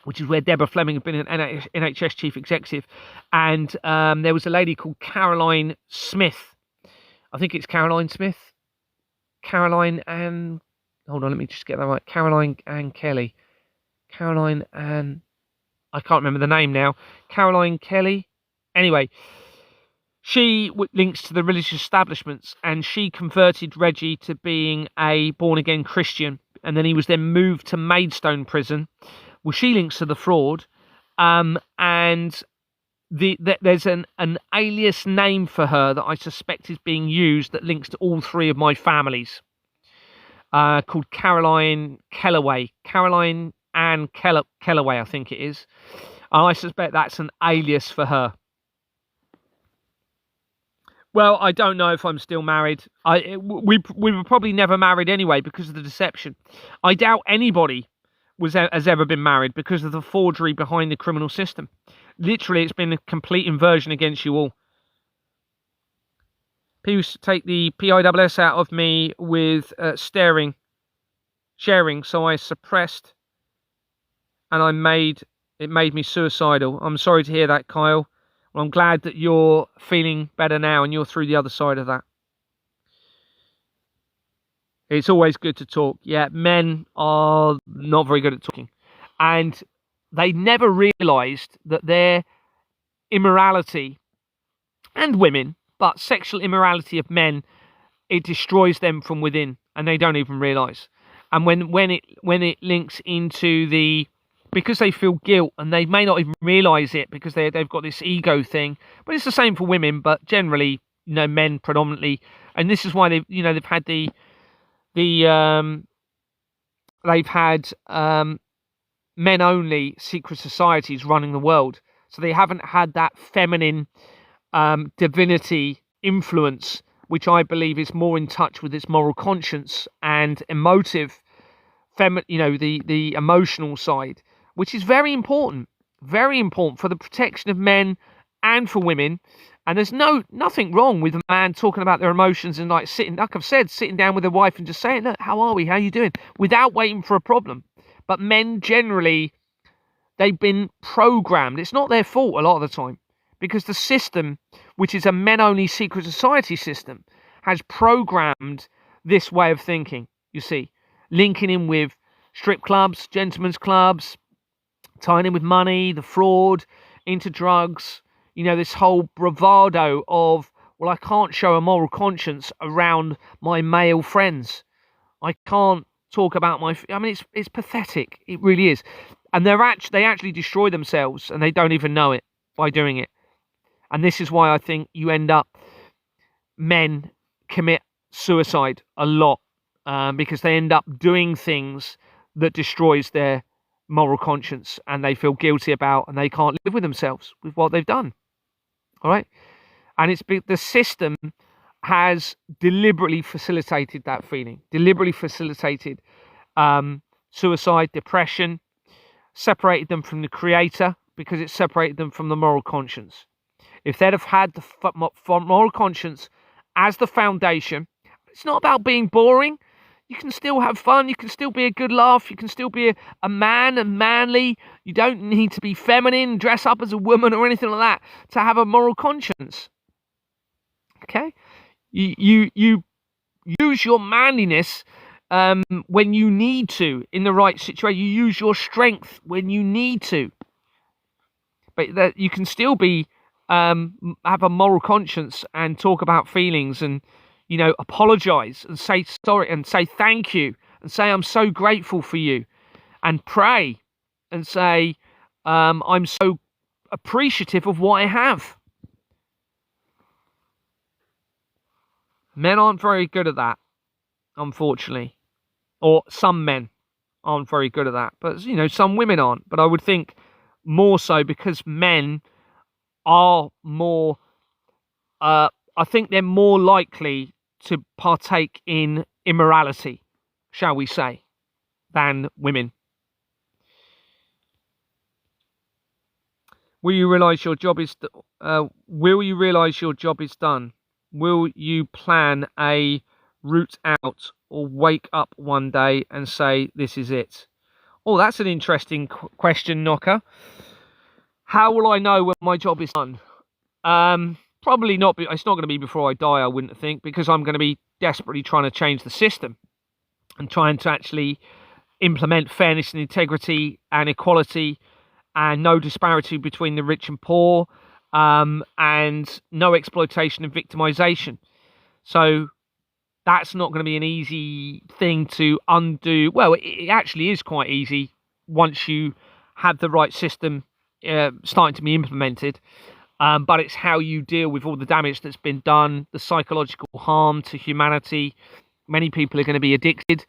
which is where Deborah Fleming had been an NHS chief executive. And there was a lady called Caroline Smith. I think it's Caroline Smith. Caroline and... Hold on, let me just get that right. Caroline Ann Kelly. Caroline Ann... I can't remember the name now. Caroline Kelly. Anyway, she links to the religious establishments, and she converted Reggie to being a born-again Christian, and then he was then moved to Maidstone prison. Well, she links to the fraud, and there's an alias name for her that I suspect is being used that links to all three of my families, called Caroline Kellaway. Caroline Ann Kellaway, I think it is. I suspect that's an alias for her. Well, I don't know if I'm still married. We were probably never married anyway because of the deception. I doubt anybody has ever been married because of the forgery behind the criminal system. Literally, it's been a complete inversion against you all. People used to take the PISS out of me with sharing, so I suppressed, and it made me suicidal. I'm sorry to hear that, Kyle. Well, I'm glad that you're feeling better now and you're through the other side of that. It's always good to talk. Yeah, men are not very good at talking. And they never realised that their immorality, and women, but sexual immorality of men, it destroys them from within, and they don't even realise. And when it links into because they feel guilt, and they may not even realise it because they've got this ego thing. But it's the same for women, but generally, men predominantly. And this is why they've had men only secret societies running the world. So they haven't had that feminine divinity influence, which I believe is more in touch with its moral conscience and emotive, the emotional side, which is very important for the protection of men and for women. And there's nothing wrong with a man talking about their emotions and sitting down with their wife and just saying, look, how are we? How are you doing? Without waiting for a problem. But men generally, they've been programmed. It's not their fault a lot of the time, because the system, which is a men-only secret society system, has programmed this way of thinking, you see, linking in with strip clubs, gentlemen's clubs, tying in with money, the fraud, into drugs, this whole bravado of, well, I can't show a moral conscience around my male friends. I can't talk about it's pathetic. It really is. And they actually destroy themselves, and they don't even know it by doing it. And this is why I think you end up, men commit suicide a lot, because they end up doing things that destroys their moral conscience, and they feel guilty about, and they can't live with themselves with what they've done. All right. And the system has deliberately facilitated that feeling, deliberately facilitated suicide, depression, separated them from the creator, because it separated them from the moral conscience. If they'd have had the moral conscience as the foundation, it's not about being boring. You can still have fun. You can still be a good laugh. You can still be a man and manly. You don't need to be feminine, dress up as a woman or anything like that to have a moral conscience. Okay? You use your manliness when you need to in the right situation. You use your strength when you need to. But that you can still be have a moral conscience and talk about feelings and apologize and say sorry and say thank you and say I'm so grateful for you, and pray and say I'm so appreciative of what I have. Men aren't very good at that, unfortunately. Or some men aren't very good at that. But, you know, some women aren't. But I would think more so because men are more... I think they're more likely to partake in immorality, shall we say, than women. Will you realise your job is... will you realise your job is done? Will you plan a route out or wake up one day and say, this is it? Oh, that's an interesting question, Knocker. How will I know when my job is done? Probably not. It's not going to be before I die, I wouldn't think, because I'm going to be desperately trying to change the system and trying to actually implement fairness and integrity and equality and no disparity between the rich and poor, and no exploitation and victimization. So that's not going to be an easy thing to undo. Well, it actually is quite easy once you have the right system starting to be implemented. But it's how you deal with all the damage that's been done, the psychological harm to humanity. Many people are going to be addicted.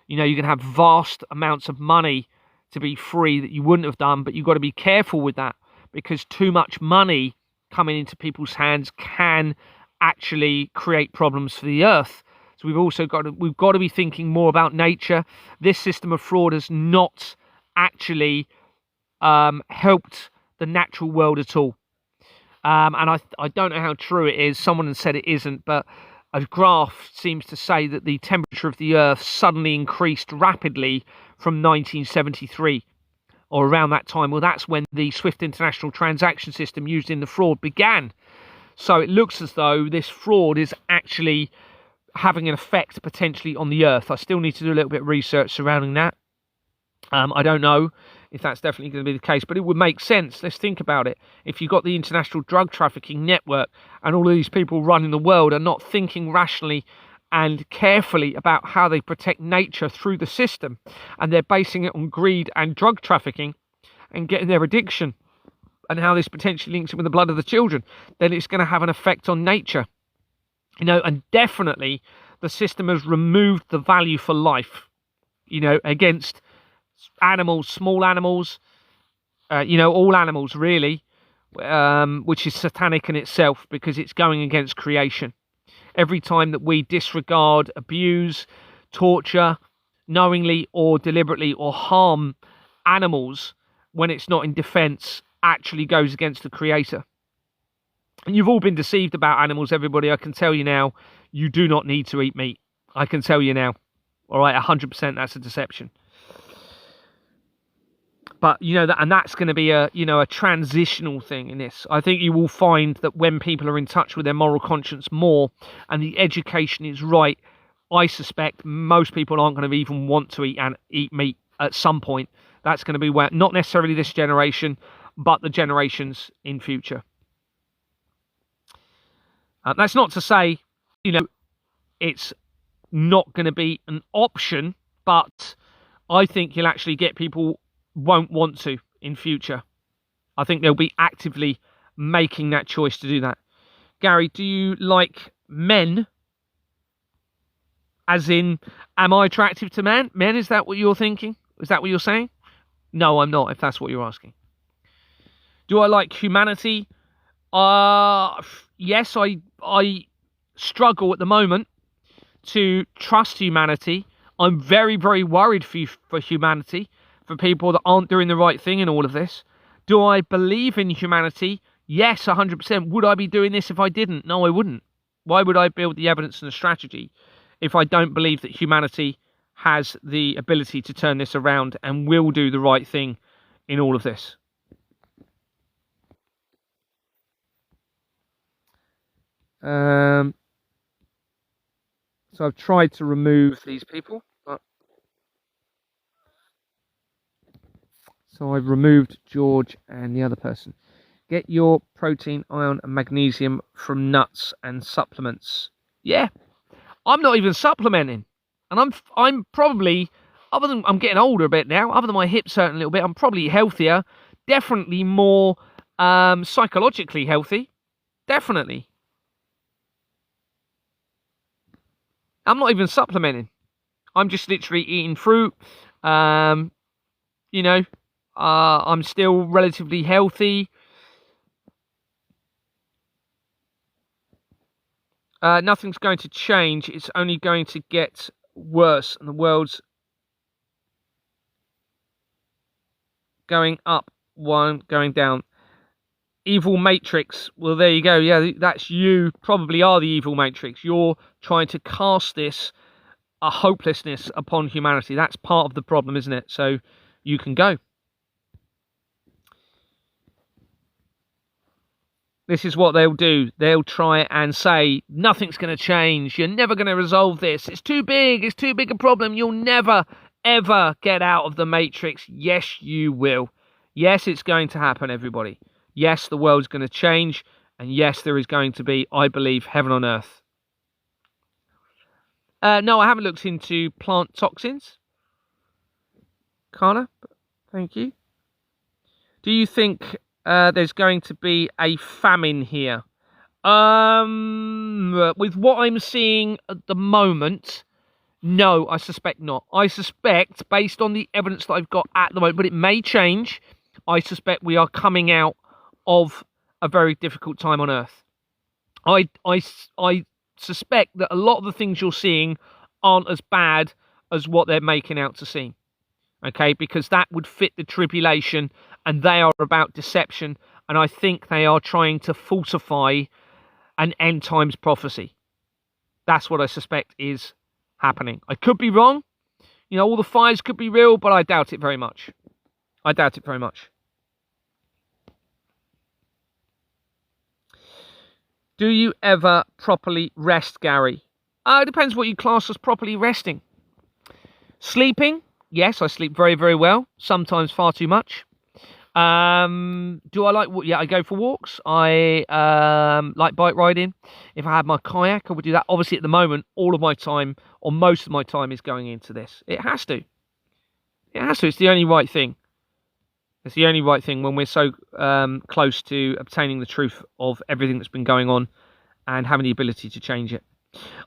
You know, you can have vast amounts of money to be free that you wouldn't have done, but you've got to be careful with that, because too much money coming into people's hands can actually create problems for the earth. So we've got to be thinking more about nature. This system of fraud has not actually helped the natural world at all. And I don't know how true it is. Someone has said it isn't, but a graph seems to say that the temperature of the earth suddenly increased rapidly from 1973 or around that time. Well, that's when the SWIFT international transaction system used in the fraud began. So it looks as though this fraud is actually having an effect potentially on the earth. I still need to do a little bit of research surrounding that. I don't know if that's definitely going to be the case, but it would make sense. Let's think about it. If you've got the international drug trafficking network and all of these people running the world are not thinking rationally and carefully about how they protect nature through the system, and they're basing it on greed and drug trafficking and getting their addiction, and how this potentially links it with the blood of the children, then it's going to have an effect on nature. You know, and definitely the system has removed the value for life, you know, against animals, small animals, you know, all animals really, which is satanic in itself, because it's going against creation. Every time that we disregard, abuse, torture, knowingly or deliberately, or harm animals when it's not in defense, actually goes against the creator. And you've all been deceived about animals, everybody. I can tell you now, you do not need to eat meat. I can tell you now. All right, 100% that's a deception. But, you know, that's going to be a transitional thing in this. I think you will find that when people are in touch with their moral conscience more and the education is right, I suspect most people aren't going to even want to eat meat at some point. That's going to be where, not necessarily this generation, but the generations in future. That's not to say, you know, it's not going to be an option, but I think you'll actually get people won't want to in future. I think they'll be actively making that choice to do that. Gary, do you like men? As in, am I attractive to men? Is that what you're thinking? Is that what you're saying? No, I'm not, if that's what you're asking. Do I like humanity? Yes, I struggle at the moment to trust humanity. I'm very, very worried for humanity, for people that aren't doing the right thing in all of this. Do I believe in humanity? Yes, 100%. Would I be doing this if I didn't? No, I wouldn't. Why would I build the evidence and the strategy if I don't believe that humanity has the ability to turn this around and will do the right thing in all of this? So I've tried to remove these people. So I've removed George and the other person. Get your protein, iron and magnesium from nuts and supplements. Yeah, I'm not even supplementing. And I'm probably, other than I'm getting older a bit now, other than my hips hurting a little bit, I'm probably healthier definitely more psychologically healthy. Definitely. I'm not even supplementing. I'm just literally eating fruit. I'm still relatively healthy. Nothing's going to change. It's only going to get worse, and the world's going up, one going down. Evil Matrix. Well, there you go. Yeah, that's you. Probably are the evil Matrix. You're trying to cast a hopelessness upon humanity. That's part of the problem, isn't it? So you can go. This is what they'll do. They'll try and say, nothing's going to change. You're never going to resolve this. It's too big. It's too big a problem. You'll never, ever get out of the Matrix. Yes, you will. Yes, it's going to happen, everybody. Yes, the world's going to change. And yes, there is going to be, I believe, heaven on earth. No, I haven't looked into plant toxins. Carla, thank you. Do you think there's going to be a famine here? With what I'm seeing at the moment, no, I suspect not. I suspect, based on the evidence that I've got at the moment, but it may change, I suspect we are coming out of a very difficult time on Earth. I suspect that a lot of the things you're seeing aren't as bad as what they're making out to seem. Okay, because that would fit the tribulation, and they are about deception, and I think they are trying to falsify an end times prophecy. That's what I suspect is happening. I could be wrong. You know, all the fires could be real, but I doubt it very much. I doubt it very much. Do you ever properly rest, Gary? It depends what you class as properly resting. Sleeping? Yes, I sleep very, very well. Sometimes far too much. Do I like... Yeah, I go for walks. I like bike riding. If I had my kayak, I would do that. Obviously, at the moment, all of my time, or most of my time, is going into this. It has to. It has to. It's the only right thing. It's the only right thing when we're so close to obtaining the truth of everything that's been going on and having the ability to change it.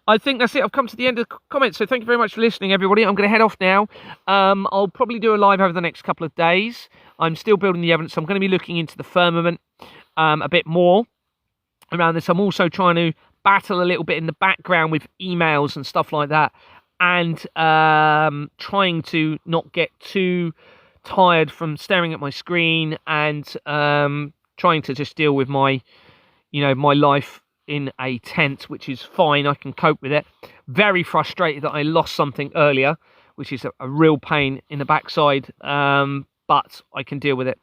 I think that's it. I've come to the end of the comments, so thank you very much for listening, everybody. I'm going to head off now. I'll probably do a live over the next couple of days. I'm still building the evidence. I'm going to be looking into the firmament a bit more around this. I'm also trying to battle a little bit in the background with emails and stuff like that, and trying to not get too tired from staring at my screen, and trying to just deal with my life in a tent, which is fine. I can cope with it. Very frustrated that I lost something earlier, which is a real pain in the backside, but I can deal with it.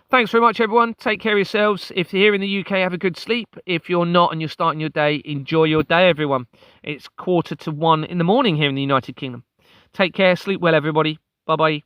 Thanks very much, everyone. Take care of yourselves. If you're here in the UK, have a good sleep. If you're not and you're starting your day, enjoy your day, everyone. It's 1:45 in the morning here in the United Kingdom. Take care. Sleep well, everybody. Bye-bye.